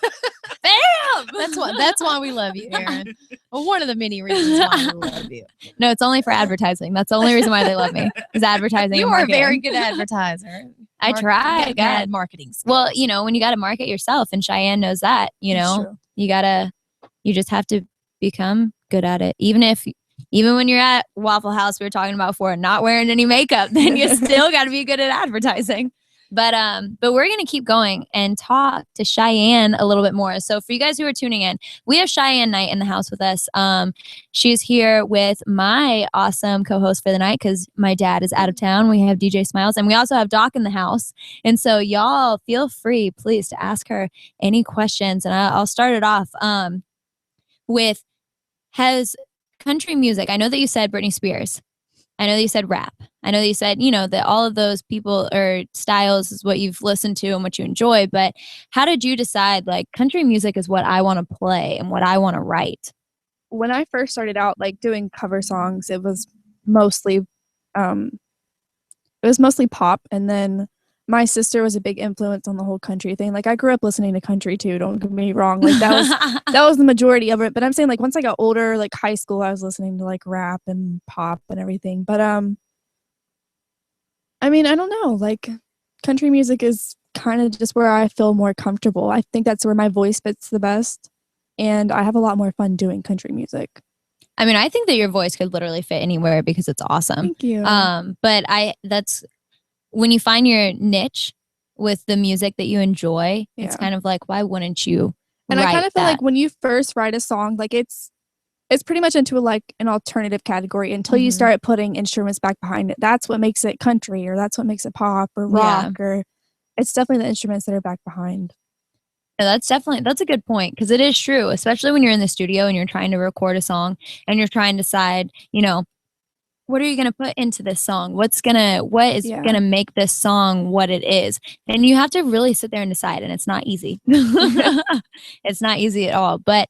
Bam! That's why we love you, Aaron. Well, one of the many reasons why we love you. No, it's only for advertising. That's the only reason why they love me is advertising. You and are a marketing. very good advertiser. I try. Bad God. marketing skills. Well, when you got to market yourself, and Cheyenne knows that, That's true. you just have to become good at it. Even if even when you're at Waffle House, we were talking about before, not wearing any makeup, then you still got to be good at advertising. But we're going to keep going and talk to Cheyenne a little bit more. So for you guys who are tuning in, we have Cheyenne Knight in the house with us. She's here with my awesome co-host for the night because my dad is out of town. We have DJ Smiles, and we also have Doc in the house. And so y'all feel free, please, to ask her any questions. And I'll start it off with, has country music, I know that you said Britney Spears. I know that you said rap. I know that you said, that all of those people or styles is what you've listened to and what you enjoy. But how did you decide, like, country music is what I want to play and what I want to write? When I first started out, like, doing cover songs, it was mostly pop. And then my sister was a big influence on the whole country thing. Like, I grew up listening to country too, don't get me wrong. Like, that was the majority of it. But I'm saying, like, once I got older, like high school, I was listening to like rap and pop and everything. But I mean, I don't know. Like, country music is kind of just where I feel more comfortable. I think that's where my voice fits the best. And I have a lot more fun doing country music. I mean, I think that your voice could literally fit anywhere because it's awesome. Thank you. But that's when you find your niche with the music that you enjoy, it's kind of like, why wouldn't you And write I kind of feel that? like when you first write a song, like it's pretty much into like an alternative category until you start putting instruments back behind it. That's what makes it country, or that's what makes it pop or rock, or it's definitely the instruments that are back behind. Yeah, that's a good point, because it is true, especially when you're in the studio and you're trying to record a song and you're trying to decide, what are you going to put into this song? What is going to make this song what it is? And you have to really sit there and decide, and it's not easy. It's not easy at all. But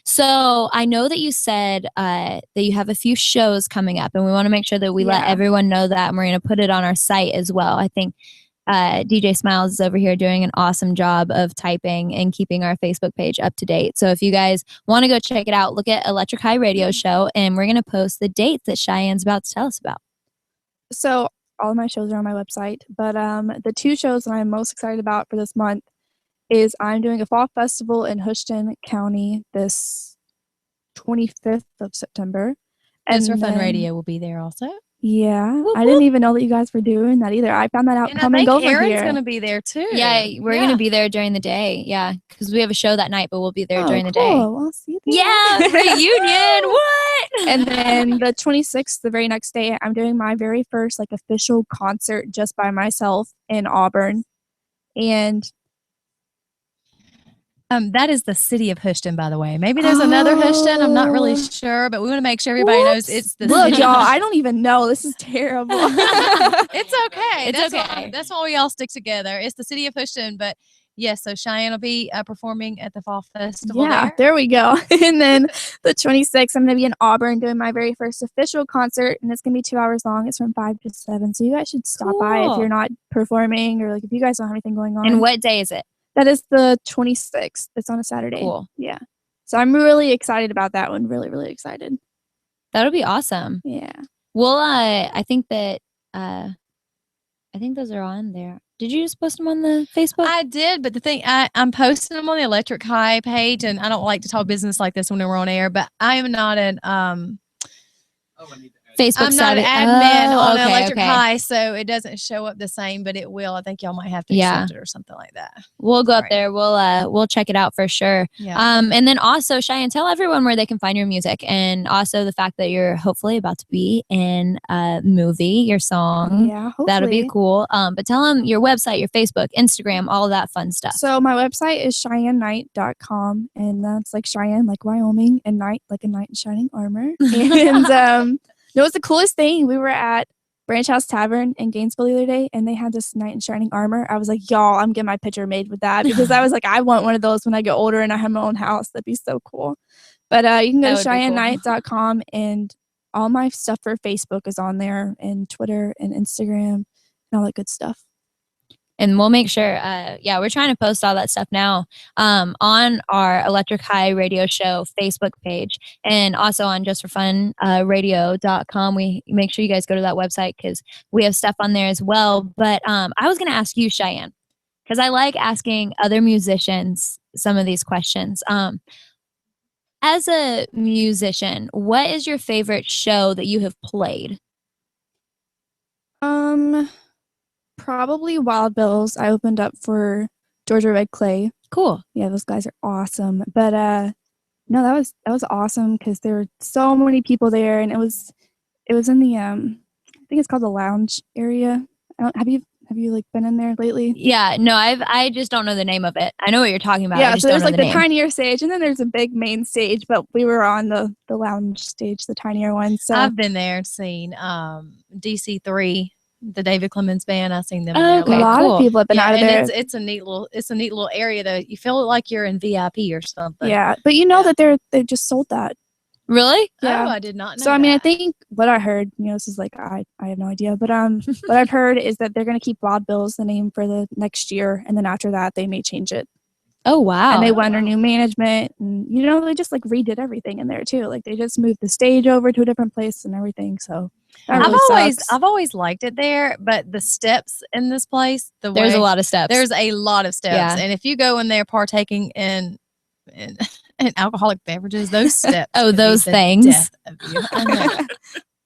so I know that you said that you have a few shows coming up, and we want to make sure that we let everyone know that, and we're going to put it on our site as well. I think DJ Smiles is over here doing an awesome job of typing and keeping our Facebook page up to date. So if you guys want to go check it out, look at Electric High Radio Show, and we're going to post the dates that Cheyenne's about to tell us about. So all of my shows are on my website, but the two shows that I'm most excited about for this month is I'm doing a fall festival in Houston County this 25th of September. And for Fun Radio will be there also. Yeah, Whoop, I didn't even know that you guys were doing that either. I found that out And coming over here. Aaron's going to be there too. Yeah, we're going to be there during the day. Yeah, because we have a show that night, but we'll be there during the day. I'll see you there. Yeah, reunion. What? And then the 26th, the very next day, I'm doing my very first like official concert just by myself in Auburn. And that is the city of Houston, by the way. Maybe there's another Houston. I'm not really sure, but we want to make sure everybody knows it's the Look, city. y'all, I don't even know. This is terrible. It's okay. It's okay. That's why we all stick together. It's the city of Houston, but yes, so Cheyenne will be performing at the Fall Festival. Yeah, there we go. And then the 26th, I'm going to be in Auburn doing my very first official concert, and it's going to be 2 hours long. It's from 5 to 7, so you guys should stop by if you're not performing, or like if you guys don't have anything going on. And what day is it? That is the 26th. It's on a Saturday. Cool. Yeah. So I'm really excited about that one. Really, really excited. That'll be awesome. Yeah. Well, I think that I think those are on there. Did you just post them on the Facebook? I did, but the thing, I'm posting them on the Electric High page, and I don't like to talk business like this when we're on air, but I am not an Facebook I'm not savvy. an admin on okay, Electric okay. High, so it doesn't show up the same, but it will. I think y'all might have to accept it or something like that. We'll go up there. We'll check it out for sure. Yeah. And then also, Cheyenne, tell everyone where they can find your music, and also the fact that you're hopefully about to be in a movie, your song. Yeah, hopefully. That'll be cool. But tell them your website, your Facebook, Instagram, all of that fun stuff. So my website is CheyenneKnight.com, and that's like Cheyenne, like Wyoming, and Knight, like a knight in shining armor. And it was the coolest thing. We were at Branch House Tavern in Gainesville the other day, and they had this knight in shining armor. I was like, y'all, I'm getting my picture made with that, because I was like, I want one of those when I get older and I have my own house. That'd be so cool. But you can go to CheyenneKnight.com, and all my stuff for Facebook is on there, and Twitter and Instagram and all that good stuff. And we'll make sure, we're trying to post all that stuff now on our Electric High Radio Show Facebook page, and also on justforfunradio.com. We make sure you guys go to that website, because we have stuff on there as well. But I was going to ask you, Cheyenne, because I like asking other musicians some of these questions. as a musician, what is your favorite show that you have played? Probably Wild Bills. I opened up for Georgia Red Clay. Cool. Yeah, those guys are awesome. But no, that was awesome because there were so many people there, and it was in the I think it's called the lounge area. Have you like been in there lately? Yeah, no, I just don't know the name of it. I know what you're talking about. Yeah, so there's like the name. tinier stage, and then there's a big main stage, but we were on the lounge stage, the tinier one. So I've been there and seen DC3, the David Clemens band. I've seen them. Oh, in there okay, a lot cool. of people have been out of and there. it's a neat little area though. You feel like you're in VIP or something. Yeah, but you know that they just sold that. Really? Yeah. Oh, I did not know. So I mean, I that. think what I heard, this is like I have no idea, but what I've heard is that they're gonna keep Wild Bills the name for the next year, and then after that they may change it. Oh wow! And they went under new management, and they just like redid everything in there too. Like they just moved the stage over to a different place and everything. So that really sucks. I've always liked it there, but the steps in this place, there's a lot of steps. There's a lot of steps, Yeah. and if you go in there partaking in alcoholic beverages, those steps. Oh, could be those the things. death of you. I know.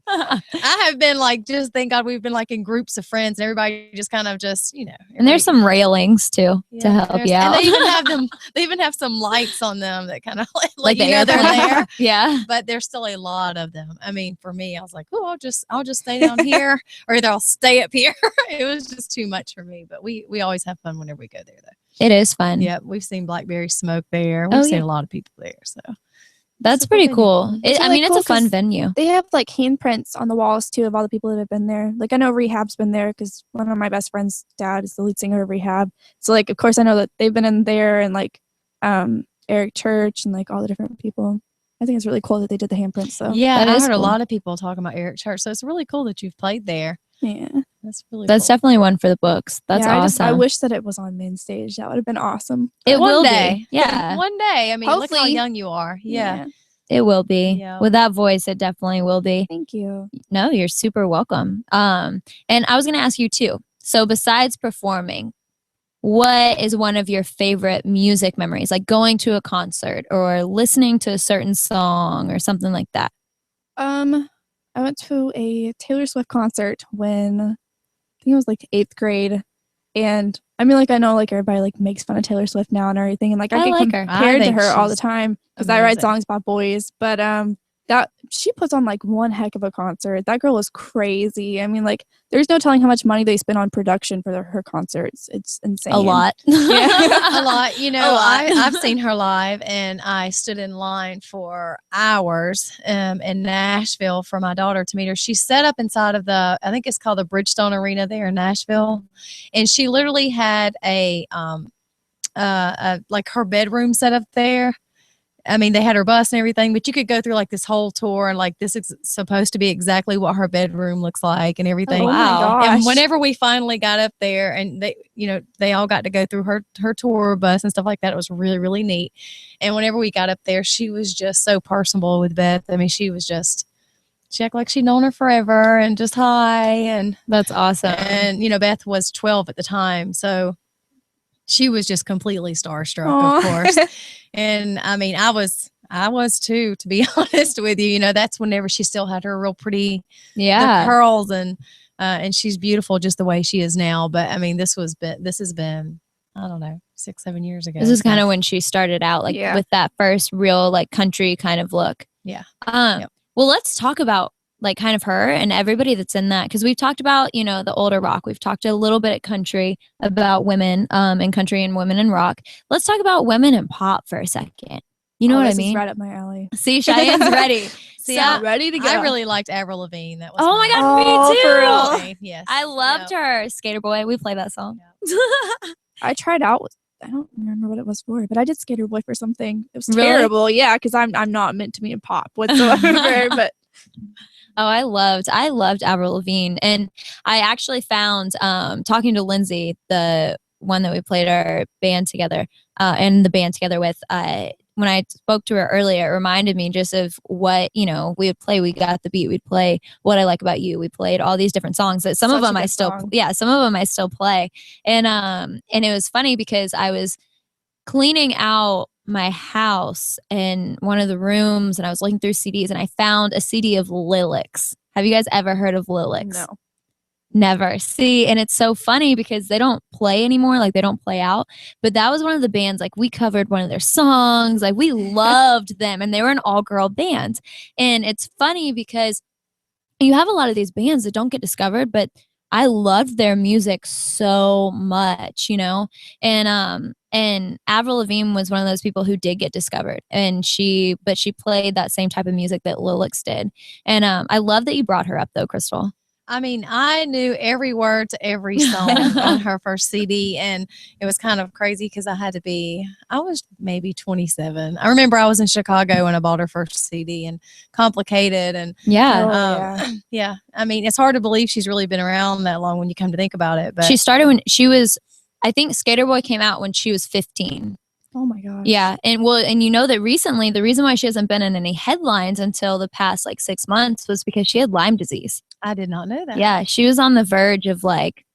I have been like, just thank God we've been like in groups of friends, and everybody just kind of just And there's some railings too to help you out. And they even have them. They even have some lights on them that kind of Like they're there. Yeah. But there's still a lot of them. I mean, for me, I was like, oh, I'll just stay down here, or either I'll stay up here. It was just too much for me. But we always have fun whenever we go there, though. It is fun. Yeah, we've seen Blackberry Smoke there. We've seen a lot of people there. So that's pretty cool. It's I really mean, it's cool a fun 'cause venue. They have like handprints on the walls too of all the people that have been there. Like I know Rehab's been there because one of my best friends' dad is the lead singer of Rehab. So like of course I know that they've been in there, and like Eric Church and like all the different people. I think it's really cool that they did the handprints. So yeah, That I is heard a cool. lot of people talking about Eric Church. So it's really cool that you've played there. yeah, That's really That's cool. definitely one for the books. That's yeah, awesome. I wish that it was on main stage. That would have been awesome. It One will day. be. Yeah. One day. I mean, look how Hopefully. young you are. Yeah. It will be. Yeah. With that voice, it definitely will be. Thank you. No, you're super welcome. And I was gonna ask you too. So besides performing, what is one of your favorite music memories? Like going to a concert or listening to a certain song or something like that? I went to a Taylor Swift concert when I think it was like 8th grade. And I mean, like, I know like everybody like makes fun of Taylor Swift now and everything. And like I I get like her. compared I to think her all the she's time because I write amazing. songs about boys. But that she puts on like one heck of a concert. That girl is crazy. I mean, like there's no telling how much money they spend on production for her concerts. It's insane. A lot. A lot. You know, A lot. I've seen her live, and I stood in line for hours in Nashville for my daughter to meet her. She set up inside of I think it's called the Bridgestone Arena there in Nashville, and she literally had a like her bedroom set up there. I mean, they had her bus and everything, but you could go through like this whole tour, and like this is supposed to be exactly what her bedroom looks like and everything. Oh my Wow. gosh. And whenever we finally got up there, and they all got to go through her tour bus and stuff like that, it was really, really neat. And whenever we got up there, she was just so personable with Beth. I mean, she acted like she'd known her forever, and just hi. And That's awesome. Beth was 12 at the time, so she was just completely starstruck, Aw. of course. And I mean, I was too, to be honest with you. That's whenever she still had her real pretty Yeah. the curls, and she's beautiful just the way she is now. But I mean, this has been, I don't know, 6-7 years ago. This is kind of when she started out, like Yeah. with that first real like country kind of look. Yeah. Well, let's talk about like kind of her and everybody that's in that, because we've talked about the older rock. We've talked a little bit at country about women in country and women in rock. Let's talk about women in pop for a second. You know what I This is mean? right up my alley. See, Cheyenne's ready. See, So- I, ready to go. I really liked Avril Lavigne. That was Oh my mine. God, Oh, me for too. real? Yes, I loved her. Skater Boy. We play that song. I tried out. I don't remember what it was for, but I did Skater Boy for something. It was Really? terrible. Yeah, because I'm not meant to be in pop whatsoever. But Oh, I loved Avril Lavigne. And I actually found, talking to Lindsay, the one that we played our band together, and the band together with, when I spoke to her earlier, it reminded me just of what, we would play. We got the beat. We'd play What I Like About You. We played all these different songs that some of Such a them I good still, song. some of them I still play. And it was funny because I was cleaning out my house in one of the rooms and I was looking through CDs and I found a CD of Lilacs. Have you guys ever heard of Lilacs? No. Never. See, and it's so funny because they don't play anymore, like they don't play out. But that was one of the bands, like we covered one of their songs, like we loved them, and they were an all-girl band. And it's funny because you have a lot of these bands that don't get discovered, but I loved their music so much, you know. And Avril Lavigne was one of those people who did get discovered, and she played that same type of music that Lilacs did. And I love that you brought her up though, Crystal. I mean, I knew every word to every song on her first CD, and it was kind of crazy because I was maybe 27. I remember I was in Chicago when I bought her first CD, and Complicated, and yeah. I mean, it's hard to believe she's really been around that long when you come to think about it. But she started when she was, I think Skater Boy came out when she was 15. Oh my gosh. Yeah. And you know that recently, the reason why she hasn't been in any headlines until the past like 6 months was because she had Lyme disease. I did not know that. Yeah. She was on the verge of like,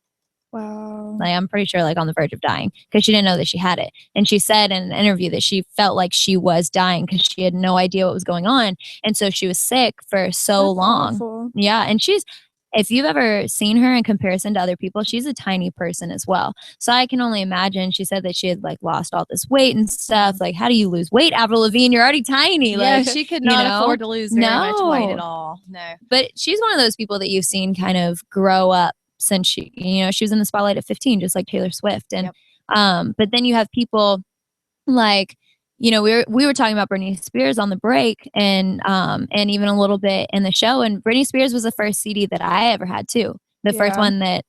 wow. Like I'm pretty sure like on the verge of dying because she didn't know that she had it. And she said in an interview that she felt like she was dying because she had no idea what was going on. And so she was sick for so That's long. awful. Yeah. And if you've ever seen her in comparison to other people, she's a tiny person as well. So I can only imagine. She said that she had like lost all this weight and stuff. Like, how do you lose weight, Avril Lavigne? You're already tiny. Yeah, like, she could not afford to lose very much weight at all. No. But she's one of those people that you've seen kind of grow up since she was in the spotlight at 15, just like Taylor Swift. And but then you have people like, we were talking about Britney Spears on the break and even a little bit in the show. And Britney Spears was the first CD that I ever had too. The first one that,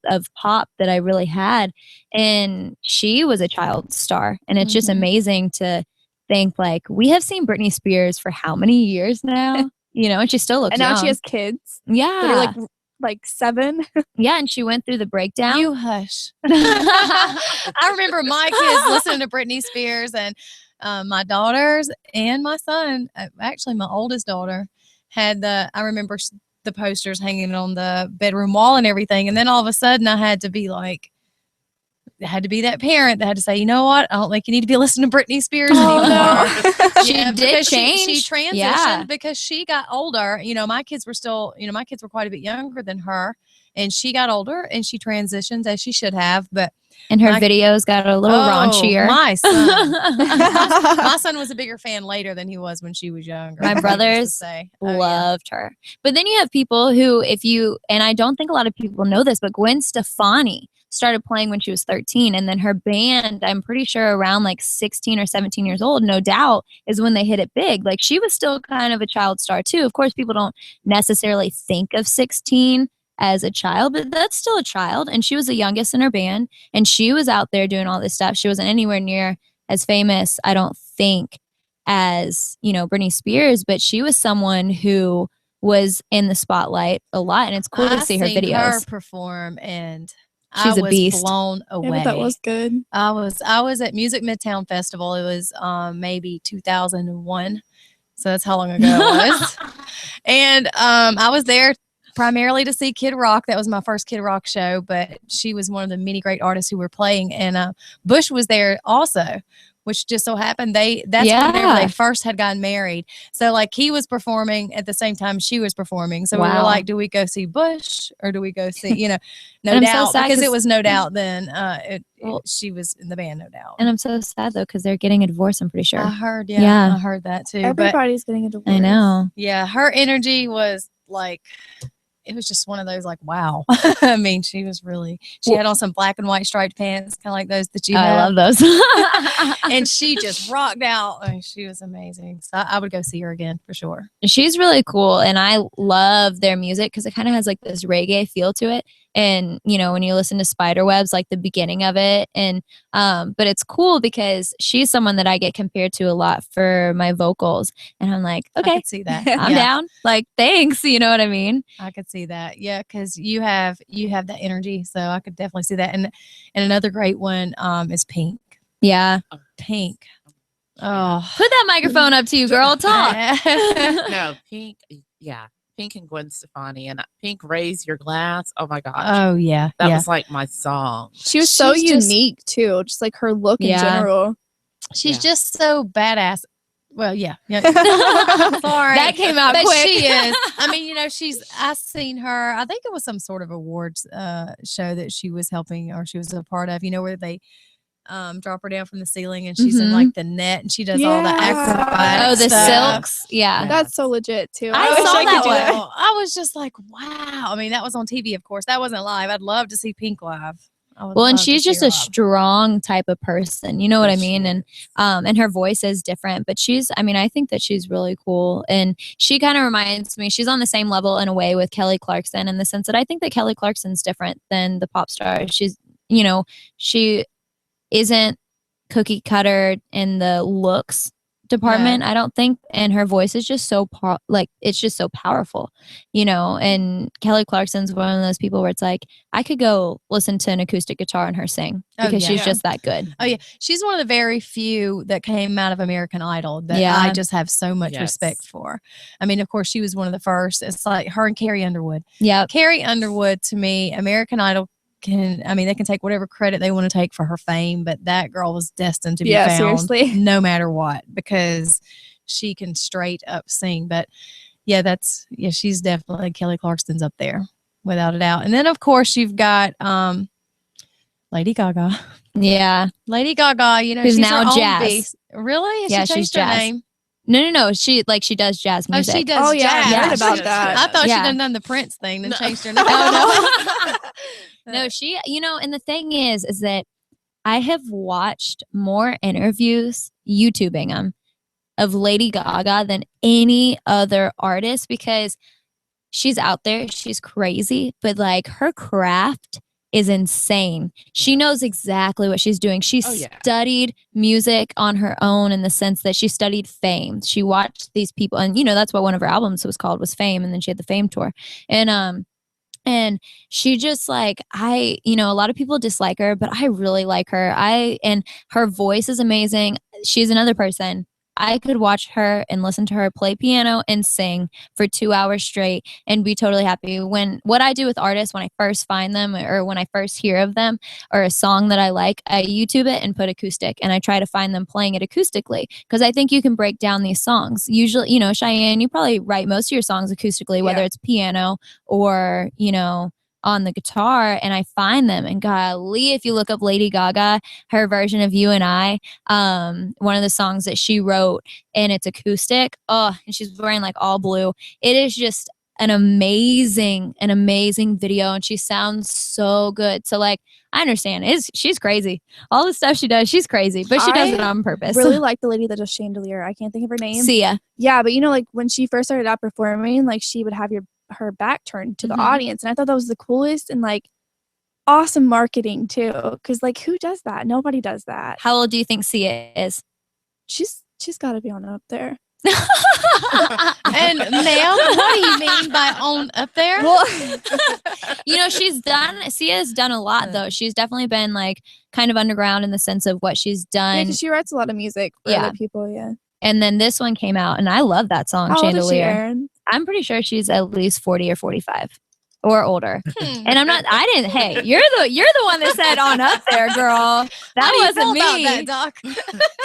of pop that I really had. And she was a child star. And it's just amazing to think like we have seen Britney Spears for how many years now? And she still looks And now young. she has kids. Yeah. They're like 7. Yeah, and she went through the breakdown. You hush. I remember my kids listening to Britney Spears, and my daughters and my son, actually my oldest daughter, had I remember the posters hanging on the bedroom wall and everything. And then all of a sudden I had to be that parent that had to say, you know what? I don't think you need to be listening to Britney Spears anymore. No. She did change. She transitioned because she got older. My kids were quite a bit younger than her, and she got older and she transitions as she should have. And her videos got a little raunchier. My son. My son was a bigger fan later than he was when she was younger. My brothers loved her. But then you have people who, and I don't think a lot of people know this, but Gwen Stefani started playing when she was 13. And then her band, I'm pretty sure around like 16 or 17 years old, No Doubt, is when they hit it big. Like she was still kind of a child star too. Of course, people don't necessarily think of 16 as a child, but that's still a child. And she was the youngest in her band, and she was out there doing all this stuff. She wasn't anywhere near as famous, I don't think, as, Britney Spears, but she was someone who was in the spotlight a lot, and it's cool to see her videos. Her perform, and she's I a was beast. blown away. Yeah, that was good. I was at Music Midtown Festival. It was maybe 2001. So that's how long ago it was. And I was there primarily to see Kid Rock. That was my first Kid Rock show, but she was one of the many great artists who were playing. And Bush was there also, which just so happened whenever they first had gotten married. So like he was performing at the same time she was performing. So we were like, do we go see Bush or do we go see, No Doubt? So because it was No Doubt then. She was in the band No Doubt. And I'm so sad though, because they're getting a divorce, I'm pretty sure. I heard, I heard that too. Everybody's getting a divorce. I know. Yeah, her energy was like, it was just one of those like, wow. I mean, she was really, she had on some black and white striped pants, kind of like those that you have. I love those. And she just rocked out. I mean, she was amazing. So I would go see her again for sure. She's really cool. And I love their music because it kind of has like this reggae feel to it. And, when you listen to Spiderwebs, like the beginning of it. And, but it's cool because she's someone that I get compared to a lot for my vocals. And I'm like, okay, I could see that. I'm down. Like, thanks. You know what I mean? I could see that. Yeah. Cause you have that energy. So I could definitely see that. And another great one, is Pink. Yeah. Pink. Oh, put that microphone up to you, girl. Talk. No, Pink. Yeah. Pink and Gwen Stefani, and Pink, Raise Your Glass. Oh my gosh. Oh yeah. That was like my song. She was so unique too, just like her look in general. She's Yeah. just so badass. Well, yeah. Sorry. That came out But quick. she is. I mean, I seen her, I think it was some sort of awards show that she was helping or she was a part of, where they drop her down from the ceiling and she's in like the net and she does all the acrobatic Oh, the stuff. silks. Yeah. That's so legit too. I wish saw could that do one. I was just like, wow. I mean, that was on TV, of course. That wasn't live. I'd love to see Pink live. Well, and she's just a strong type of person. You know what I mean? And her voice is different, but I think that she's really cool. And she kind of reminds me, she's on the same level in a way with Kelly Clarkson in the sense that I think that Kelly Clarkson's different than the pop star. She's, she isn't cookie cutter in the looks department, I don't think, and her voice is just so it's just so powerful, and Kelly Clarkson's one of those people where it's like I could go listen to an acoustic guitar and her sing because she's just that good. Oh yeah, she's one of the very few that came out of American Idol that I just have so much respect for. I mean, of course, she was one of the first. It's like her and Carrie Underwood. Yeah, Carrie Underwood, to me, American Idol they can take whatever credit they want to take for her fame, but that girl was destined to be found seriously. no matter what, because she can straight up sing. But she's definitely Kelly Clarkson's up there without a doubt. And then of course you've got Lady Gaga. Yeah, Lady Gaga, who's she's now her own jazz. beast. Really? Yeah, she she's changed her jazz. name? No. She does jazz music. Oh, she does jazz. I heard about that. I thought Yeah. she'd done the Prince thing, then changed her name. No, she, and the thing is that I have watched more interviews, YouTubing them, of Lady Gaga than any other artist because she's out there, she's crazy, but like her craft is insane. She knows exactly what she's doing. She studied music on her own in the sense that she studied Fame. She watched these people, and that's what one of her albums was called, was Fame, and then she had the Fame tour. And she just a lot of people dislike her, but I really like her. And her voice is amazing. She's another person. I could watch her and listen to her play piano and sing for 2 hours straight and be totally happy. What I do with artists when I first find them or when I first hear of them or a song that I like, I YouTube it and put acoustic, and I try to find them playing it acoustically because I think you can break down these songs. Usually, Cheyenne, you probably write most of your songs acoustically, whether it's piano or, on the guitar, and I find them. And golly, if you look up Lady Gaga, her version of You and I, one of the songs that she wrote, and it's acoustic. Oh, and she's wearing all blue. It is just an amazing video, and she sounds so good. So I understand. She's crazy. All the stuff she does, she's crazy, but she does it on purpose. Really like the lady that does Chandelier. I can't think of her name. Sia. Yeah, but when she first started out performing, she would have her back turned to the audience, and I thought that was the coolest and awesome marketing too, because who does that? Nobody does that. How old do you think Sia is? She's got to be on up there. And ma'am, what do you mean by on up there? Well, Sia's done a lot though. She's definitely been kind of underground in the sense of what she's done. Yeah, 'cause she writes a lot of music for other people. Yeah. And then this one came out, and I love that song, How old is she, Chandelier. Erin? I'm pretty sure she's at least 40 or 45 or older. And hey, you're the one that said on up there, girl. That wasn't me. That, Doc.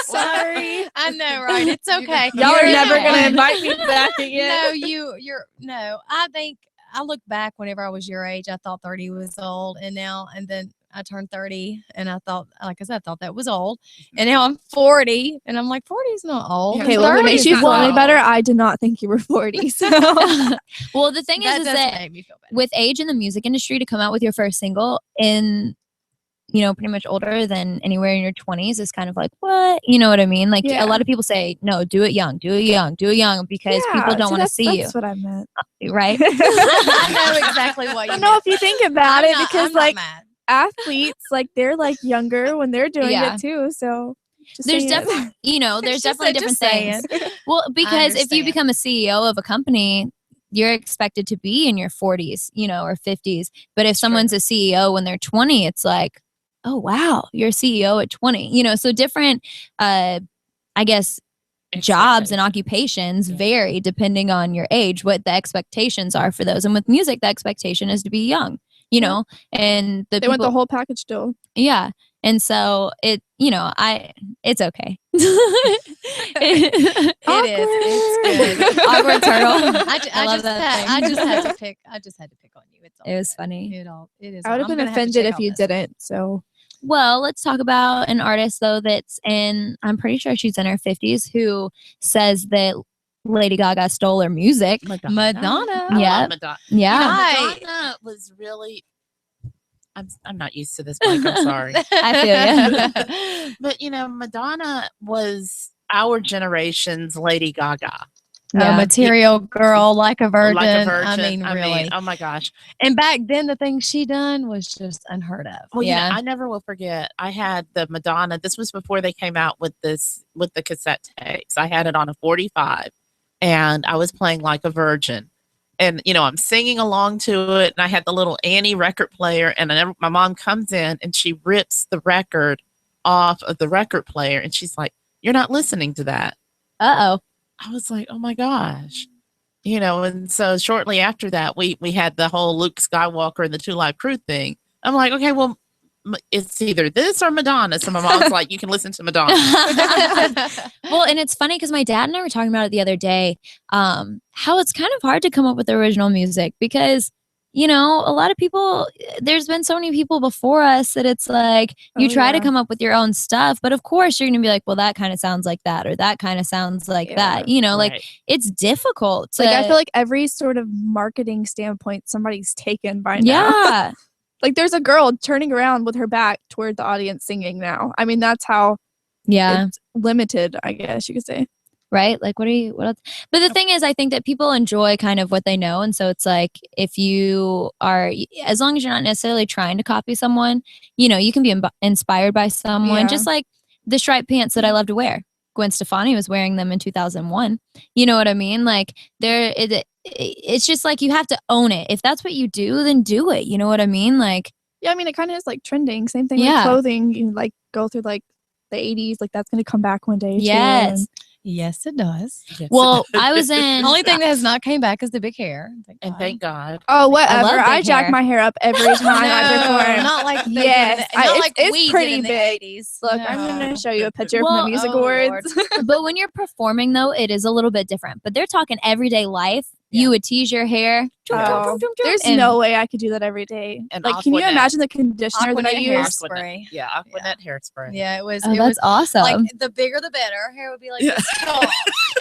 Sorry. I know, right? It's okay. Y'all are never going gonna invite me back again. No, I think I look back whenever I was your age, I thought 30 was old, and then I turned 30 and I thought, like I said, I thought that was old. And now I'm 40 and I'm like, 40 is not old. Okay, well, what makes you feel any better? I did not think you were 40. So well, the thing is that make me feel better. With age in the music industry, to come out with your first single in, pretty much older than anywhere in your 20s is kind of what? You know what I mean? A lot of people say, no, do it young because people don't want to see you. That's what I meant. Right? I know exactly what you meant. No, if you think about it, because I'm not mad. athletes, they're younger when they're doing it too. So there's definitely, there's definitely different things. Well, because if you become a CEO of a company, you're expected to be in your 40s, or 50s. But if someone's a CEO when they're 20, it's oh, wow, you're a CEO at 20, so different, I guess, jobs and occupations vary depending on your age, what the expectations are for those. And with music, the expectation is to be young. And they want the whole package deal. Yeah. And so it's okay. It is. It's good. Awkward turtle. I just had to pick on you. It's all It was good. funny. It is. I would have been offended if you didn't. So Well, let's talk about an artist though I'm pretty sure she's in her 50s, who says that Lady Gaga stole her music. Madonna. I Yeah. love Madonna. Yeah. Madonna was really. I'm not used to this, Mike. I'm sorry. I feel you. But Madonna was our generation's Lady Gaga. A material girl, like a virgin. Like a virgin. I mean, really. Oh my gosh. And back then, the things she done was just unheard of. Well, I never will forget. I had the Madonna. This was before they came out with the cassette tapes. I had it on a 45, and I was playing Like a Virgin. And, I'm singing along to it, and I had the little Annie record player, and my mom comes in, and she rips the record off of the record player, and she's like, "You're not listening to that." Uh-oh. I was like, "Oh, my gosh." And so shortly after that, we had the whole Luke Skywalker and the Two Live Crew thing. I'm like, okay, well, it's either this or Madonna. So my mom's like, you can listen to Madonna. Well, and it's funny because my dad and I were talking about it the other day, how it's kind of hard to come up with original music because, a lot of people, there's been so many people before us that it's like you try to come up with your own stuff. But of course, you're going to be like, well, that kind of sounds like that, or that kind of sounds like that. Like it's difficult. I feel like every sort of marketing standpoint, somebody's taken by now. Yeah. Like there's a girl turning around with her back toward the audience singing now. I mean, that's how it's limited, I guess you could say. Right? Like what else? But the thing is, I think that people enjoy kind of what they know. And so it's like, if you are, as long as you're not necessarily trying to copy someone, you can be inspired by someone. Yeah. Just like the striped pants that I love to wear. Gwen Stefani was wearing them in 2001. You know what I mean? Like it's just like you have to own it. If that's what you do, then do it. You know what I mean? Like, yeah, I mean, it kind of is like trending. Same thing with clothing. You like go through like the 80s, like that's going to come back one day. Yes. Too, Yes, it does. Yes. Well, I was in. The only thing that has not came back is the big hair. Thank God. Oh, whatever. I I jack my hair up every time I perform. Not like it's pretty big. 80s. Look, I'm going to show you a picture from the music awards. But when you're performing, though, it is a little bit different. But they're talking everyday life. You would tease your hair. There's no way I could do that every day. And like, can you imagine the conditioner that I use? Hairspray. Yeah, Aquanet hairspray. Yeah, it was. Oh, that's awesome. Like the bigger the better. Hair would be like this tall.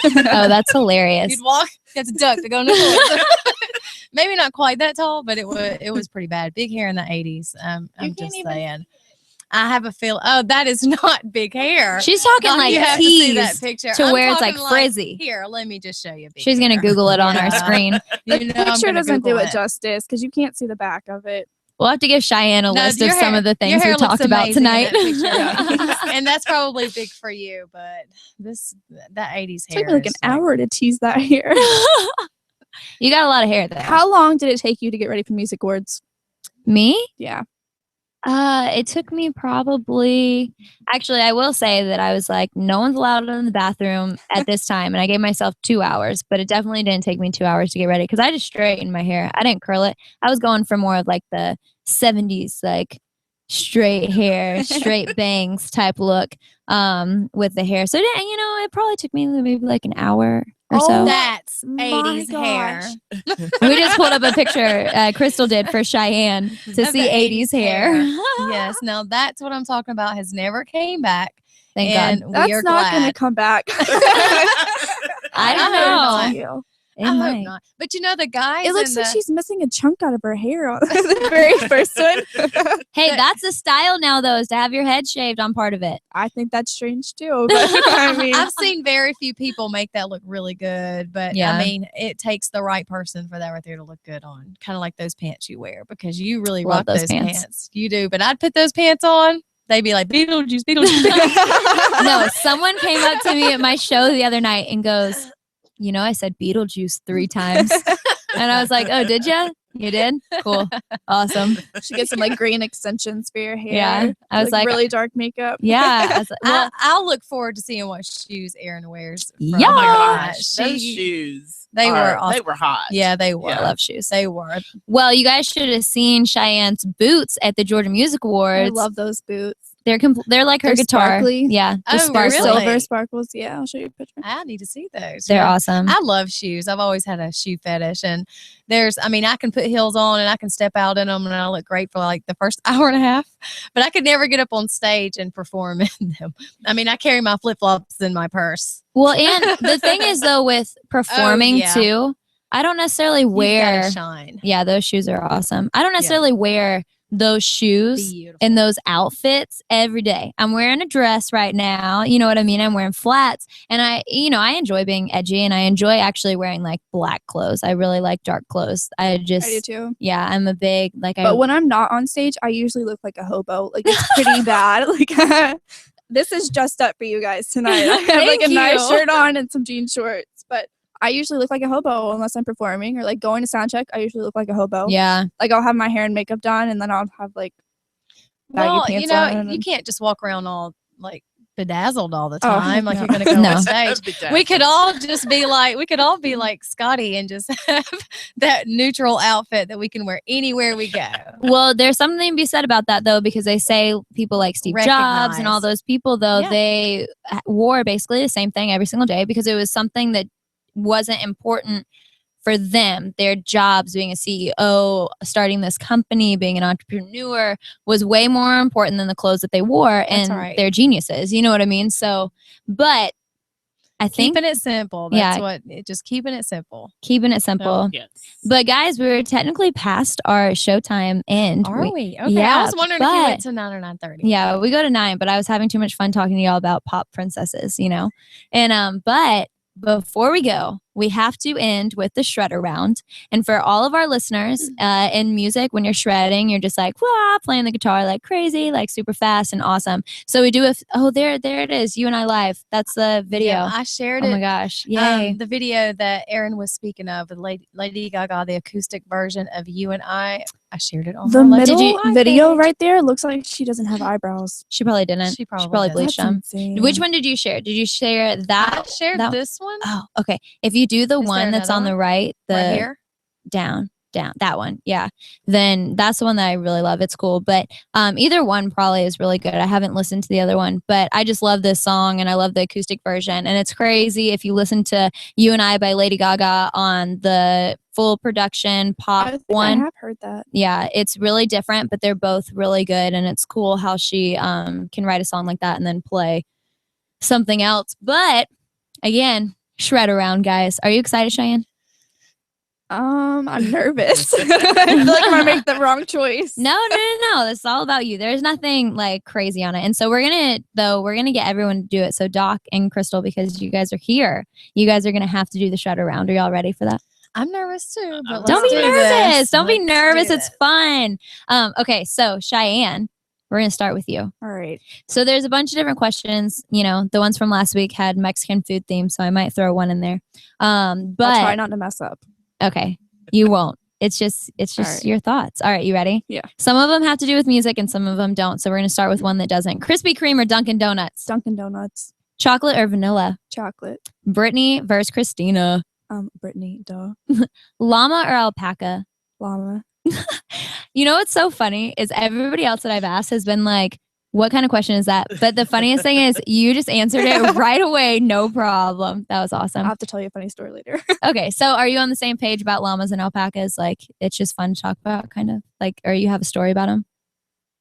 Oh, that's hilarious. You'd walk. That's a duck to go in the floor. Maybe not quite that tall, but it was pretty bad. Big hair in the 80s. I'm just saying. I have a feel. Oh, that is not big hair. She's talking like you have to see that picture to where it's like frizzy. Here, let me just show you. She's gonna Google it on our screen. The picture doesn't do it justice because you can't see the back of it. We'll have to give Cheyenne a list of some of the things we talked about tonight. And that's probably big for you, but that 80s hair. It took me like an hour to tease that hair. You got a lot of hair there. How long did it take you to get ready for the music awards? Me? Yeah. It took me probably, actually, I will say that I was like, no one's allowed in the bathroom at this time. And I gave myself 2 hours, but it definitely didn't take me 2 hours to get ready because I just straightened my hair. I didn't curl it. I was going for more of like the 70s, like straight hair, straight bangs type look with the hair. So, it probably took me maybe like an hour or so. That's 80s hair. We just pulled up a picture Crystal did for Cheyenne to see 80s hair. Yes, now that's what I'm talking about. Has never came back. Thank God. That's not going to come back. I don't know. I hope not. But the guys. It looks like she's missing a chunk out of her hair on the very first one. Hey, that's the style now, though, is to have your head shaved on part of it. I think that's strange too. But I mean, I've seen very few people make that look really good. But I mean, it takes the right person for that right there to look good on. Kind of like those pants you wear because you really rock those pants. You do. But I'd put those pants on. They'd be like, Beetlejuice, Beetlejuice. No, someone came up to me at my show the other night and goes, I said Beetlejuice 3 times. And I was like, oh, did you? You did? Cool. Awesome. She gets some like green extensions for your hair. Yeah. I was like really dark makeup. Yeah. I'll look forward to seeing what shoes Erin wears. Yeah. Oh my gosh. Those shoes. They were awesome. They were hot. Yeah, they were. I love shoes. They were. Well, you guys should have seen Cheyenne's boots at the Georgia Music Awards. I love those boots. They're like her They're guitar. sparkly. Yeah, just Oh, They're sparkly. really? silver sparkles. Yeah, I'll show you a picture. I need to see those. They're Yeah. awesome. I love shoes. I've always had a shoe fetish, and I can put heels on and I can step out in them, and I look great for like the first hour and a half. But I could never get up on stage and perform in them. I mean, I carry my flip flops in my purse. Well, and the thing is though, with performing yeah. too, I don't necessarily You've wear. gotta shine. Yeah, those shoes are awesome. I don't necessarily wear those shoes Beautiful. and those outfits every day. I'm wearing a dress right now. You know what I mean? I'm wearing flats, and I enjoy being edgy, and I enjoy actually wearing like black clothes. I really like dark clothes. I do too. Yeah, I'm a big like. But when I'm not on stage, I usually look like a hobo. Like it's pretty bad. Like this is dressed up for you guys tonight. I have like a nice shirt on and some jean shorts, but I usually look like a hobo unless I'm performing or like going to sound check. I usually look like a hobo. Yeah. Like I'll have my hair and makeup done, and then I'll have like baggy pants on. You can't just walk around all like bedazzled all the Oh, time like no. you're gonna go No. on stage. We could all be like Scotty and just have that neutral outfit that we can wear anywhere we go. Well, there's something to be said about that though, because they say people like Steve Jobs and all Recognize. those people though, Yeah. they wore basically the same thing every single day because it was something that wasn't important for them. Their jobs, being a CEO, starting this company, being an entrepreneur, was way more important than the clothes that they wore. That's And right. they're geniuses. You know what I mean? So, but I think Keeping it simple. That's just keeping it simple. keeping it simple. Yes. But guys, we're technically past our showtime end. Are we? Okay. Yeah, I was wondering if you but- went to 9 or 9:30. Yeah, we go to 9, but I was having too much fun talking to y'all about pop princesses, And but before we go, we have to end with the shredder round. And for all of our listeners in music, when you're shredding, you're just like, wah, playing the guitar like crazy, like super fast and awesome. So we do there it is, You and I Live. That's the video. Yeah, I shared it. Oh my gosh. Yay. The video that Erin was speaking of with Lady Gaga, the acoustic version of You and I shared it on The my middle Did you- video right there looks like she doesn't have eyebrows. She probably didn't. She probably probably didn't. bleached That's them. insane. Which one did you share? Did you share that? I shared that this one Oh, okay. If you do the Is one there that's on another the right, the right here. down, that one, yeah, then that's the one that I really love. It's cool, but either one probably is really good. I haven't listened to the other one, but I just love this song and I love the acoustic version. And it's crazy if you listen to You and I by Lady Gaga on the full production pop I think one. I have heard that. Yeah, it's really different, but they're both really good, and it's cool how she can write a song like that and then play something else. But again, shred around, guys. Are you excited, Cheyenne? I'm nervous. I feel like I'm gonna make the wrong choice. No. It's all about you. There's nothing like crazy on it. And so we're gonna get everyone to do it. So Doc and Crystal, because you guys are here, you guys are gonna have to do the shred around. Are y'all ready for that? I'm nervous too. But Don't let's be do nervous. this. Don't be Let's nervous. do It's this. fun. Okay, so Cheyenne, we're gonna start with you. All right. So there's a bunch of different questions. The ones from last week had Mexican food theme, so I might throw one in there. But I'll try not to mess up. okay, you won't. It's just right. your thoughts. All right, you ready? Yeah. Some of them have to do with music and some of them don't. So we're gonna start with one that doesn't. Krispy Kreme or Dunkin' Donuts? Dunkin' Donuts. Chocolate or vanilla? Chocolate. Brittany versus Christina. Brittany, duh. Llama or alpaca? Llama. What's so funny is everybody else that I've asked has been like, what kind of question is that? But the funniest thing is you just answered it right away. No problem. That was awesome. I'll have to tell you a funny story later. Okay. So are you on the same page about llamas and alpacas? Like, it's just fun to talk about, kind of like, or you have a story about them?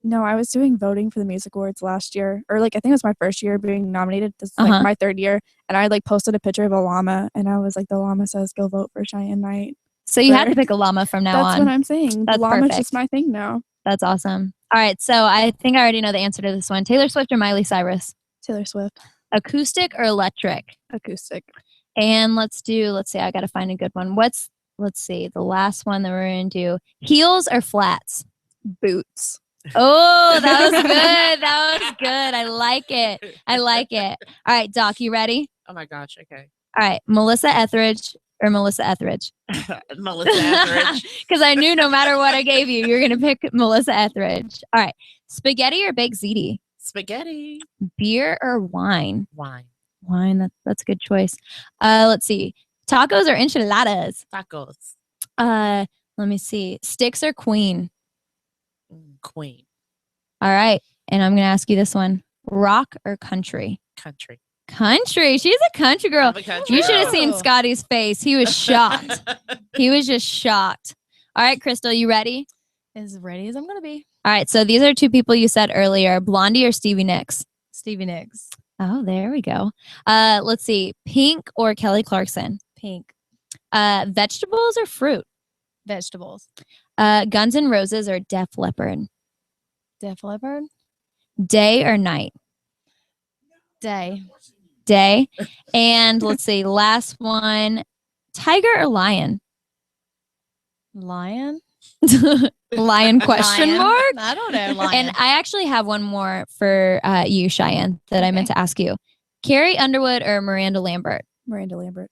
No, I was doing voting for the music awards last year, or like I think it was my first year being nominated. This is like my third year, and I like posted a picture of a llama, and I was like, the llama says go vote for Cheyenne Knight. So you have to pick a llama from now That's on. what I'm saying. That's The llama's perfect. just my thing now. That's awesome. All right. So I think I already know the answer to this one. Taylor Swift or Miley Cyrus? Taylor Swift. Acoustic or electric? Acoustic. And let's see. I got to find a good one. Let's see. The last one that we're going to do. Heels or flats? Boots. Oh, that was good. That was good. I like it. All right, Doc, you ready? Oh my gosh. Okay. All right. Melissa Etheridge or Melissa Etheridge? Melissa Etheridge. Because I knew no matter what I gave you, you're going to pick Melissa Etheridge. All right. Spaghetti or baked ziti? Spaghetti. Beer or wine? Wine. Wine. That's a good choice. Let's see. Tacos or enchiladas? Tacos. Let me see. Sticks or queen? Queen. All right. And I'm going to ask you this one. Rock or country? Country. Country. She's a country girl. I'm a country You should have girl. seen Scotty's face. He was shocked. He was just shocked. All right, Crystal, you ready? As ready as I'm going to be. All right, so these are two people you said earlier, Blondie or Stevie Nicks? Stevie Nicks. Oh, there we go. Let's see, Pink or Kelly Clarkson? Pink. Vegetables or fruit? Vegetables. Guns N' Roses or Def Leppard? Def Leppard. Day or night? Day. Day. And let's see, last one, Tiger or Lion? Lion. Lion question Lion. mark? I don't know. Lion. And I actually have one more for you, Cheyenne, that I meant to ask you. Carrie Underwood or Miranda Lambert? Miranda Lambert.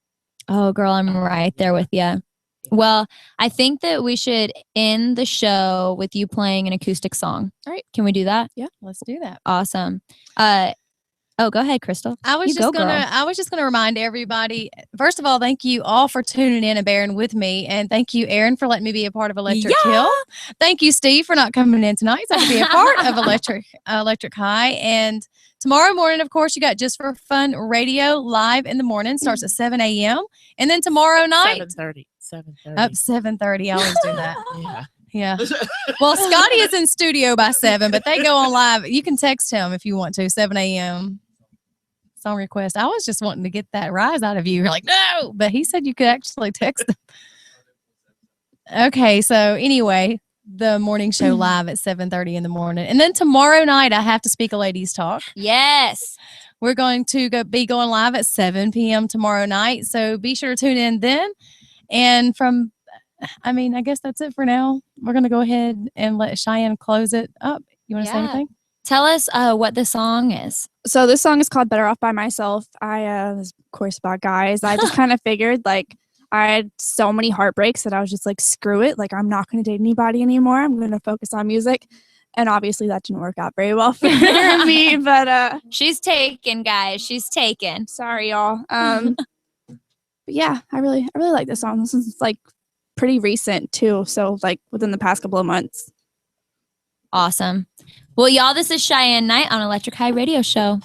Oh, girl, I'm right there with you. Well, I think that we should end the show with you playing an acoustic song. All right. Can we do that? Yeah, let's do that. Awesome. Oh, go ahead, Crystal. I was just gonna remind everybody. First of all, thank you all for tuning in and bearing with me, and thank you, Aaron, for letting me be a part of Electric Hill. Thank you, Steve, for not coming in tonight, so I can be a part of Electric High. And tomorrow morning, of course, you got Just for Fun Radio live in the morning. Starts at 7 a.m. And then tomorrow night, 7:30. 7:30. Up 7:30. I always do that. Yeah. Yeah. Well, Scotty is in studio by 7, but they go on live. You can text him if you want to, 7 a.m. song request. I was just wanting to get that rise out of you. You're like, no, but he said you could actually text them. Okay, so anyway, the morning show live at 7:30 in the morning. And then tomorrow night, I have to speak a ladies talk. Yes. We're going to be going live at 7 p.m. tomorrow night. So be sure to tune in then. And I guess that's it for now. We're going to go ahead and let Cheyenne close it up. You want to say anything? Tell us what the song is. So this song is called Better Off by Myself. It's of course about guys. I just kind of figured like I had so many heartbreaks that I was just like, screw it. Like I'm not going to date anybody anymore. I'm going to focus on music. And obviously that didn't work out very well for me, but she's taken, guys. She's taken. Sorry, y'all. But yeah, I really like this song. This is like pretty recent too. So like within the past couple of months. Awesome. Well, y'all, this is Cheyenne Knight on Electric High Radio Show.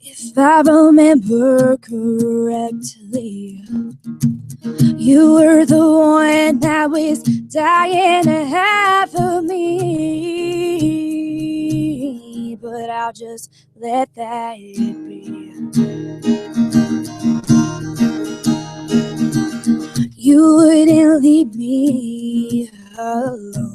If I remember correctly, you were the one that was dying to have of me, but I'll just let that be. You wouldn't leave me alone.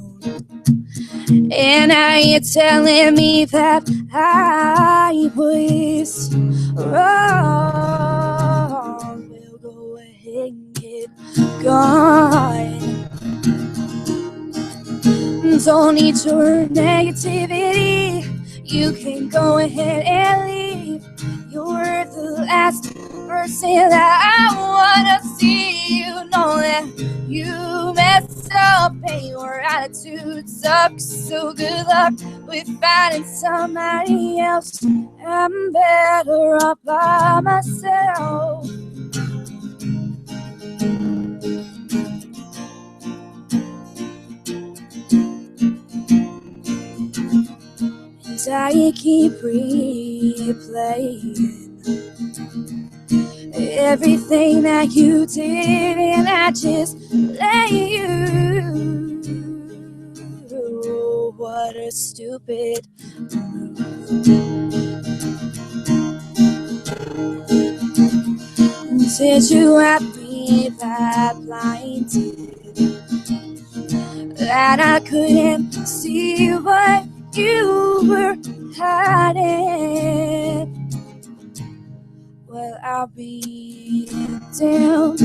And now you're telling me that I was wrong. We'll go ahead and get gone. Don't need your negativity. You can go ahead and leave. You're the last person that I wanna see. You know that you messed up and your attitude sucks. So good luck with finding somebody else. I'm better off by myself. And I keep replaying everything that you did, and I just let you. What a stupid move. Did you have me that blinded that I couldn't see what you were hiding? Well, I'll be damned.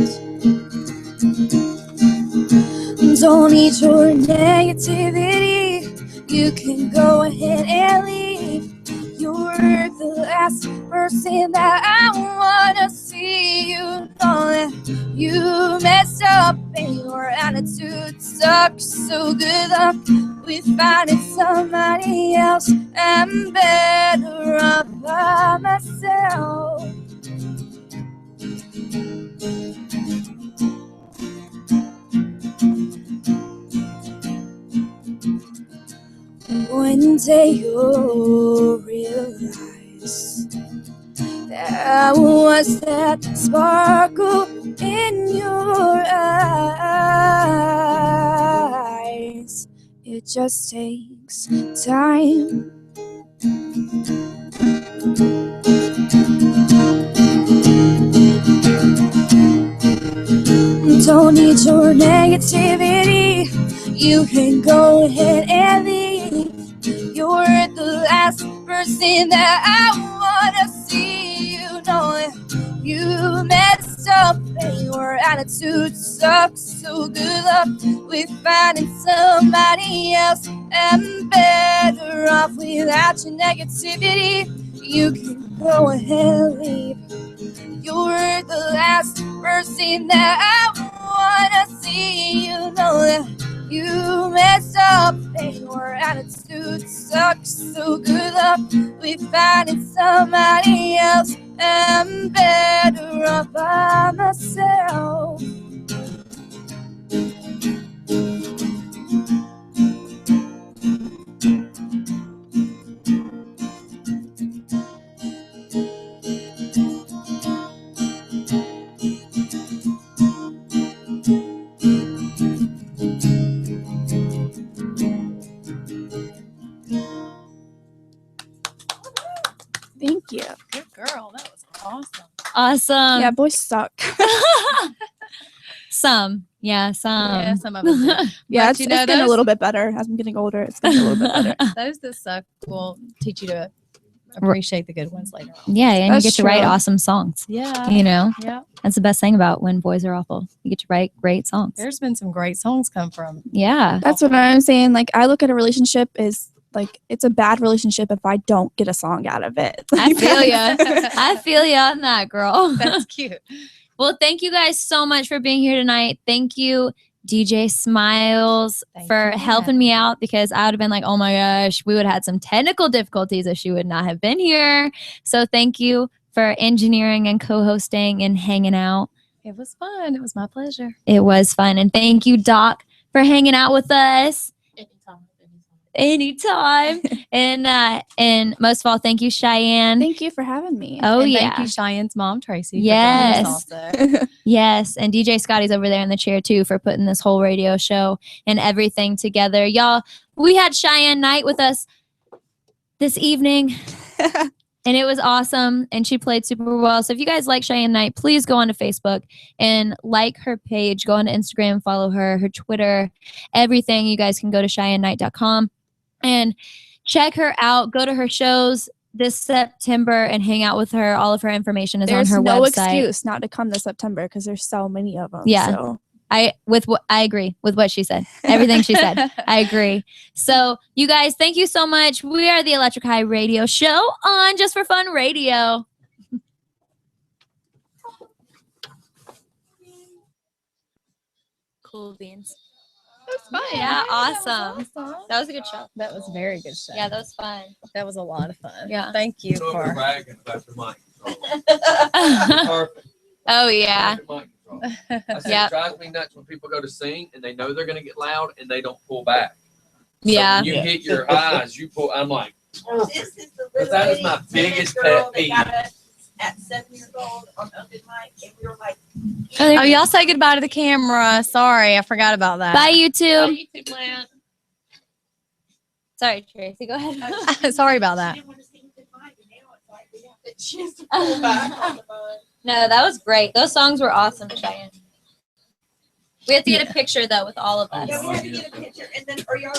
Don't need your negativity. You can go ahead and leave. You're the last person that I wanna see. You know that you messed up and your attitude sucks. So good luck with finding somebody else. I'm better off by myself. day you'll realize there was that sparkle in your eyes. It just takes time. Don't need your negativity. You can go ahead and leave. You're the last person that I wanna see. You know you messed up and your attitude sucks. So good luck with finding somebody else. I'm better off without your negativity. You can go ahead and leave. You're the last person that I wanna see. You know that you messed up and your attitude sucks. So good luck with finding somebody else. I'm better off by myself. Thank you. Good girl. That was awesome. Awesome. Yeah, boys suck. Some. Yeah, some. Yeah, some of us do. Yeah, But it's, you know, it's getting a those- little bit better. As I'm getting older, it's getting a little bit better. Those that suck will teach you to appreciate the good ones later on. Yeah, and That's you get to write true. awesome songs. Yeah. You know, Yeah. that's the best thing about when boys are awful. You get to write great songs. There's been some great songs come from. Yeah. That's what I'm saying. Like, I look at a relationship as like it's a bad relationship if I don't get a song out of it. I feel ya. I feel you on that, girl. That's cute. Well, thank you guys so much for being here tonight. Thank you, DJ Smiles, Thank for you. helping me out, because I would have been like, oh my gosh, we would have had some technical difficulties if she would not have been here. So thank you for engineering and co-hosting and hanging out. It was fun. It was my pleasure. It was fun. And thank you, Doc, for hanging out with us anytime. And most of all, thank you, Cheyenne. Thank you for having me. Oh, And yeah. Thank you, Cheyenne's mom, Tracy. Yes. For joining us also. Yes, and DJ Scotty's over there in the chair too for putting this whole radio show and everything together. Y'all, we had Cheyenne Knight with us this evening, and it was awesome, and she played super well. So if you guys like Cheyenne Knight, please go onto Facebook and like her page. Go onto Instagram, follow her Twitter, everything. You guys can go to CheyenneKnight.com and check her out. Go to her shows this September and hang out with her. All of her information is There's on her no website. excuse not to come this September because there's so many of them. Yeah. So. I agree with what she said. Everything she said. I agree. So you guys, thank you so much. We are the Electric High Radio Show on Just for Fun Radio. Cool beans. That was fun. Yeah, awesome. That was a good show. That was a very good show. Yeah, that was fun. That was a lot of fun. Yeah. Thank you So if you're for. bragging about your mic control. Perfect. Oh yeah. Perfect mic control. I said, Yep. it drives me nuts when people go to sing and they know they're going to get loud and they don't pull back. So Yeah. when you hit your highs, you pull. I'm like, This is the because that is my biggest pet peeve. At 7 years old on open mic, and we were like, Oh, y'all say goodbye to the camera. Sorry, I forgot about that. Bye YouTube. YouTube land. Sorry, Tracy. Go ahead. Sorry about that. didn't want to sing goodbye, but now it's like we have to choose to pull back on the phone. No, that was great. Those songs were awesome, Cheyenne. We have to get a picture though with all of us. Yeah, we had to get a picture, and then are y'all